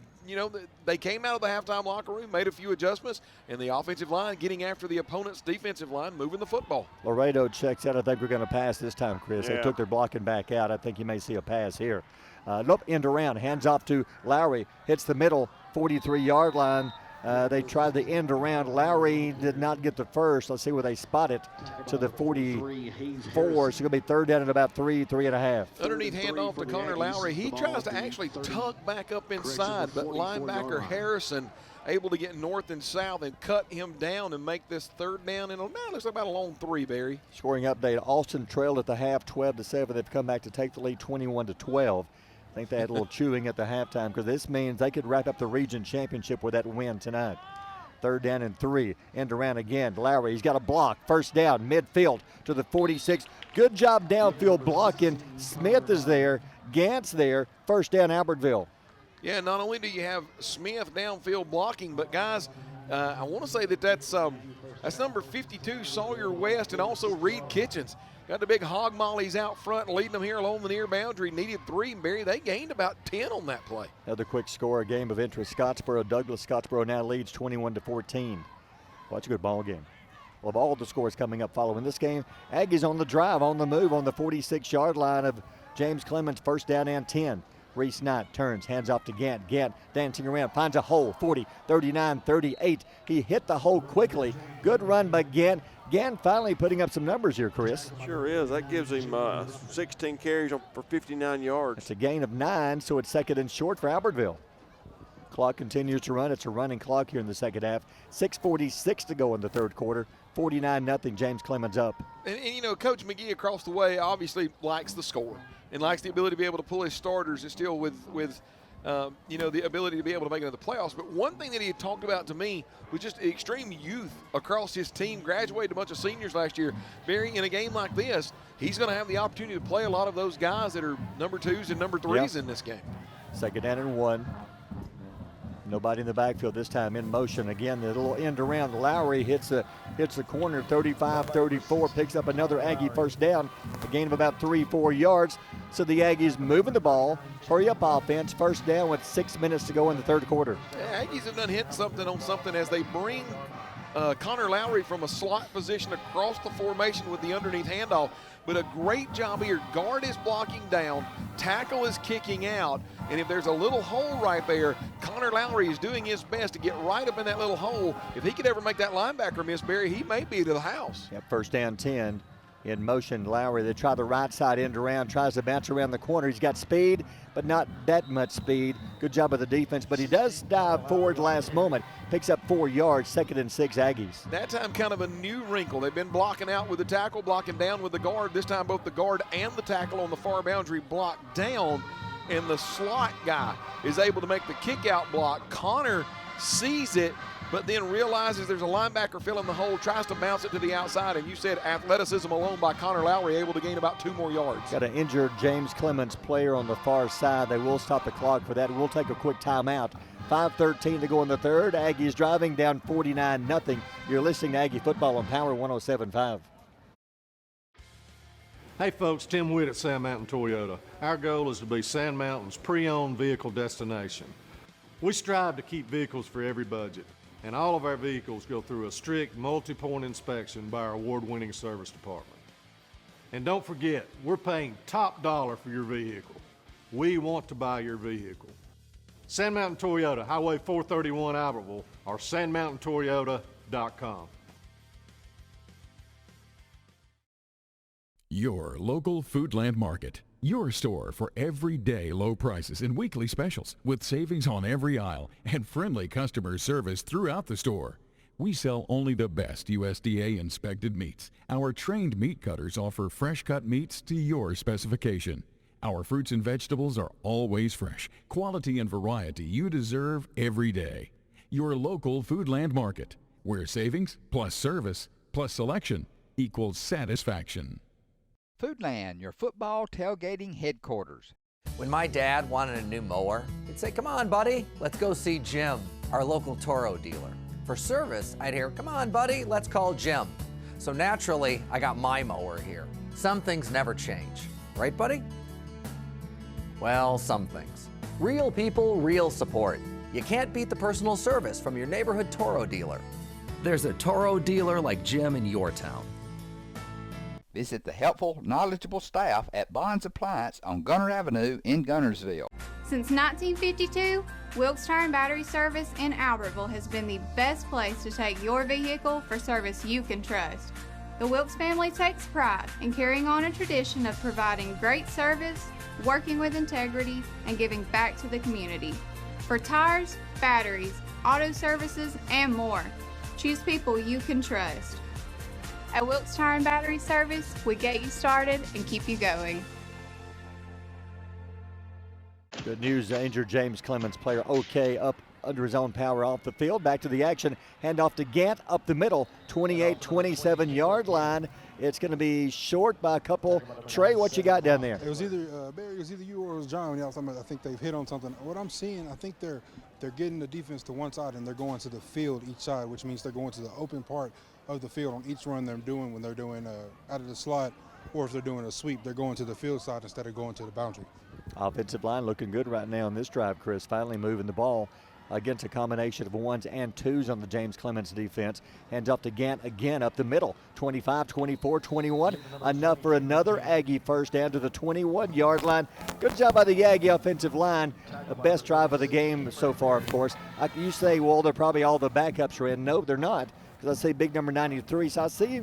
they came out of the halftime locker room, made a few adjustments, and the offensive line getting after the opponent's defensive line, moving the football. Laredo checks out. I think we're going to pass this time, Chris. Yeah. They took their blocking back out. I think you may see a pass here. Nope, end around. Hands off to Lowry. Hits the middle, 43-yard line. They tried the end around. Lowry did not get the first. Let's see where they spot it to the 44. So it's going to be 3rd down at about 3.5. Underneath handoff to Connor Lowry. He tries to actually tuck back up inside, but linebacker Harrison able to get north and south and cut him down and make this 3rd down. And it looks like about a long 3, Barry. Scoring update. Austin trailed at the half, 12-7. They've come back to take the lead, 21-12. I think they had a little chewing at the halftime because this means they could wrap up the region championship with that win tonight. 3rd down and 3. End around again. Lowry, he's got a block. 1st down, midfield to the 46. Good job downfield blocking. Smith is there. Gant's there. 1st down, Albertville. Yeah, not only do you have Smith downfield blocking, but guys, I want to say that's number 52, Sawyer West, and also Reed Kitchens. Got the big hog mollies out front, leading them here along the near boundary. Needed 3, and Barry, they gained about 10 on that play. Another quick score, a game of interest. Douglas Scottsboro now leads 21-14. Watch a good ball game. Well, of all the scores coming up following this game, Aggies on the drive, on the move, on the 46-yard line of James Clements, 1st down and 10. Reese Knight turns, hands off to Gant. Gant dancing around, finds a hole, 40, 39, 38. He hit the hole quickly. Good run by Gant. Gant finally putting up some numbers here, Chris. Sure is. That gives him 16 carries for 59 yards. It's a gain of 9, so it's 2nd and short for Albertville. Clock continues to run. It's a running clock here in the second half. 6:46 to go in the 3rd quarter. 49-0, James Clements up. And Coach McGee across the way obviously likes the score and likes the ability to be able to pull his starters and still with the ability to be able to make it into the playoffs. But one thing that he had talked about to me was just extreme youth across his team. Graduated a bunch of seniors last year. Barry, in a game like this, he's going to have the opportunity to play a lot of those guys that are number 2s and number 3s in this game. 2nd down and 1. Nobody in the backfield this time, in motion. Again, the little end around. Lowry hits the corner, 35-34, picks up another Aggie 1st down, a gain of about 3-4 yards. So the Aggies moving the ball. Hurry up offense. 1st down with 6 minutes to go in the 3rd quarter. Yeah, Aggies have done hit something on something as they bring Connor Lowry from a slot position across the formation with the underneath handoff. But a great job here. Guard is blocking down. Tackle is kicking out. And if there's a little hole right there, Connor Lowry is doing his best to get right up in that little hole. If he could ever make that linebacker miss, Barry, he may be to the house. Yep, 1st down 10. In motion, Lowry, they try the right side end around, tries to bounce around the corner. He's got speed, but not that much speed. Good job of the defense, but he does dive forward last moment. Picks up 4 yards, 2nd and 6 Aggies. That time kind of a new wrinkle. They've been blocking out with the tackle, blocking down with the guard. This time both the guard and the tackle on the far boundary block down, and the slot guy is able to make the kick out block. Connor sees it, but then realizes there's a linebacker filling the hole, tries to bounce it to the outside, and you said athleticism alone by Connor Lowry able to gain about 2 more yards. Got an injured James Clements player on the far side. They will stop the clock for that. We'll take a quick timeout. 5:13 to go in the third. Aggies driving down 49-0. You're listening to Aggie Football on Power 107.5. Hey folks, Tim Witt at Sand Mountain Toyota. Our goal is to be Sand Mountain's pre-owned vehicle destination. We strive to keep vehicles for every budget, and all of our vehicles go through a strict multi-point inspection by our award-winning service department. And don't forget, we're paying top dollar for your vehicle. We want to buy your vehicle. Sand Mountain Toyota, Highway 431 Albertville, or sandmountaintoyota.com. Your local Foodland Market. Your store for everyday low prices and weekly specials with savings on every aisle and friendly customer service throughout the store. We sell only the best USDA inspected meats. Our trained meat cutters offer fresh cut meats to your specification. Our fruits and vegetables are always fresh, quality and variety you deserve every day. Your local Foodland Market, where savings plus service plus selection equals satisfaction. Foodland, your football tailgating headquarters. When my dad wanted a new mower, he'd say, "Come on, buddy, let's go see Jim, our local Toro dealer." For service, I'd hear, "Come on, buddy, let's call Jim." So naturally, I got my mower here. Some things never change. Right, buddy? Well, some things. Real people, real support. You can't beat the personal service from your neighborhood Toro dealer. There's a Toro dealer like Jim in your town. Visit the helpful, knowledgeable staff at Bonds Appliance on Gunner Avenue in Gunnersville. Since 1952, Wilkes Tire and Battery Service in Albertville has been the best place to take your vehicle for service you can trust. The Wilkes family takes pride in carrying on a tradition of providing great service, working with integrity, and giving back to the community. For tires, batteries, auto services, and more, choose people you can trust. At Wilkes Tire and Battery Service, we get you started and keep you going. Good news, injured James Clements player okay up under his own power off the field. Back to the action, handoff to Gant up the middle, 28-27 yard line. It's going to be short by a couple. Trey, what you got down there? It was either Barry, it was either you or it was John. I think they've hit on something. What I'm seeing, I think they're getting the defense to one side and they're going to the field each side, which means they're going to the open part of the field on each run they're doing when they're doing out of the slot, or if they're doing a sweep, they're going to the field side instead of going to the boundary. Offensive line looking good right now on this drive, Chris. Finally moving the ball against a combination of ones and twos on the James Clements defense. Hands off to Gant again up the middle. 25, 24, 21. Enough for another Aggie first down to the 21-yard line. Good job by the Aggie offensive line. The best drive of the game so far, of course. You say, well, they're probably all the backups are in. No, they're not. Because I see big number 93. So I see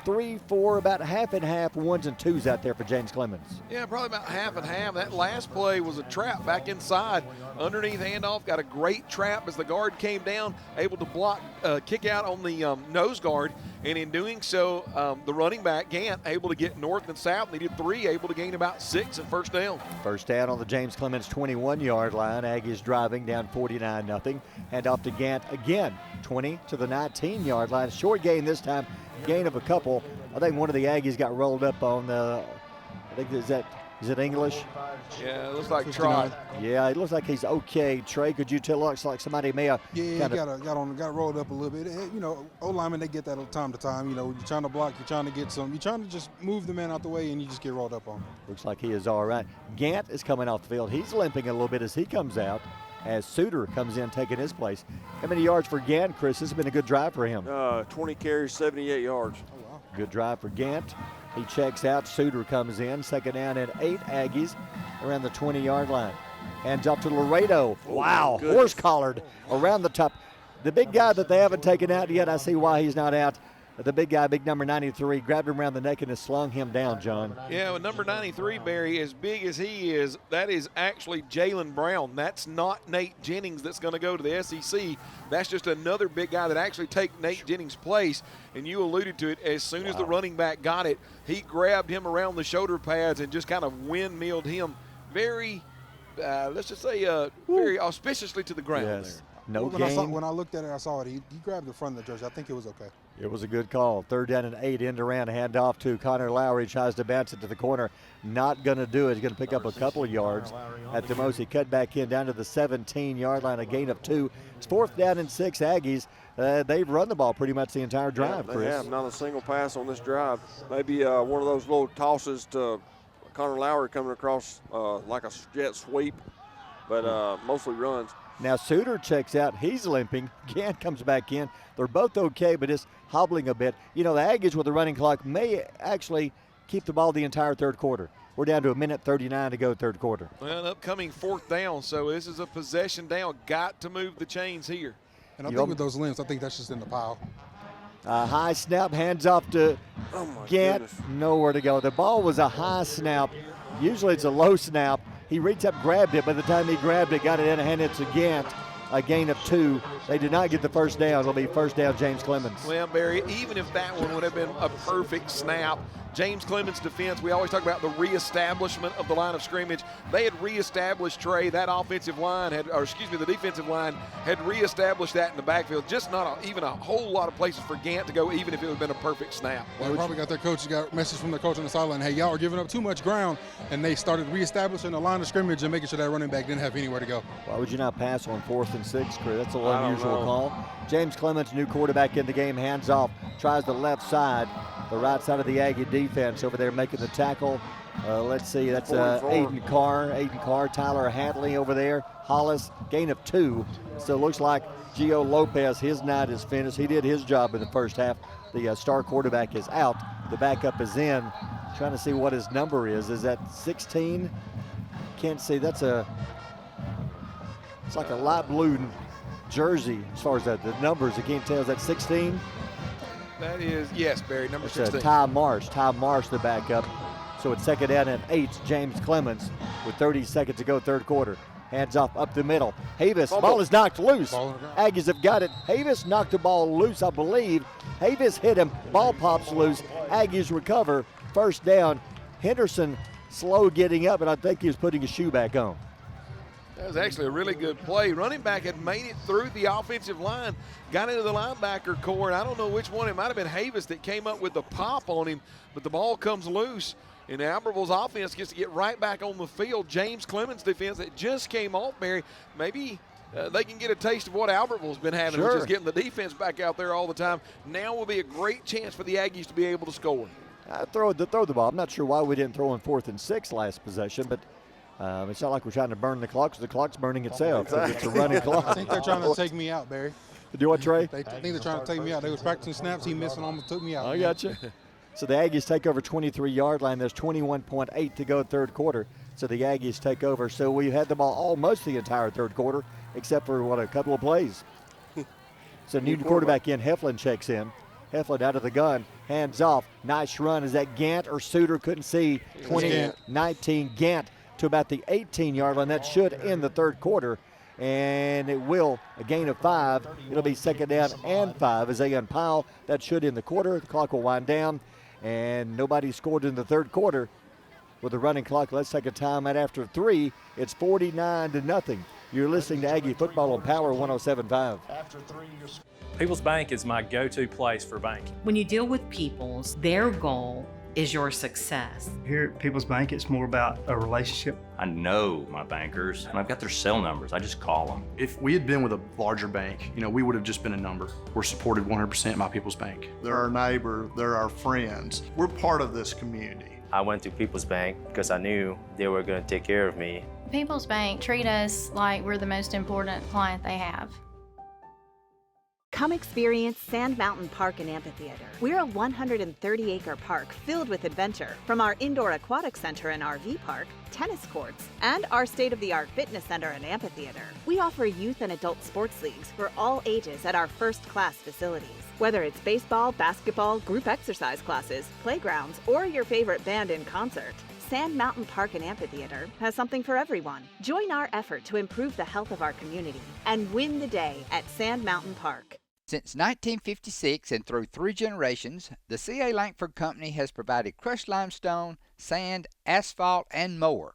3, 4, about half and half ones and twos out there for James Clements. Yeah, probably about half and half. That last play was a trap back inside. Underneath handoff, got a great trap as the guard came down, able to block, kick out on the nose guard. And in doing so, the running back, Gant, able to get north and south. Needed 3, able to gain about 6 and first down. First down on the James Clements 21-yard line. Aggies driving down 49-0. Hand off to Gant again, 20 to the 19-yard line. Short gain this time, gain of a couple. I think one of the Aggies got rolled up on the, I think is it English? Yeah, it looks like Trot. Yeah, it looks like he's okay. Trey, could you tell? Looks like somebody may have got rolled up a little bit. You know, O-linemen, they get that time to time. You know, you're trying to block, you're trying to just move the man out the way, and you just get rolled up on. Looks like he is all right. Gant is coming off the field. He's limping a little bit as he comes out, as Suter comes in taking his place. How many yards for Gant, Chris? This has been a good drive for him. 20 carries, 78 yards. Oh, wow. Good drive for Gant. He checks out. Suter comes in. Second down and 8 Aggies around the 20-yard line. Hands up to Laredo. Wow, horse-collared around the top. The big guy that they haven't taken out yet, I see why he's not out. The big guy, big number 93, grabbed him around the neck and has slung him down, John. Yeah, with number 93, Barry, as big as he is, that is actually Jalen Brown. That's not Nate Jennings that's going to go to the SEC. That's just another big guy that actually take Nate Jennings' place. And you alluded to it, as soon as the running back got it, he grabbed him around the shoulder pads and just kind of windmilled him very, let's just say, very auspiciously to the ground there. No Well, gain. when I looked at it, I saw it. He grabbed the front of the jersey. I think it was okay. It was a good call. 3rd down and 8. End around, hand off to Connor Lowry. Tries to bounce it to the corner. Not going to do it. He's going to pick up a couple of yards at the most. He cut back in down to the 17-yard line, a gain of 2. It's 4th down and 6. Aggies, they've run the ball pretty much the entire drive, Chris. They have not a single pass on this drive. Maybe one of those little tosses to Connor Lowry coming across like a jet sweep, but mostly runs. Now Suter checks out. He's limping. Gant comes back in. They're both okay, but just hobbling a bit. You know, the Aggies with the running clock may actually keep the ball the entire 3rd quarter. We're down to 1:39 to go 3rd quarter. Well, upcoming 4th down, so this is a possession down. Got to move the chains here. And I think with those limbs, I think that's just in the pile. High snap, hands off to Gant. Goodness. Nowhere to go. The ball was a high snap. Usually it's a low snap. He reached up, grabbed it. By the time he grabbed it, got it in and handed it to Gant. A gain of 2. They did not get the 1st down. It'll be 1st down, James Clements. Well, Barry, even if that one would have been a perfect snap, James Clements' defense, we always talk about the reestablishment of the line of scrimmage. They had reestablished Trey. That offensive line the defensive line had reestablished that in the backfield. Just not even a whole lot of places for Gant to go, even if it would have been a perfect snap. Well, they probably got their coach, got a message from the coach on the sideline, hey, y'all are giving up too much ground, and they started reestablishing the line of scrimmage and making sure that running back didn't have anywhere to go. Why would you not pass on 4th and 6, Chris? That's a little unusual call. James Clements, new quarterback in the game, hands off, tries the left side. The right side of the Aggie defense over there making the tackle. Let's see, that's Aiden Carr, Tyler Hatley over there. Hollis, gain of 2. So it looks like Gio Lopez, his night is finished. He did his job in the first half. The star quarterback is out. The backup is in. Trying to see what his number is. Is that 16? Can't see. It's like a light blue jersey as far as the numbers. I can't tell. Is that 16? That is, yes, Barry, number 16. Ty Marsh, the backup. So it's 2nd down and 8. James Clements with 30 seconds to go 3rd quarter. Hands off up the middle. Havis, ball is knocked loose. Aggies have got it. Havis knocked the ball loose, I believe. Havis hit him. Ball pops loose. Aggies recover. 1st down. Henderson slow getting up, and I think he was putting his shoe back on. That was actually a really good play. Running back had made it through the offensive line, got into the linebacker core, and I don't know which one. It might have been Havis that came up with the pop on him, but the ball comes loose, and Albertville's offense gets to get right back on the field. James Clements' defense that just came off, Barry, maybe they can get a taste of what Albertville's been having, which is getting the defense back out there all the time. Now will be a great chance for the Aggies to be able to score. Throw the ball. I'm not sure why we didn't throw in 4th and 6 last possession, but it's not like we're trying to burn the clock, because the clock's burning itself. Exactly. It's a running clock. I think they're trying to take me out, Barry. Do what, Trey? I think they're trying to take me out. They was practicing snaps. He missed and almost took me out. I got you. So the Aggies take over 23-yard line. There's 21.8 to go 3rd quarter. So the Aggies take over. So we had the ball almost the entire 3rd quarter, except for, a couple of plays. So new quarterback in, Heflin checks in. Heflin out of the gun, hands off. Nice run. Is that Gant or Suter? Couldn't see. 20-19 Gant to about the 18-yard line. That should end the 3rd quarter, and it will. A gain of 5. It'll be 2nd down and 5 as they unpile. That should end the quarter. The clock will wind down, and nobody scored in the 3rd quarter with the running clock. Let's take a timeout after 3. It's 49-0. You're listening to Aggie Football on Power 107.5. People's Bank is my go-to place for banking. When you deal with People's, their goal is your success. Here at People's Bank, it's more about a relationship. I know my bankers, and I've got their cell numbers. I just call them. If we had been with a larger bank, we would have just been a number. We're supported 100% by People's Bank. They're our neighbor, they're our friends. We're part of this community. I went to People's Bank because I knew they were going to take care of me. People's Bank treat us like we're the most important client they have. Come experience Sand Mountain Park and Amphitheater. We're a 130-acre park filled with adventure. From our indoor aquatic center and RV park, tennis courts, and our state-of-the-art fitness center and amphitheater, we offer youth and adult sports leagues for all ages at our first-class facilities. Whether it's baseball, basketball, group exercise classes, playgrounds, or your favorite band in concert, Sand Mountain Park and Amphitheater has something for everyone. Join our effort to improve the health of our community and win the day at Sand Mountain Park. Since 1956 and through 3 generations, the C.A. Langford Company has provided crushed limestone, sand, asphalt, and more.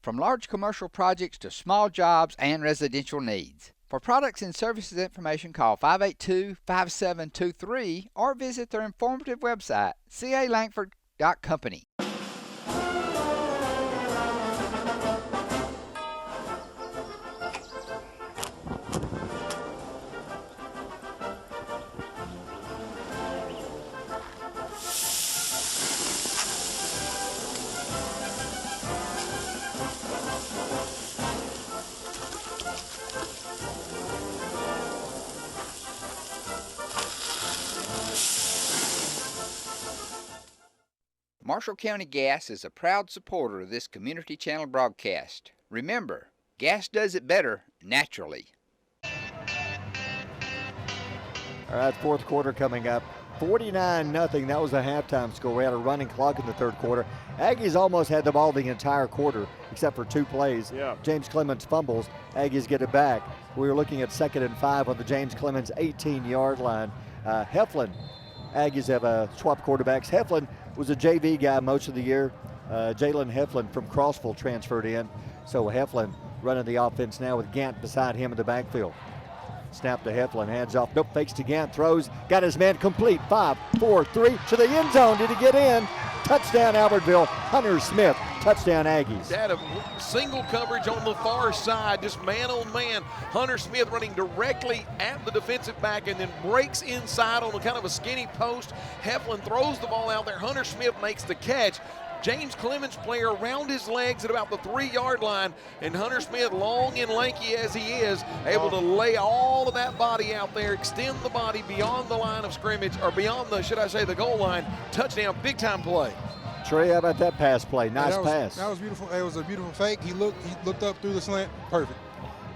From large commercial projects to small jobs and residential needs. For products and services information, call 582-5723 or visit their informative website, calangford.company. Marshall County Gas is a proud supporter of this Community Channel broadcast. Remember, gas does it better naturally. All right, fourth quarter coming up. 49-0. That was the halftime score. We had a running clock in the third quarter. Aggies almost had the ball the entire quarter, except for 2 plays. Yeah. James Clements fumbles. Aggies get it back. We were looking at 2nd and 5 on the James Clements 18-yard line. Heflin, Aggies have swap quarterbacks. Heflin was a JV guy most of the year. Jalen Heflin from Crossville transferred in. So Heflin running the offense now with Gant beside him in the backfield. Snap to Heflin, hands off, nope, fakes to Gant, throws, got his man complete, 5, 4, 3, to the end zone, did he get in? Touchdown Albertville, Hunter Smith, touchdown Aggies. That a single coverage on the far side, just man on man. Hunter Smith running directly at the defensive back and then breaks inside on a kind of a skinny post. Heflin throws the ball out there, Hunter Smith makes the catch. James Clements player around his legs at about the 3-yard line, and Hunter Smith, long and lanky as he is, able to lay all of that body out there, extend the body beyond the line of scrimmage, or beyond the, should I say, the goal line. Touchdown, big time play. Trey, how about that pass play? Nice pass. That was beautiful. It was a beautiful fake. He looked up through the slant. Perfect.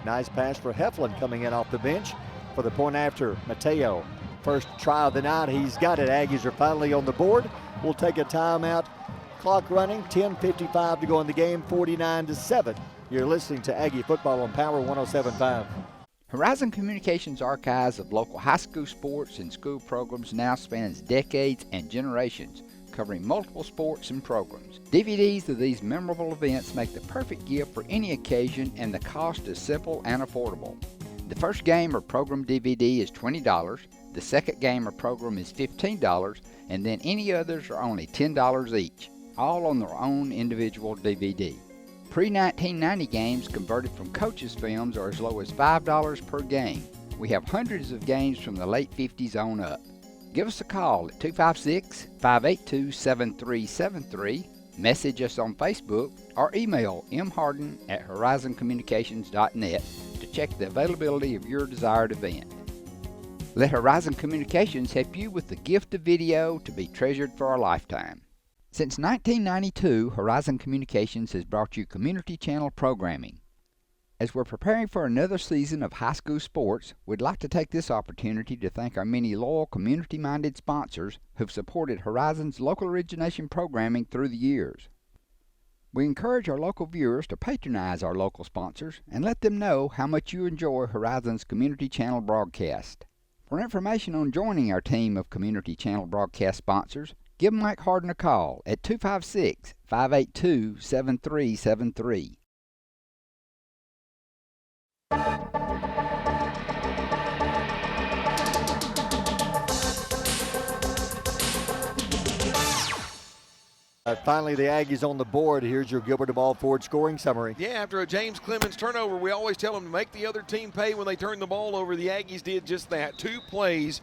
Nice pass for Heflin coming in off the bench for the point after Mateo. First try of the night. He's got it. Aggies are finally on the board. We'll take a timeout. Clock running, 10:55 to go in the game, 49-7. You're listening to Aggie Football on Power 107.5. Horizon Communications' archives of local high school sports and school programs now spans decades and generations, covering multiple sports and programs. DVDs of these memorable events make the perfect gift for any occasion, and the cost is simple and affordable. The first game or program DVD is $20, the second game or program is $15, and then any others are only $10 each, all on their own individual DVD. Pre-1990 games converted from coaches' films are as low as $5 per game. We have hundreds of games from the late 50s on up. Give us a call at 256-582-7373, message us on Facebook, or email mharden@horizoncommunications.net to check the availability of your desired event. Let Horizon Communications help you with the gift of video to be treasured for a lifetime. Since 1992, Horizon Communications has brought you Community Channel programming. As we're preparing for another season of high school sports, we'd like to take this opportunity to thank our many loyal community-minded sponsors who've supported Horizon's local origination programming through the years. We encourage our local viewers to patronize our local sponsors and let them know how much you enjoy Horizon's Community Channel broadcast. For information on joining our team of Community Channel broadcast sponsors, give Mike Harden a call at 256-582-7373. Finally, the Aggies on the board. Here's your Gilbert Ball Ford scoring summary. Yeah, after a James Clements turnover, we always tell them to make the other team pay when they turn the ball over. The Aggies did just that. Two plays,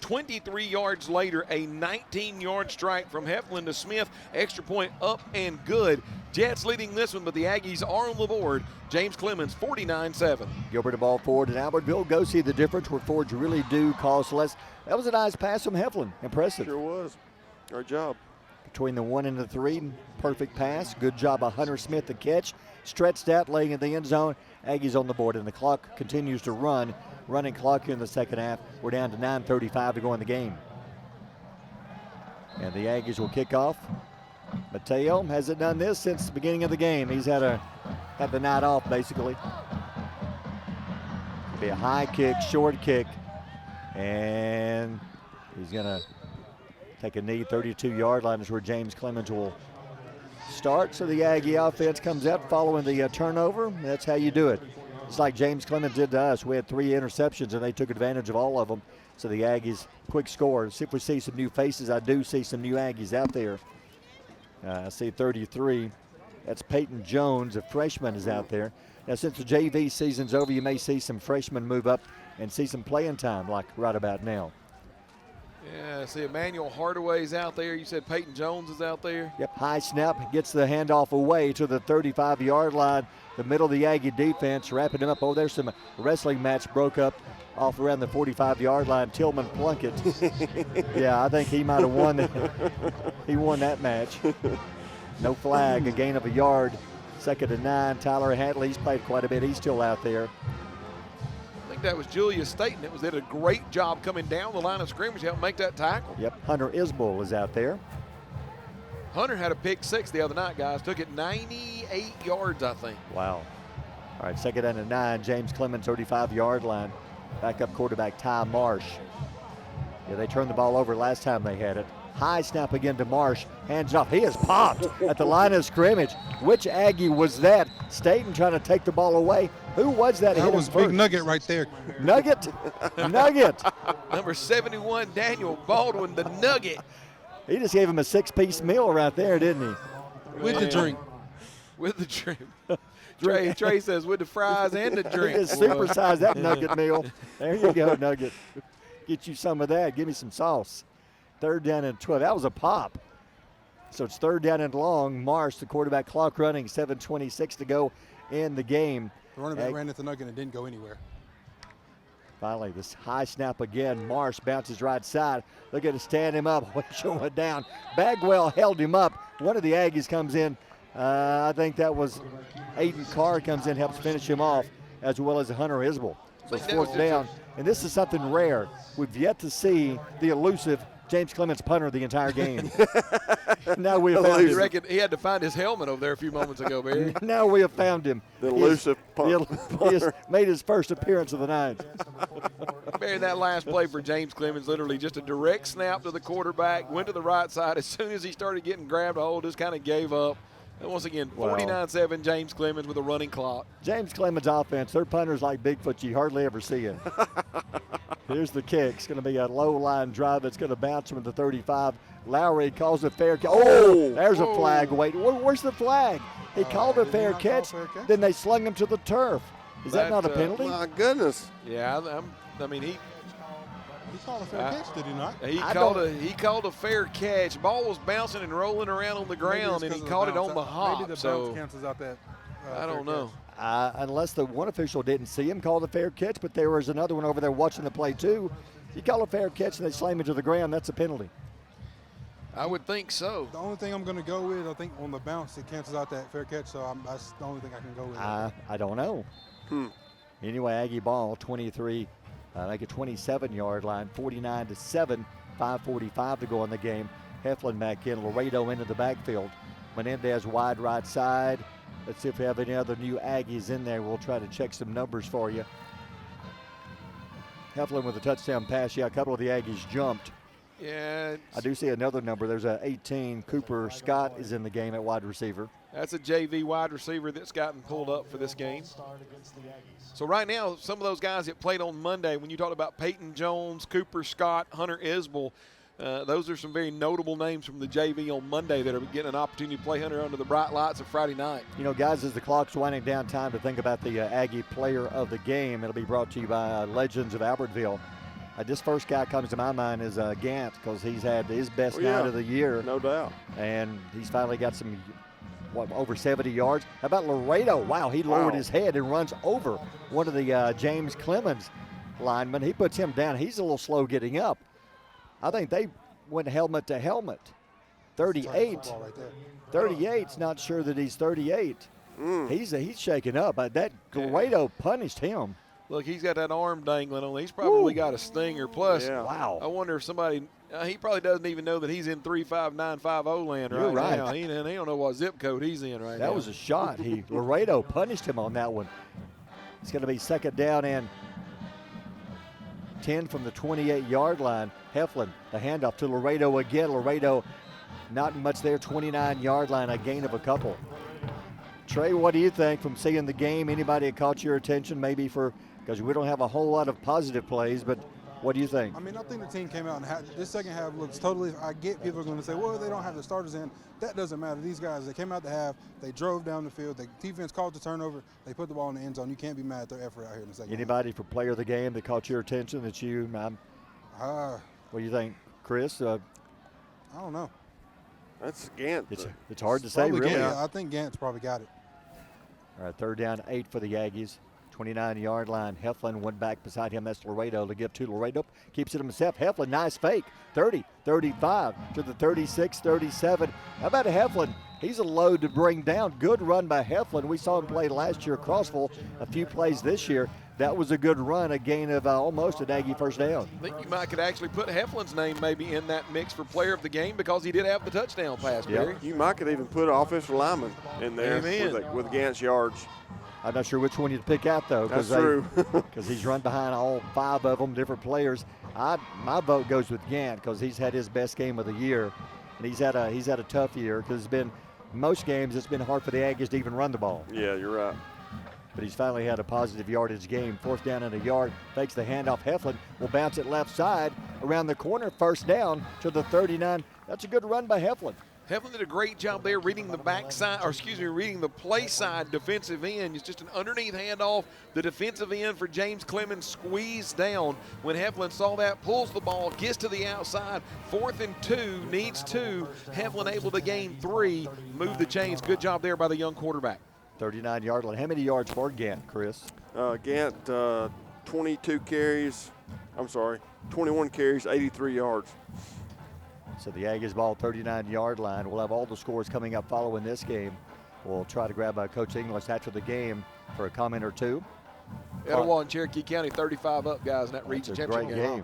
23 yards later, a 19-yard strike from Heflin to Smith. Extra point up and good. Jets leading this one, but the Aggies are on the board. James Clements, 49-7. Gilbert Ball Ford in Albertville. Go see the difference where Fords really do cost less. That was a nice pass from Heflin. Impressive. Sure was. Great job. Between the 1 and the 3, perfect pass. Good job by Hunter Smith, the catch. Stretched out, laying in the end zone. Aggies on the board, and the clock continues to run. Running clock here in the second half. We're down to 9:35 to go in the game. And the Aggies will kick off. Mateo hasn't done this since the beginning of the game. He's had the night off, basically. It'll be a high kick, short kick, and he's going to take a knee. 32-yard line is where James Clements will start. So the Aggie offense comes out following the turnover. That's how you do it. It's like James Clements did to us. We had 3 interceptions, and they took advantage of all of them. So the Aggies, quick score. See if we see some new faces. I do see some new Aggies out there. I see 33. That's Peyton Jones, a freshman, is out there. Now, since the JV season's over, you may see some freshmen move up and see some playing time like right about now. Yeah, I see Emmanuel Hardaway's out there. You said Peyton Jones is out there. Yep, high snap, gets the handoff away to the 35-yard line, the middle of the Aggie defense, wrapping him up. Oh, there's some wrestling match broke up off around the 45-yard line. Tillman Plunkett. Yeah, I think he might have won. He won that match. No flag, a gain of a yard. 2nd and 9. Tyler Hatley, he's played quite a bit. He's still out there. I think that was Julius Staten. They did a great job coming down the line of scrimmage to help make that tackle. Yep, Hunter Isbell is out there. Hunter had a pick 6 the other night, guys. Took it 98 yards, I think. Wow. All right, 2nd and 9. James Clements, 35-yard line. Backup quarterback Ty Marsh. Yeah, they turned the ball over last time they had it. High snap again to Marsh. Hands off. He is popped at the line of scrimmage. Which Aggie was that? Staten trying to take the ball away. Who was that? That was Big Nugget right there. Nugget. Nugget. Number 71, Daniel Baldwin, the Nugget. He just gave him a 6-piece meal right there, didn't he? With the drink. With the drink. Trey says with the fries and the drink. He just supersized that Nugget meal. There you go, Nugget. Get you some of that. Give me some sauce. 3rd down and 12. That was a pop. So it's 3rd down and long. Marsh, the quarterback, clock running. 7:26 to go in the game. The running back ran at the Nugget and didn't go anywhere. Finally, this high snap again. Marsh bounces right side. Look at it, stand him up. Showing it down. Bagwell held him up. One of the Aggies comes in. I think that was Aiden Carr comes in, helps finish him off, as well as Hunter Isbell. So it's 4th down. And this is something rare. We've yet to see the elusive James Clements punter the entire game. Now we have found him. You reckon he had to find his helmet over there a few moments ago, Barry? Now we have found him. The elusive punter. He has made his first appearance of the night. Barry, that last play for James Clements, literally just a direct snap to the quarterback, went to the right side. As soon as he started getting grabbed a hold, just kind of gave up. And once again, 49-7, James Clements with a running clock. James Clements' offense, their punters like Bigfoot, you hardly ever see it. Here's the kick. It's going to be a low line drive that's going to bounce from the 35. Lowry calls a fair catch. Oh, there's a flag. Wait, where's the flag? He called a fair catch, then they slung him to the turf. Is that not a penalty? My goodness. Yeah, I mean, He called a fair catch, did he not? He called a fair catch. Ball was bouncing and rolling around on the ground, and he caught it on the hop. Maybe the bounce cancels out that. I don't know. Unless the one official didn't see him call the fair catch, but there was another one over there watching the play too. You call a fair catch and they slam him to the ground, that's a penalty. I would think so. The only thing I'm going to go with, I think on the bounce, it cancels out that fair catch, so that's the only thing I can go with. I don't know. Anyway, Aggie ball, 23, like a 27-yard line, 49-7, 5:45 to go in the game. Heflin back in, Laredo into the backfield. Menendez wide right side. Let's see if we have any other new Aggies in there. We'll try to check some numbers for you. Heflin with a touchdown pass. Yeah, a couple of the Aggies jumped. Yeah. I do see another number. There's a 18. Cooper Scott is in the game at wide receiver. That's a JV wide receiver that's gotten pulled up for this game. So right now, some of those guys that played on Monday, when you talked about Peyton Jones, Cooper Scott, Hunter Isbell, those are some very notable names from the JV on Monday that are getting an opportunity to play Hunter under the bright lights of Friday night. You know, guys, as the clock's winding down, time to think about the Aggie player of the game. It'll be brought to you by Legends of Albertville. This first guy comes to my mind is Gant, because he's had his best night of the year. No doubt. And he's finally got some, over 70 yards. How about Laredo? Wow, he lowered his head and runs over one of the James Clements linemen. He puts him down. He's a little slow getting up. I think they went helmet to helmet. 38. 38's not sure that he's 38. He's shaking up. That Laredo punished him. Look, he's got that arm dangling on. He's probably got a stinger. Plus, wow. I wonder if somebody he probably doesn't even know that he's in 35950 land You're right now. He don't know what zip code he's in right now. That was a shot. Laredo punished him on that one. It's going to be 2nd down and 10 from the 28-yard line. Heflin, the handoff to Laredo again. Laredo not much there, 29-yard line, a gain of a couple. Trey, what do you think from seeing the game? Anybody that caught your attention maybe because we don't have a whole lot of positive plays, but what do you think? I mean, I think the team came out and this second half looks totally. I get people are going to say, well, they don't have the starters in. That doesn't matter. These guys, they came out the half, they drove down the field, the defense called the turnover, they put the ball in the end zone. You can't be mad at their effort out here in the second Anybody for player of the game that caught your attention that you, what do you think, Chris? I don't know. That's Gant. It's hard to say, really. Yeah, I think Gant's probably got it. All right, 3rd down, 8 for the Aggies. 29-yard line. Heflin went back beside him. That's Laredo to give to Laredo. Keeps it himself. Heflin, nice fake. 30, 35 to the 36, 37. How about Heflin? He's a load to bring down. Good run by Heflin. We saw him play last year at Crossville. A few plays this year. That was a good run, a gain of almost an Aggie first down. I think you could actually put Heflin's name maybe in that mix for player of the game because he did have the touchdown pass, Barry. You could even put an offensive lineman in there with Gant's yards. I'm not sure which one you'd pick out, though. That's true. Because he's run behind all 5 of them, different players. My vote goes with Gant because he's had his best game of the year. And he's had a tough year because most games it's been hard for the Aggies to even run the ball. Yeah, you're right. But he's finally had a positive yardage game. 4th down and a yard. Fakes the handoff. Heflin will bounce it left side around the corner. 1st down to the 39. That's a good run by Heflin. Heflin did a great job there reading the reading the play side defensive end. It's just an underneath handoff. The defensive end for James Clements squeezed down. When Heflin saw that, pulls the ball, gets to the outside. 4th and 2, needs 2. Heflin able to gain 3, move the chains. Good job there by the young quarterback. 39-yard line. How many yards for Gant, Chris? Gant, 21 carries, 83 yards. So the Aggies ball 39-yard line. We'll have all the scores coming up following this game. We'll try to grab Coach English after the game for a comment or two. Etowah and Cherokee County 35 up, guys, in that region championship game. Great game.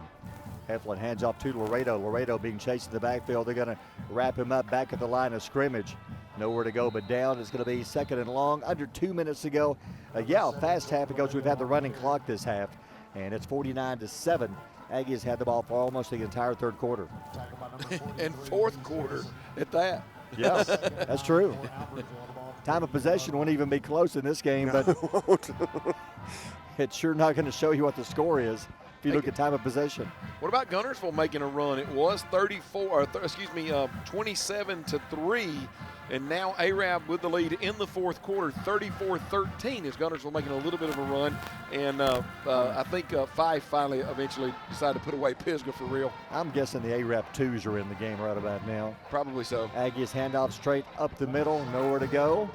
Heflin hands off to Laredo. Laredo being chased in the backfield. They're going to wrap him up back at the line of scrimmage. Nowhere to go but down. It's going to be 2nd and long. Under 2 minutes to go. Fast half because we've had the running clock this half. And it's 49-7. Aggies had the ball for almost the entire 3rd quarter. And 4th quarter at that. Yes, that's true. Time of possession won't even be close in this game, but it's sure not going to show you what the score is if you look at time of possession. What about Guntersville making a run? It was 27-3, and now Arab with the lead in the 4th quarter, 34-13 is Guntersville making a little bit of a run, and I think Fife finally eventually decided to put away Pisgah for real. I'm guessing the Arab 2s are in the game right about now. Probably so. Aggies handoff straight up the middle, nowhere to go.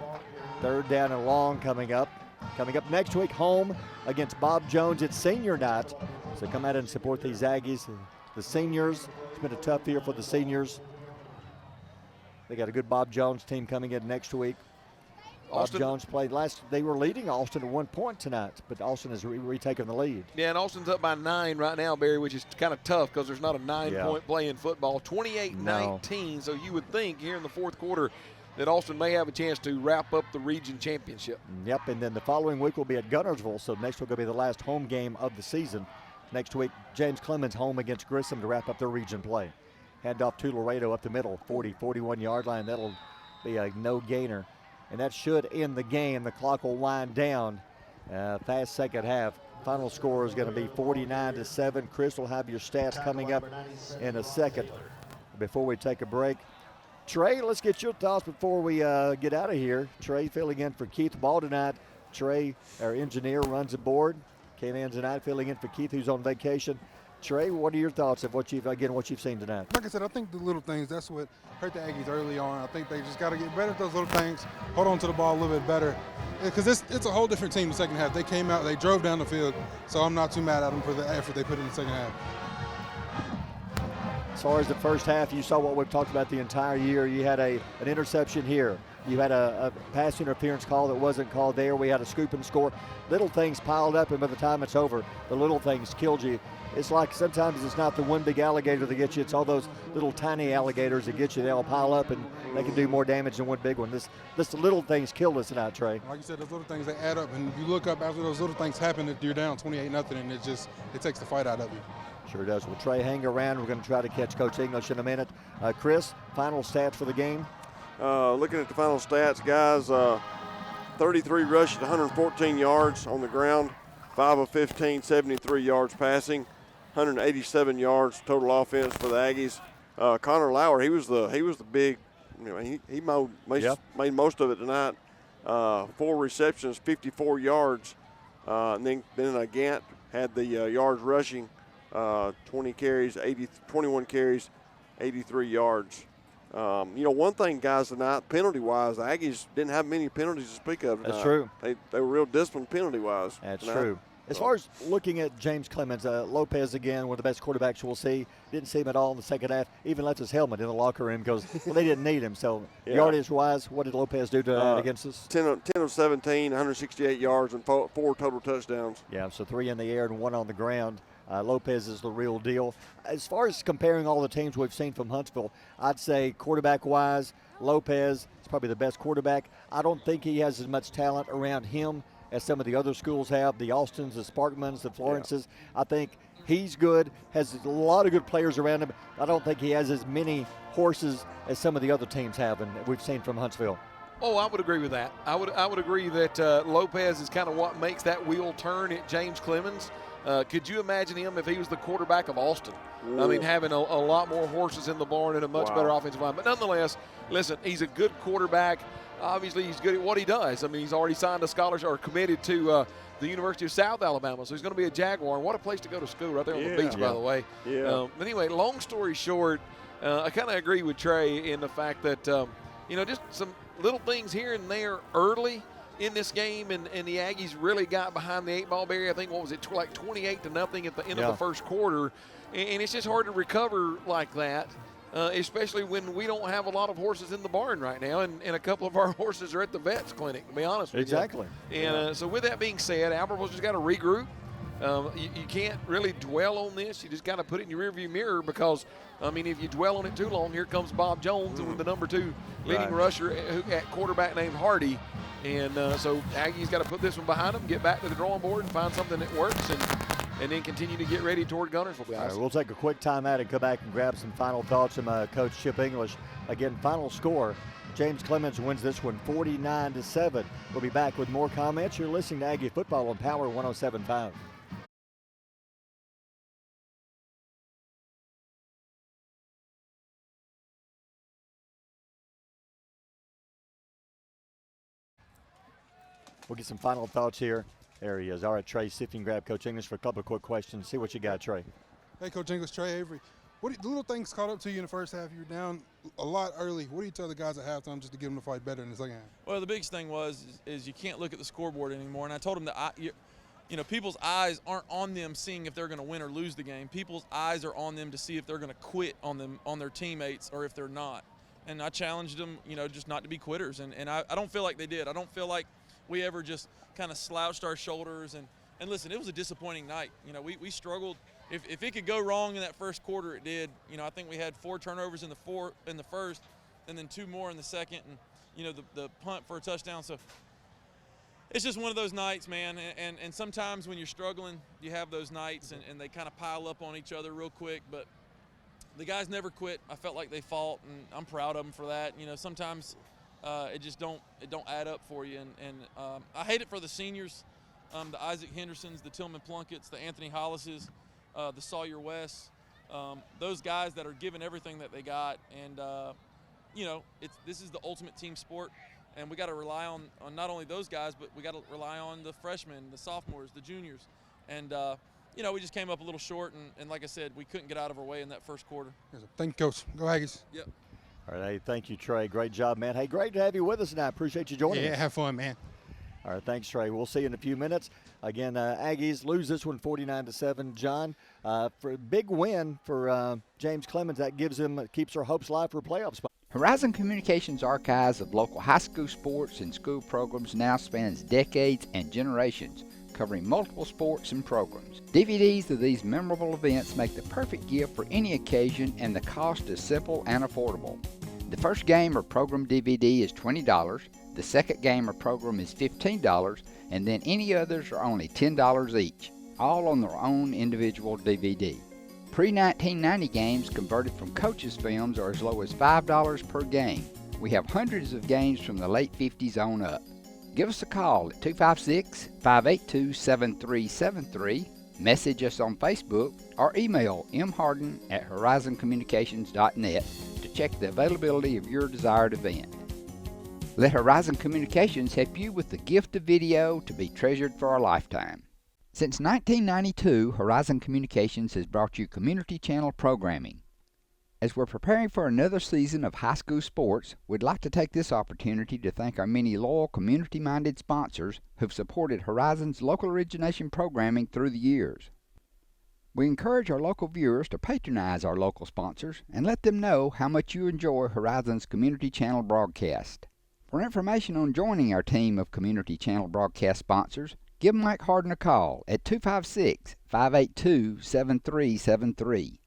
3rd down and long coming up. Coming up next week, home against Bob Jones. It's senior night, so come out and support these Aggies. The seniors, it's been a tough year for the seniors. They got a good Bob Jones team coming in next week. Austin, Bob Jones played they were leading Austin at 1 point tonight, but Austin has retaken the lead. Yeah, and Austin's up by 9 right now, Barry, which is kind of tough because there's not a 9-point play in football. 28-19, so you would think here in the 4th quarter that Austin may have a chance to wrap up the region championship. Yep, and then the following week will be at Guntersville, so next week will be the last home game of the season. Next week, James Clements home against Grissom to wrap up their region play. Hand off to Laredo up the middle, 41-yard line. That'll be a no-gainer. And that should end the game. The clock will wind down. Fast second half. Final score is going to be 49-7. Chris will have your stats coming up in a second. Before we take a break, Trey, let's get your thoughts before we get out of here. Trey filling in for Keith Ball tonight. Trey, our engineer, runs the board. Came in tonight filling in for Keith, who's on vacation. Trey, what are your thoughts of what you've seen tonight? Like I said, I think the little things, that's what hurt the Aggies early on. I think they just got to get better at those little things, hold on to the ball a little bit better. Because it's a whole different team in the second half. They came out, they drove down the field, so I'm not too mad at them for the effort they put in the second half. As far as the first half, you saw what we've talked about the entire year. You had an interception here. You had a pass interference call that wasn't called there. We had a scoop and score. Little things piled up, and by the time it's over, the little things killed you. It's like sometimes it's not the one big alligator that gets you. It's all those little tiny alligators that get you. They all pile up, and they can do more damage than one big one. This little things killed us tonight, Trey. Like you said, those little things, they add up, and you look up after those little things happen, you're down 28-0, and it takes the fight out of you. Sure does. Well, Trey, hang around. We're going to try to catch Coach English in a minute. Chris, final stats for the game? Looking at the final stats, guys, 33 rushes, 114 yards on the ground, 5 of 15, 73 yards passing, 187 yards total offense for the Aggies. Connor Lauer, he was the big, he made most of it tonight. 4 receptions, 54 yards, and then Gant had the yards rushing, 21 carries, 83 yards. One thing, guys, tonight, penalty-wise, the Aggies didn't have many penalties to speak of tonight. That's true. They were real disciplined penalty-wise. That's tonight. true. As far as looking at James Clements, Lopez, again, one of the best quarterbacks we'll see. Didn't see him at all in the second half. Even left his helmet in the locker room because they didn't need him. So yardage-wise, what did Lopez do against us? 10 of 17, 168 yards, and 4 total touchdowns. Yeah, so 3 in the air and 1 on the ground. Lopez is the real deal. As far as comparing all the teams we've seen from Huntsville, I'd say quarterback-wise, Lopez is probably the best quarterback. I don't think he has as much talent around him as some of the other schools have, the Austins, the Sparkmans, the Florences. I think he's good, has a lot of good players around him. I don't think he has as many horses as some of the other teams have, and we've seen from Huntsville. Oh, I would agree with that. I would agree that Lopez is kind of what makes that wheel turn at James Clemens. Could you imagine him if he was the quarterback of Austin? Ooh. I mean, having a lot more horses in the barn and a much better offensive line. But nonetheless, listen, he's a good quarterback. Obviously, he's good at what he does. I mean, he's already signed a scholarship or committed to the University of South Alabama, so he's going to be a Jaguar. And what a place to go to school, right there on the beach, by the way. Yeah. But anyway, long story short, I kind of agree with Trey in the fact that, just some little things here and there early in this game, and the Aggies really got behind the 8-ball barrier. I think, what was it, like 28-0 at the end of the first quarter. And it's just hard to recover like that. Especially when we don't have a lot of horses in the barn right now, and a couple of our horses are at the vet's clinic, to be honest with you. Exactly. And so with that being said, Albertville's just got to regroup. You can't really dwell on this. You just got to put it in your rearview mirror because, if you dwell on it too long, here comes Bob Jones with the number 2 leading rusher at quarterback named Hardy. And so Aggie's got to put this one behind them, get back to the drawing board and find something that works, and then continue to get ready toward Gunnersville, guys. All right, we'll take a quick timeout and come back and grab some final thoughts from Coach Chip English. Again, final score, James Clements wins this one 49-7. We'll be back with more comments. You're listening to Aggie Football on Power 107.5. We'll get some final thoughts here. There he is. All right, Trey, see if you can grab Coach English for a couple of quick questions. See what you got, Trey. Hey, Coach English, Trey Avery. The little things caught up to you in the first half? You were down a lot early. What do you tell the guys at halftime just to get them to fight better in the second half? Well, the biggest thing is you can't look at the scoreboard anymore. And I told them that people's eyes aren't on them seeing if they're going to win or lose the game. People's eyes are on them to see if they're going to quit on their teammates or if they're not. And I challenged them, just not to be quitters. And I don't feel like they did. I don't feel like we ever just kind of slouched our shoulders. And listen, it was a disappointing night. We struggled. If it could go wrong in that first quarter, it did. I think we had 4 turnovers in the first, and then 2 more in the second, and the punt for a touchdown. So it's just one of those nights, man. And sometimes when you're struggling, you have those nights, and they kind of pile up on each other real quick. But the guys never quit. I felt like they fought, and I'm proud of them for that. Sometimes it just don't add up for you, and I hate it for the seniors, the Isaac Hendersons, the Tillman Plunkett's, the Anthony Hollises, the Sawyer Wests, those guys that are giving everything that they got, and this is the ultimate team sport, and we got to rely on not only those guys, but we got to rely on the freshmen, the sophomores, the juniors, and we just came up a little short, and like I said, we couldn't get out of our way in that first quarter. Thank you, Coach. Go Aggies. Yep. All right, hey, thank you, Trey. Great job, man. Hey, great to have you with us tonight. Appreciate you joining us. Yeah, have fun, man. All right, thanks, Trey. We'll see you in a few minutes. Again, Aggies lose this one 49-7. John, for a big win for James Clemens, that keeps our hopes alive for a playoff spot. Horizon Communications' archives of local high school sports and school programs now spans decades and generations, covering multiple sports and programs. DVDs of these memorable events make the perfect gift for any occasion, and the cost is simple and affordable. The first game or program DVD is $20, the second game or program is $15, and then any others are only $10 each, all on their own individual DVD. Pre-1990 games converted from coaches' films are as low as $5 per game. We have hundreds of games from the late 50s on up. Give us a call at 256-582-7373, message us on Facebook, or email mharden@horizoncommunications.net to check the availability of your desired event. Let Horizon Communications help you with the gift of video to be treasured for a lifetime. Since 1992, Horizon Communications has brought you community channel programming. As we're preparing for another season of high school sports, we'd like to take this opportunity to thank our many loyal community-minded sponsors who've supported Horizon's local origination programming through the years. We encourage our local viewers to patronize our local sponsors and let them know how much you enjoy Horizon's community channel broadcast. For information on joining our team of community channel broadcast sponsors, give Mike Harden a call at 256-582-7373.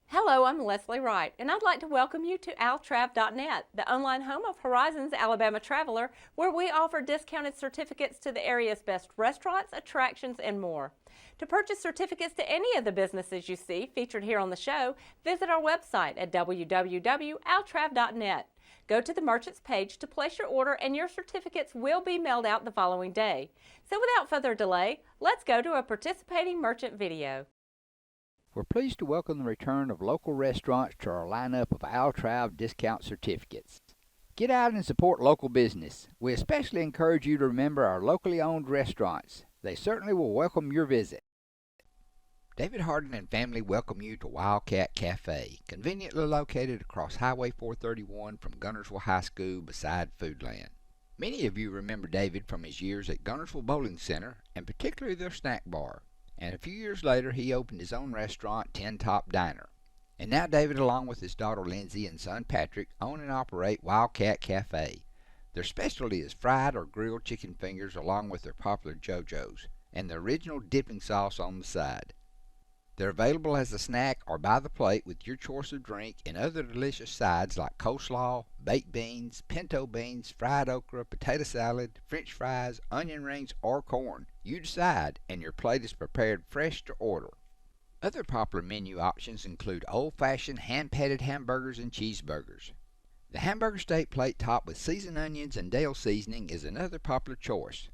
Hello, I'm Leslie Wright, and I'd like to welcome you to altrav.net, the online home of Horizon's Alabama Traveler, where we offer discounted certificates to the area's best restaurants, attractions, and more. To purchase certificates to any of the businesses you see featured here on the show, visit our website at www.altrav.net. Go to the Merchants page to place your order, and your certificates will be mailed out the following day. So without further delay, let's go to a participating merchant video. We're pleased to welcome the return of local restaurants to our lineup of Altrav discount certificates. Get out and support local business. We especially encourage you to remember our locally owned restaurants. They certainly will welcome your visit. David Harden and family welcome you to Wildcat Cafe, conveniently located across Highway 431 from Guntersville High School beside Foodland. Many of you remember David from his years at Guntersville Bowling Center, and particularly their snack bar. And a few years later, he opened his own restaurant, Tin Top Diner. And now David, along with his daughter Lindsay and son Patrick, own and operate Wildcat Cafe. Their specialty is fried or grilled chicken fingers along with their popular JoJo's, and the original dipping sauce on the side. They're available as a snack or by the plate with your choice of drink and other delicious sides like coleslaw, baked beans, pinto beans, fried okra, potato salad, french fries, onion rings, or corn. You decide, and your plate is prepared fresh to order. Other popular menu options include old-fashioned hand-patted hamburgers and cheeseburgers. The hamburger steak plate topped with seasoned onions and Dale seasoning is another popular choice.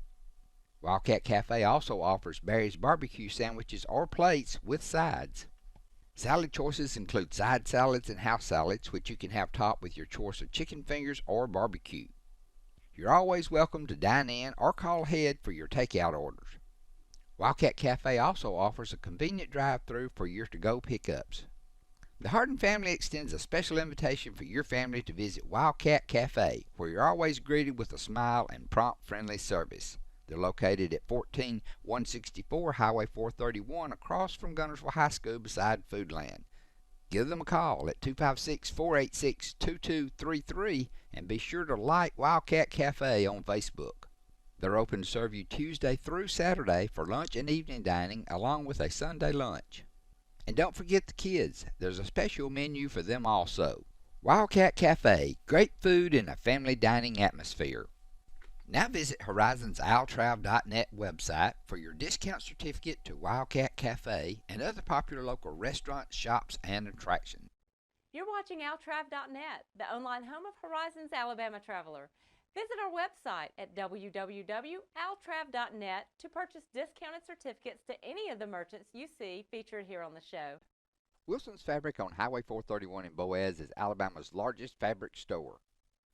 Wildcat Cafe also offers Barry's barbecue sandwiches or plates with sides. Salad choices include side salads and house salads, which you can have topped with your choice of chicken fingers or barbecue. You're always welcome to dine in or call ahead for your takeout orders. Wildcat Cafe also offers a convenient drive-thru for your to-go pickups. The Harden family extends a special invitation for your family to visit Wildcat Cafe, where you're always greeted with a smile and prompt, friendly service. They're located at 14164 Highway 431 across from Guntersville High School beside Foodland. Give them a call at 256-486-2233 and be sure to like Wildcat Cafe on Facebook. They're open to serve you Tuesday through Saturday for lunch and evening dining along with a Sunday lunch. And don't forget the kids. There's a special menu for them also. Wildcat Cafe, great food in a family dining atmosphere. Now visit Horizon's altrav.net website for your discount certificate to Wildcat Cafe and other popular local restaurants, shops, and attractions. You're watching altrav.net, the online home of Horizon's Alabama Traveler. Visit our website at www.altrav.net to purchase discounted certificates to any of the merchants you see featured here on the show. Wilson's Fabric on Highway 431 in Boaz is Alabama's largest fabric store.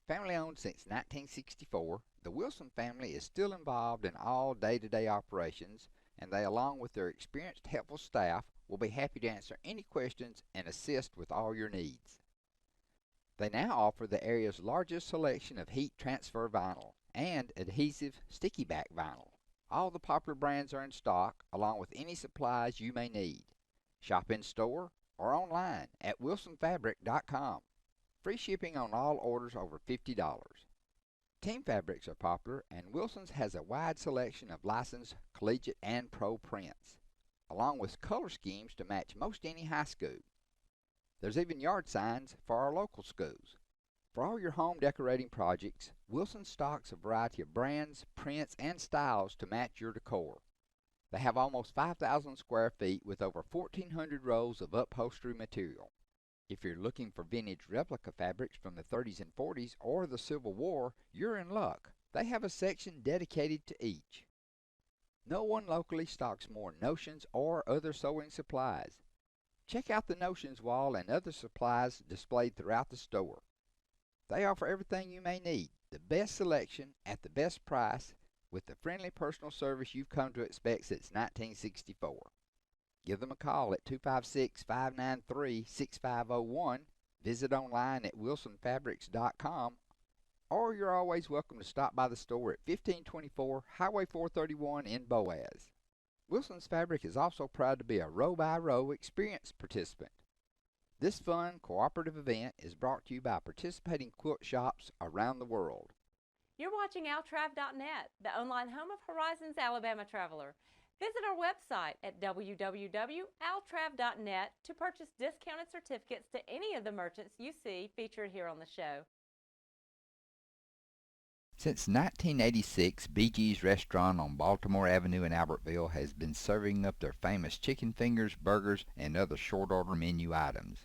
Family owned since 1964, the Wilson family is still involved in all day-to-day operations, and they, along with their experienced, helpful staff, will be happy to answer any questions and assist with all your needs. They now offer the area's largest selection of heat transfer vinyl and adhesive sticky back vinyl. All the popular brands are in stock, along with any supplies you may need. Shop in store or online at wilsonfabric.com. Free shipping on all orders over $50. Team fabrics are popular, and Wilson's has a wide selection of licensed collegiate and pro prints. along with color schemes to match most any high school. There's even yard signs for our local schools. For all your home decorating projects, Wilson stocks a variety of brands, prints, and styles to match your decor. They have almost 5,000 square feet with over 1,400 rolls of upholstery material. If you're looking for vintage replica fabrics from the 30s and 40s or the Civil War, you're in luck. They have a section dedicated to each. No one locally stocks more notions or other sewing supplies. Check out the notions wall and other supplies displayed throughout the store. They offer everything you may need, the best selection at the best price, with the friendly personal service you've come to expect since 1964. Give them a call at 256-593-6501, visit online at wilsonfabrics.com, or you're always welcome to stop by the store at 1524 Highway 431 in Boaz. Wilson's Fabric is also proud to be a row-by-row experience participant. This fun, cooperative event is brought to you by participating quilt shops around the world. You're watching altrav.net, the online home of Horizons Alabama Traveler. Visit our website at www.altrav.net to purchase discounted certificates to any of the merchants you see featured here on the show. Since 1986, BG's restaurant on Baltimore Avenue in Albertville has been serving up their famous chicken fingers, burgers, and other short-order menu items.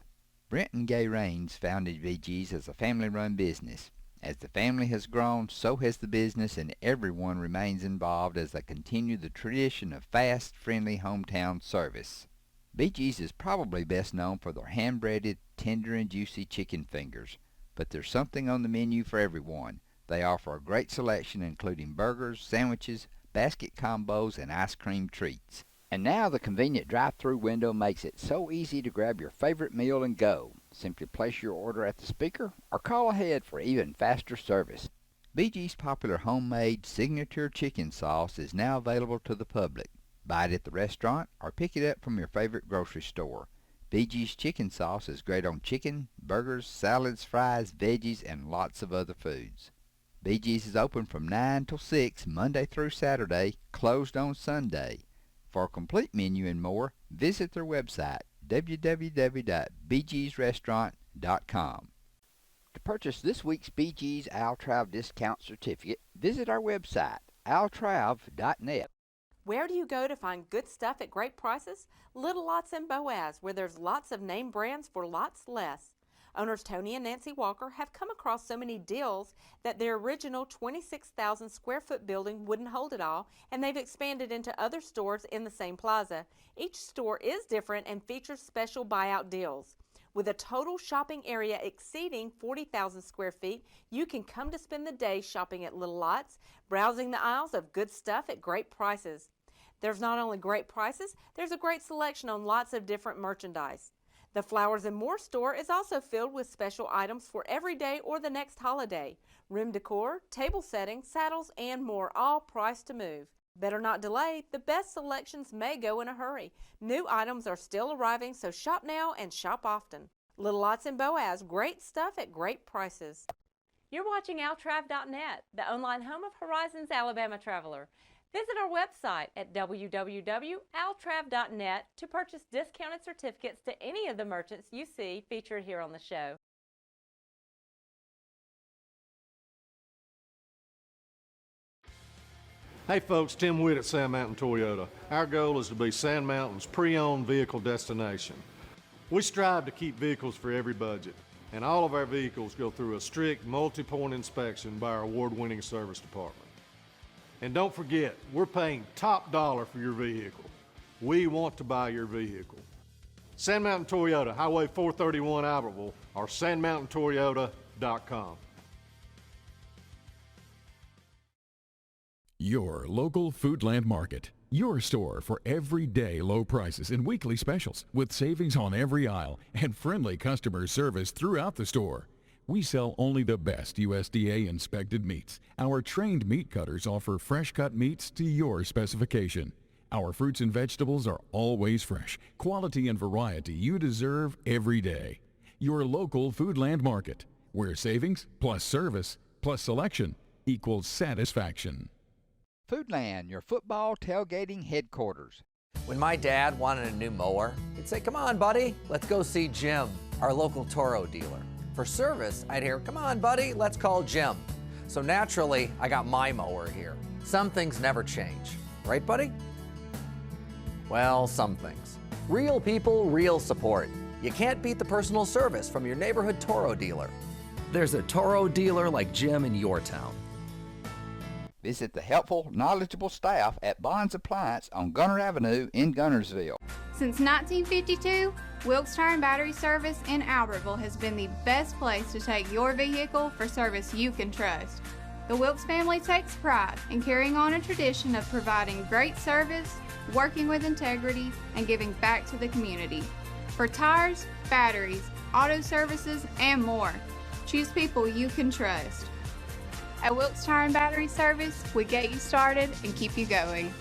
Brent and Gay Raines founded BG's as a family-run business. As the family has grown, so has the business, and everyone remains involved as they continue the tradition of fast, friendly hometown service. BG's is probably best known for their hand-breaded, tender and juicy chicken fingers, but there's something on the menu for everyone. They offer a great selection including burgers, sandwiches, basket combos, and ice cream treats. And now the convenient drive-through window makes it so easy to grab your favorite meal and go. Simply place your order at the speaker or call ahead for even faster service. BG's popular homemade signature chicken sauce is now available to the public. Buy it at the restaurant or pick it up from your favorite grocery store. BG's chicken sauce is great on chicken, burgers, salads, fries, veggies, and lots of other foods. BG's is open from 9 till 6 Monday through Saturday, closed on Sunday. For a complete menu and more, visit their website, www.bgsrestaurant.com. To purchase this week's BG's Altrav discount certificate, visit our website, altrav.net. Where do you go to find good stuff at great prices? Little Lots in Boaz, where there's lots of name brands for lots less. Owners Tony and Nancy Walker have come across so many deals that their original 26,000 square foot building wouldn't hold it all, and they've expanded into other stores in the same plaza. Each store is different and features special buyout deals. With a total shopping area exceeding 40,000 square feet, you can come to spend the day shopping at Little Lots, browsing the aisles of good stuff at great prices. There's not only great prices, there's a great selection on lots of different merchandise. The Flowers and More store is also filled with special items for every day or the next holiday. Room decor, table settings, saddles, and more, all priced to move. Better not delay, the best selections may go in a hurry. New items are still arriving, so shop now and shop often. Little Lots in Boaz, great stuff at great prices. You're watching altrav.net, the online home of Horizons Alabama Traveler. Visit our website at www.altrav.net to purchase discounted certificates to any of the merchants you see featured here on the show. Hey folks, Tim Witt at Sand Mountain Toyota. Our goal is to be Sand Mountain's pre-owned vehicle destination. We strive to keep vehicles for every budget, and all of our vehicles go through a strict multi-point inspection by our award-winning service department. And don't forget, we're paying top dollar for your vehicle. We want to buy your vehicle. Sand Mountain Toyota, Highway 431 Albertville, or sandmountaintoyota.com. Your local Foodland Market. Your store for everyday low prices and weekly specials with savings on every aisle and friendly customer service throughout the store. We sell only the best USDA inspected meats. Our trained meat cutters offer fresh cut meats to your specification. Our fruits and vegetables are always fresh, quality and variety you deserve every day. Your local Foodland Market, where savings plus service plus selection equals satisfaction. Foodland, your football tailgating headquarters. When my dad wanted a new mower, he'd say, come on, buddy, let's go see Jim, our local Toro dealer. For service, I'd hear, come on, buddy, let's call Jim. So naturally, I got my mower here. Some things never change. Right, buddy? Well, some things. Real people, real support. You can't beat the personal service from your neighborhood Toro dealer. There's a Toro dealer like Jim in your town. Visit the helpful, knowledgeable staff at Bond's Appliance on Gunner Avenue in Gunnersville. Since 1952, Wilkes Tire and Battery Service in Albertville has been the best place to take your vehicle for service you can trust. The Wilkes family takes pride in carrying on a tradition of providing great service, working with integrity, and giving back to the community. For tires, batteries, auto services, and more, choose people you can trust. At Wilkes Tire and Battery Service, we get you started and keep you going.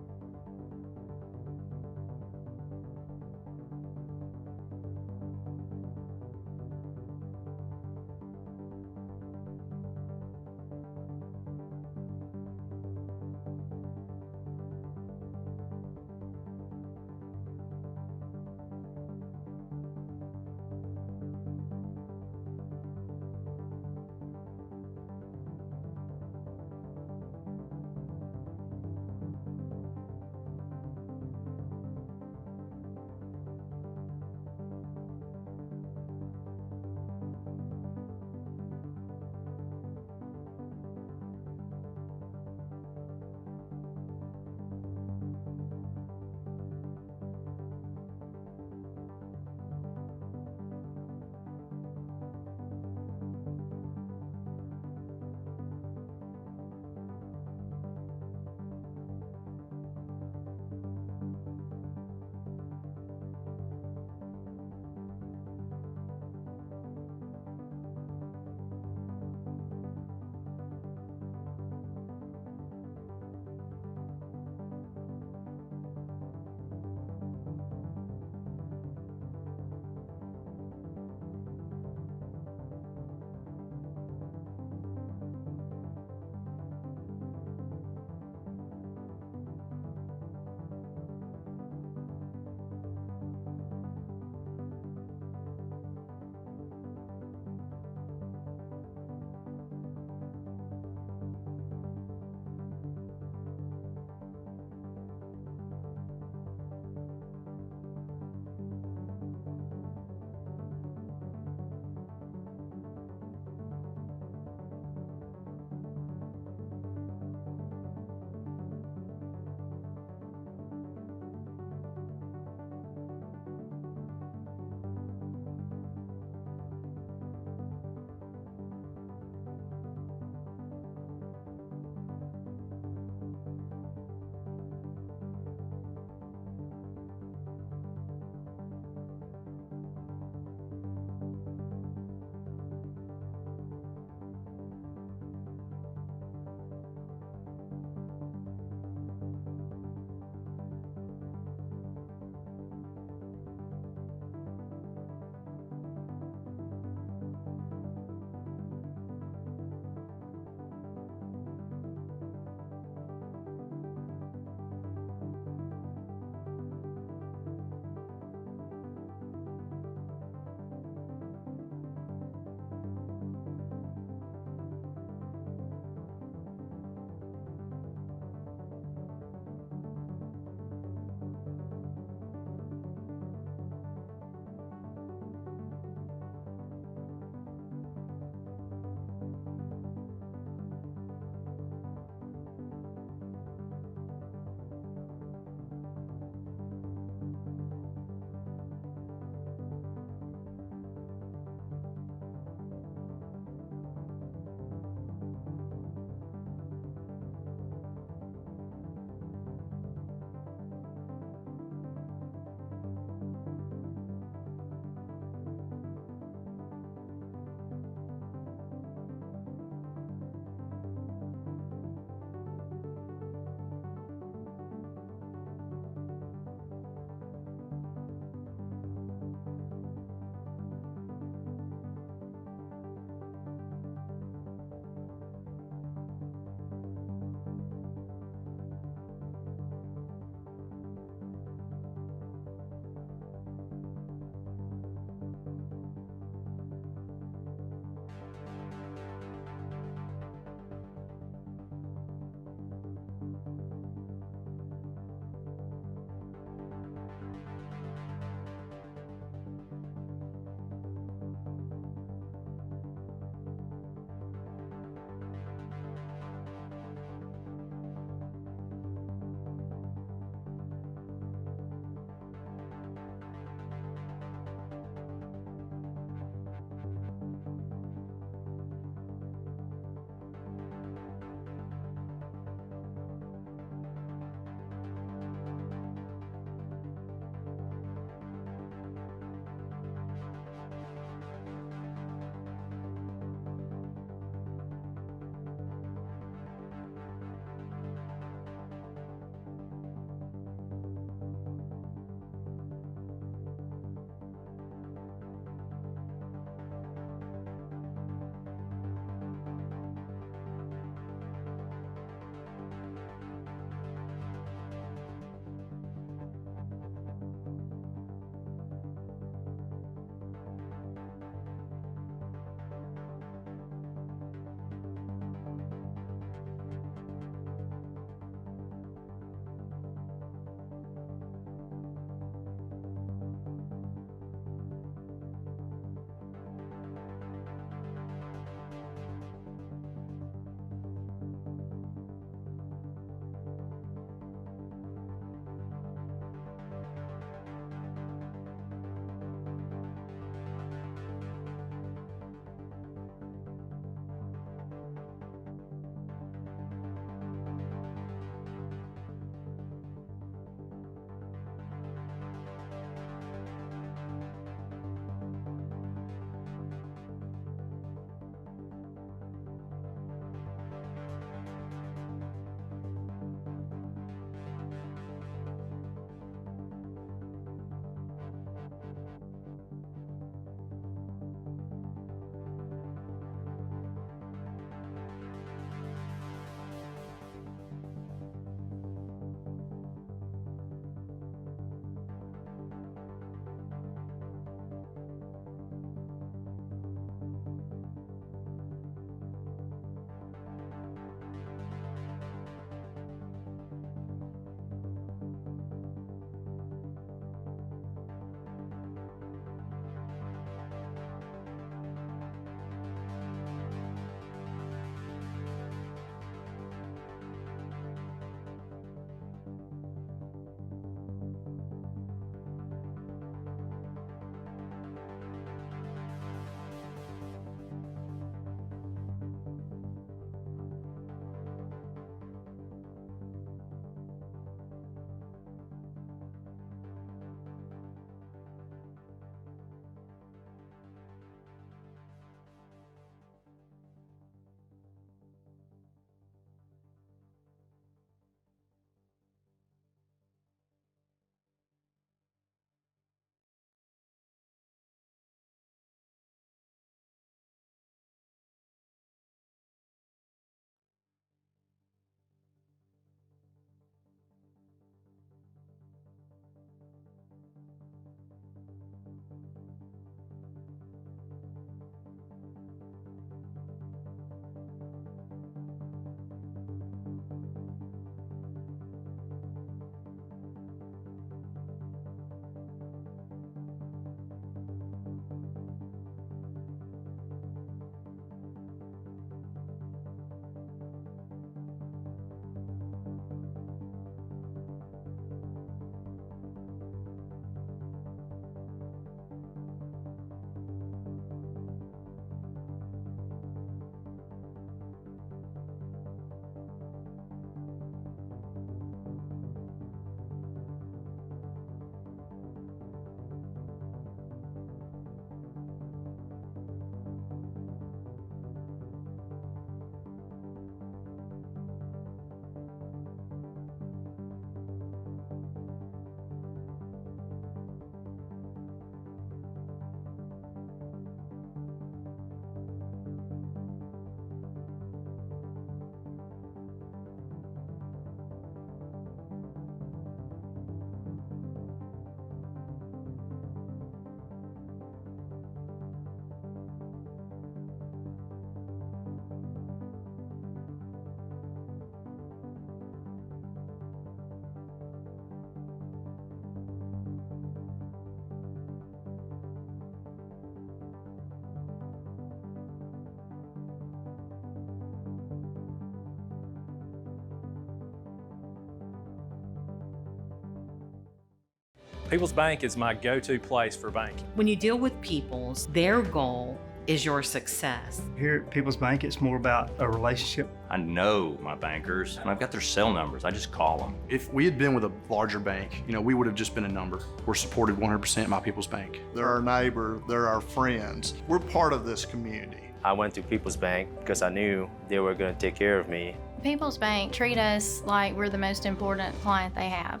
People's Bank is my go-to place for banking. When you deal with People's, their goal is your success. Here at People's Bank, it's more about a relationship. I know my bankers, and I've got their cell numbers. I just call them. If we had been with a larger bank, we would have just been a number. We're supported 100% by People's Bank. They're our neighbor, they're our friends. We're part of this community. I went to People's Bank because I knew they were going to take care of me. People's Bank treat us like we're the most important client they have.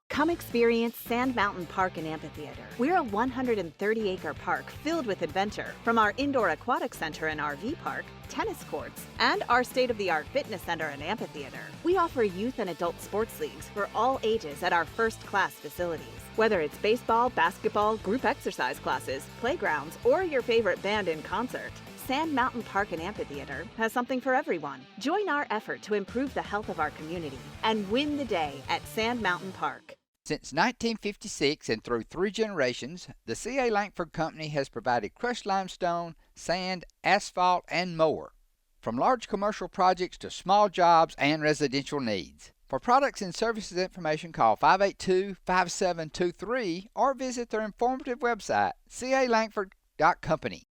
Come experience Sand Mountain Park and Amphitheater. We're a 130-acre park filled with adventure. From our indoor aquatic center and RV park, tennis courts, and our state-of-the-art fitness center and amphitheater, we offer youth and adult sports leagues for all ages at our first-class facilities. Whether it's baseball, basketball, group exercise classes, playgrounds, or your favorite band in concert, Sand Mountain Park and Amphitheater has something for everyone. Join our effort to improve the health of our community and win the day at Sand Mountain Park. Since 1956 and through 3 generations, the C.A. Langford Company has provided crushed limestone, sand, asphalt, and more. From large commercial projects to small jobs and residential needs. For products and services information, call 582-5723 or visit their informative website, calangford.company.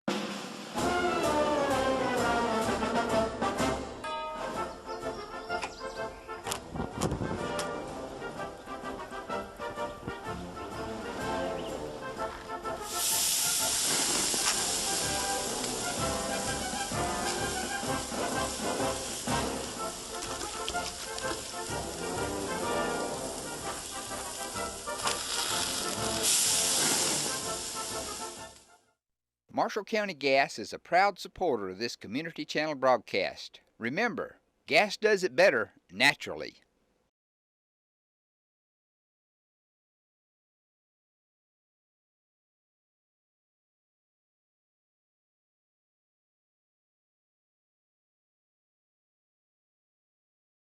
Marshall County Gas is a proud supporter of this Community Channel broadcast. Remember, gas does it better naturally.